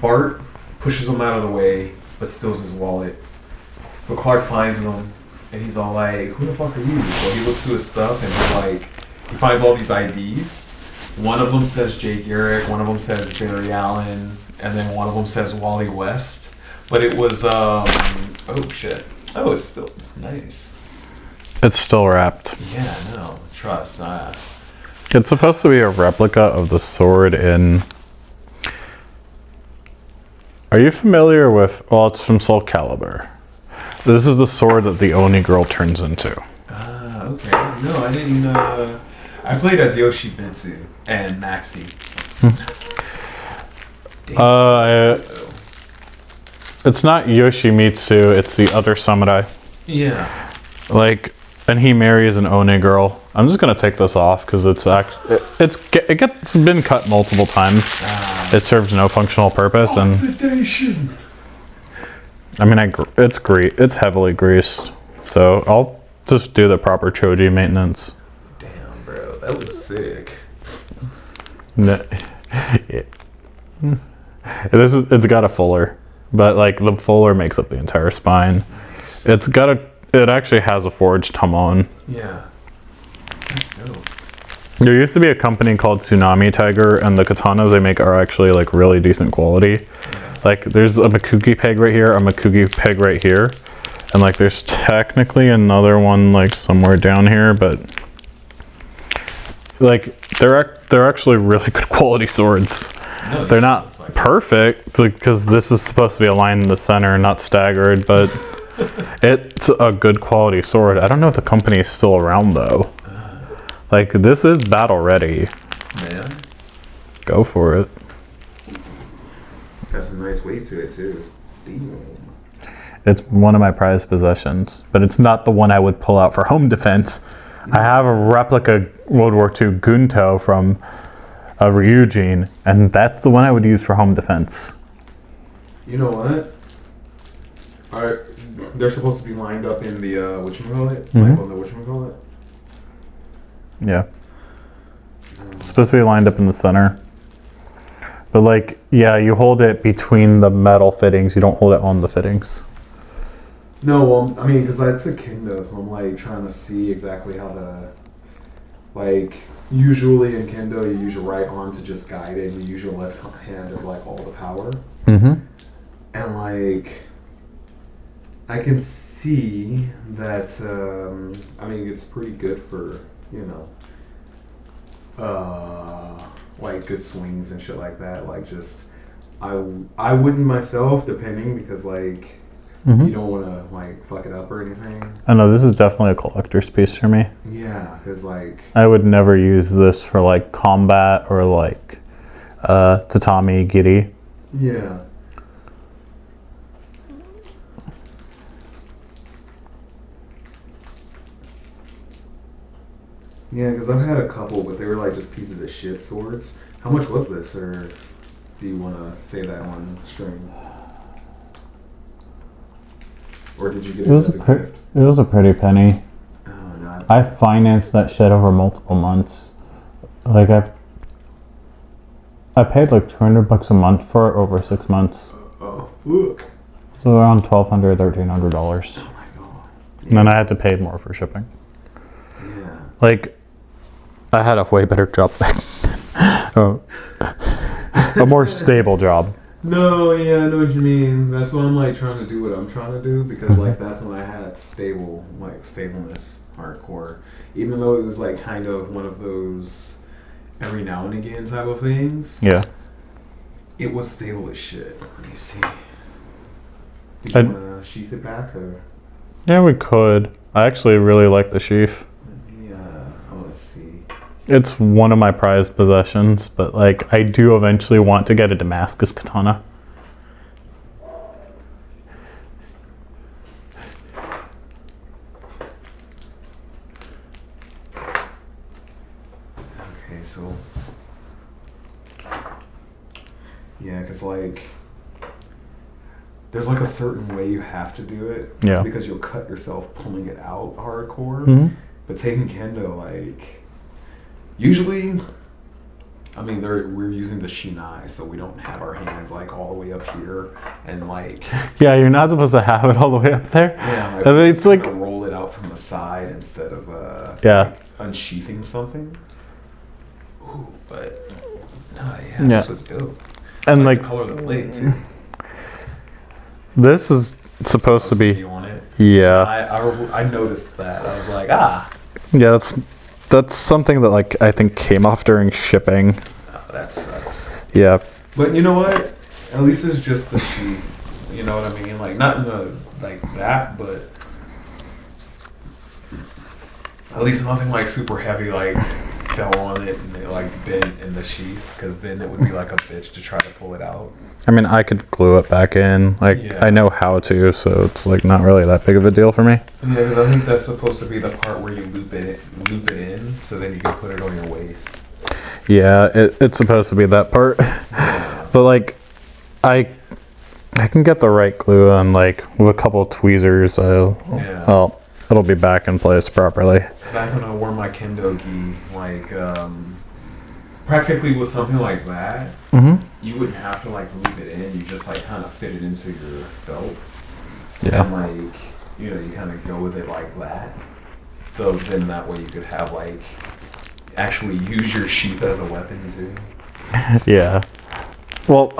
Bart pushes him out of the way, but steals his wallet. So Clark finds him, and he's all like, "Who the fuck are you?" So he looks through his stuff, and he finds all these IDs. One of them says Jay Garrick, one of them says Barry Allen, and then one of them says Wally West. But it was, oh shit. Oh, it's still nice. It's still wrapped. Yeah, no, trust. It's supposed to be a replica of the sword in... Are you familiar with... Well, it's from Soul Calibur. This is the sword that the Oni girl turns into. Okay. No, I didn't, I played as Yoshimitsu and Maxi. It's not Yoshimitsu, it's the other samurai. Yeah. Like, and he marries an Oni girl. I'm just gonna take this off because it gets been cut multiple times. It serves no functional purpose, and Oxidation. I mean, it's heavily greased, so I'll just do the proper Choji maintenance. Damn, bro, that was sick. Yeah. It's got a fuller, but like the fuller makes up the entire spine. Nice. It actually has a forged hamon. Yeah. That's dope. There used to be a company called Tsunami Tiger, and the katanas they make are actually like really decent quality. Yeah. Like there's a Makugi peg right here, a Makugi peg right here, and like there's technically another one like somewhere down here, but like they're actually really good quality swords. No, They're not like perfect because this is supposed to be aligned in the center, not staggered, but it's a good quality sword. I don't know if the company is still around though. Like this is battle ready. Man. Go for it. Got some nice weight to it too. Damn. It's one of my prized possessions, but it's not the one I would pull out for home defense. I have a replica World War II Gunto from Ryujin, and that's the one I would use for home defense. You know what? They're supposed to be lined up in the whatchamacallit? Mhm. Like on the whatchamacallit? Yeah. It's supposed to be lined up in the center. But like, yeah, you hold it between the metal fittings. You don't hold it on the fittings. No, well, I mean, because I took Kendo, so I'm like trying to see exactly how like, usually in Kendo, you use your right arm to just guide it, and you use your left hand as like all the power. Mm-hmm. And like, I can see that, I mean, it's pretty good for, you know, like good swings and shit like that. Like just, I wouldn't myself, depending, because like, you don't want to like fuck it up or anything. I know this is definitely a collector's piece for me. Yeah, because like, I would never use this for like combat or like tatami giri. yeah. Yeah, because I've had a couple, but they were like just pieces of shit swords. How much was this, or do you want to say that on stream? Or did you get it as a gift? It was a pretty penny. Oh, no. I financed that shit over multiple months. Like I paid like $200 a month for it over 6 months. Oh, look. So around $1,200, $1,300. Oh my god. And then I had to pay more for shipping. Yeah. Like, I had a way better job back then. Oh. A more stable job. No, yeah, I know what you mean. That's why I'm like trying to do what I'm trying to do, because like that's when I had stableness hardcore. Even though it was like kind of one of those every now and again type of things. Yeah. it was stable as shit. Let me see. Did you want to sheath it back or? Yeah, we could. I actually really like the sheath. Let's see. It's one of my prized possessions, but like I do eventually want to get a Damascus katana. Okay, so yeah, because like there's like a certain way you have to do it. Yeah. Because you'll cut yourself pulling it out hardcore. Mm-hmm. But taking kendo, like usually, I mean, we're using the shinai, so we don't have our hands like all the way up here and like. Yeah, you're not supposed to have it all the way up there. Yeah, like, and it's like roll it out from the side instead of yeah, like unsheathing something. Ooh, but yeah, yeah. this was dope. And like the color of the blade too. This is supposed to be. On it. Yeah. I noticed that. I was like, ah. Yeah, that's something that like I think came off during shipping. Oh, that sucks. Yeah. But you know what? At least it's just the sheath. You know what I mean? Like not in the like that, but at least nothing like super heavy like fell on it and it like bent in the sheath, because then it would be like a bitch to try to pull it out. I mean, I could glue it back in. Like Yeah. I know how to, so it's like not really that big of a deal for me. Yeah, because I think that's supposed to be the part where you loop it in, so then you can put it on your waist. Yeah, it's supposed to be that part. But like I can get the right glue on, like with a couple of tweezers. Yeah. Well, it'll be back in place properly. Back when I wore my kendo gi, like practically with something like that, you wouldn't have to like loop it in. You just like kind of fit it into your belt. Yeah. And like, you know, you kind of go with it like that. So then that way you could have like actually use your sheath as a weapon too. Yeah. Well,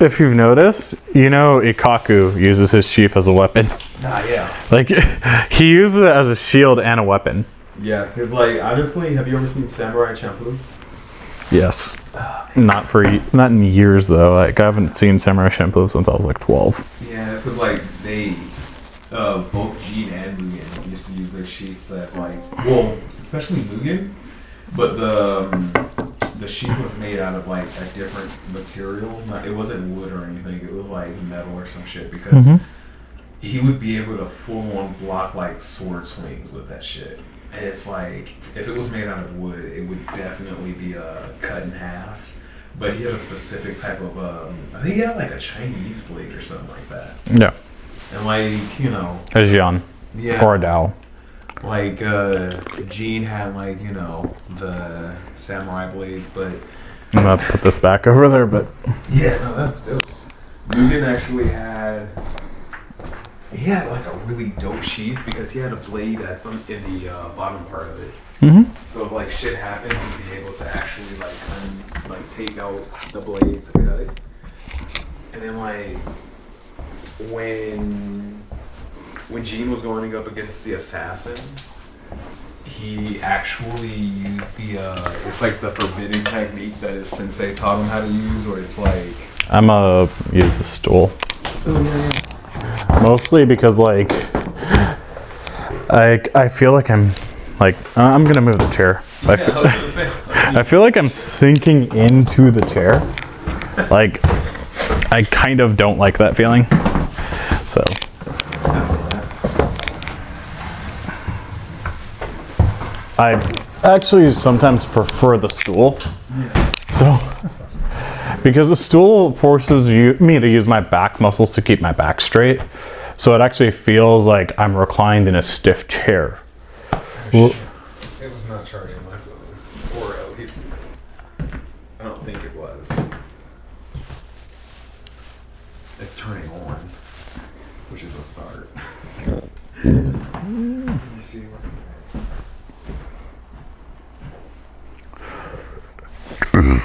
if you've noticed, you know Ikaku uses his sheath as a weapon. Nah, yeah. Like he uses it as a shield and a weapon. Yeah, because like honestly, have you ever seen Samurai Champloo? Yes. Not in years though. Like I haven't seen Samurai Champloo since I was like 12. Yeah, it's because like they, both Gene and Mugen used to use their sheaths as like, well, especially Mugen, but the sheath was made out of like a different material. It wasn't wood or anything. It was like metal or some shit, because he would be able to full on block like sword swings with that shit. And it's like, if it was made out of wood, it would definitely be cut in half. But he had a specific type of, I think he had like a Chinese blade or something like that. Yeah. And like, you know. A Jian. Yeah. Or a Dao. Like, Gene had like, you know, the samurai blades, but. I'm gonna put this back over there, but. Yeah, no, that's dope. Mugen actually had. He had like a really dope sheath, because he had a blade in the bottom part of it. So if like shit happened, he'd be able to actually like take out the blade to cut it. And then like when Gene was going up against the assassin, he actually used the it's like the forbidden technique that his sensei taught him how to use, or it's like I'm gonna use the stool. oh yeah. Mostly because like I feel like I'm gonna move the chair. I feel like I'm sinking into the chair. Like I kind of don't like that feeling. So I actually sometimes prefer the stool. So because the stool forces me to use my back muscles to keep my back straight. So it actually feels like I'm reclined in a stiff chair. Well, It was not charging my phone, or at least I don't think it was. It's turning on, which is a start. Let me see. Good.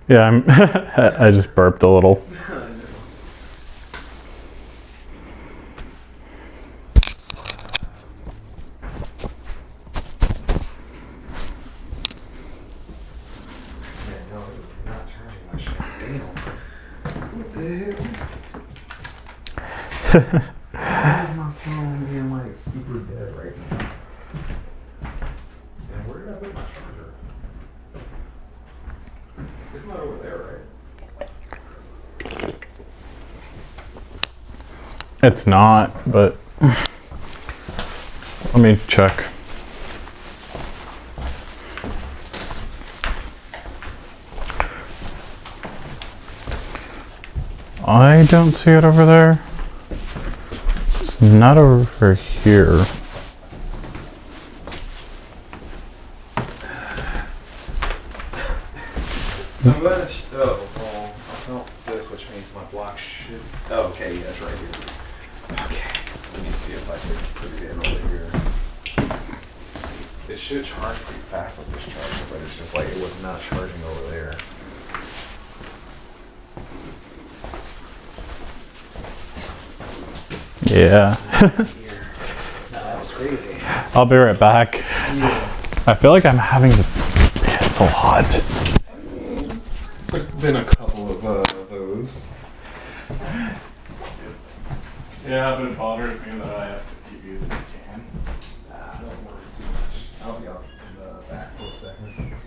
yeah, I just burped a little. What the hell? Why is my phone being like super dead right now? And where did I put my charger? It's not over there, right? It's not, but let me check. I don't see it over there. It's not over here. I'm glad it's, oh, well, I felt this, which means my block should, oh, okay, yeah, it's right here. Okay, let me see if I can put it in over here. It should charge pretty fast with this charger, but it's just like, it was not charging over there. Yeah. Here. No, that was crazy. I'll be right back. I feel like I'm having to piss a lot. It's like been a couple of those. Yeah, but it bothers me that I have to keep using the can. Don't worry too much. I'll be out in the back for a second.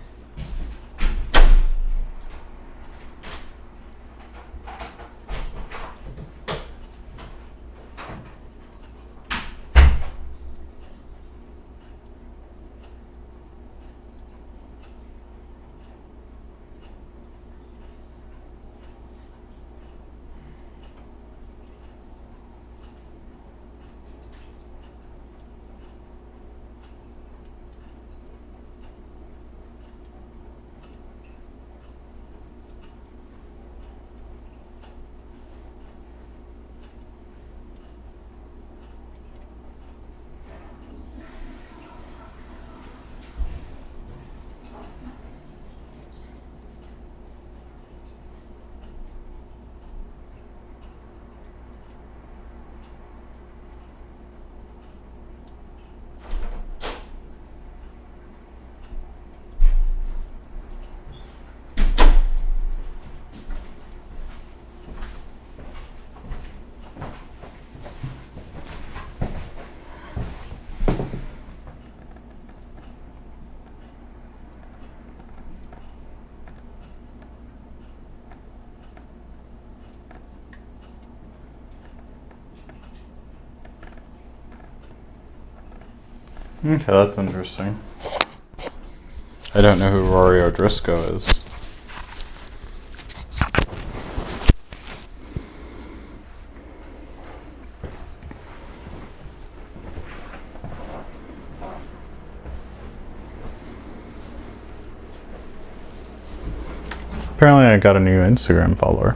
Okay, that's interesting. I don't know who Rory O'Driscoll is. Apparently I got a new Instagram follower.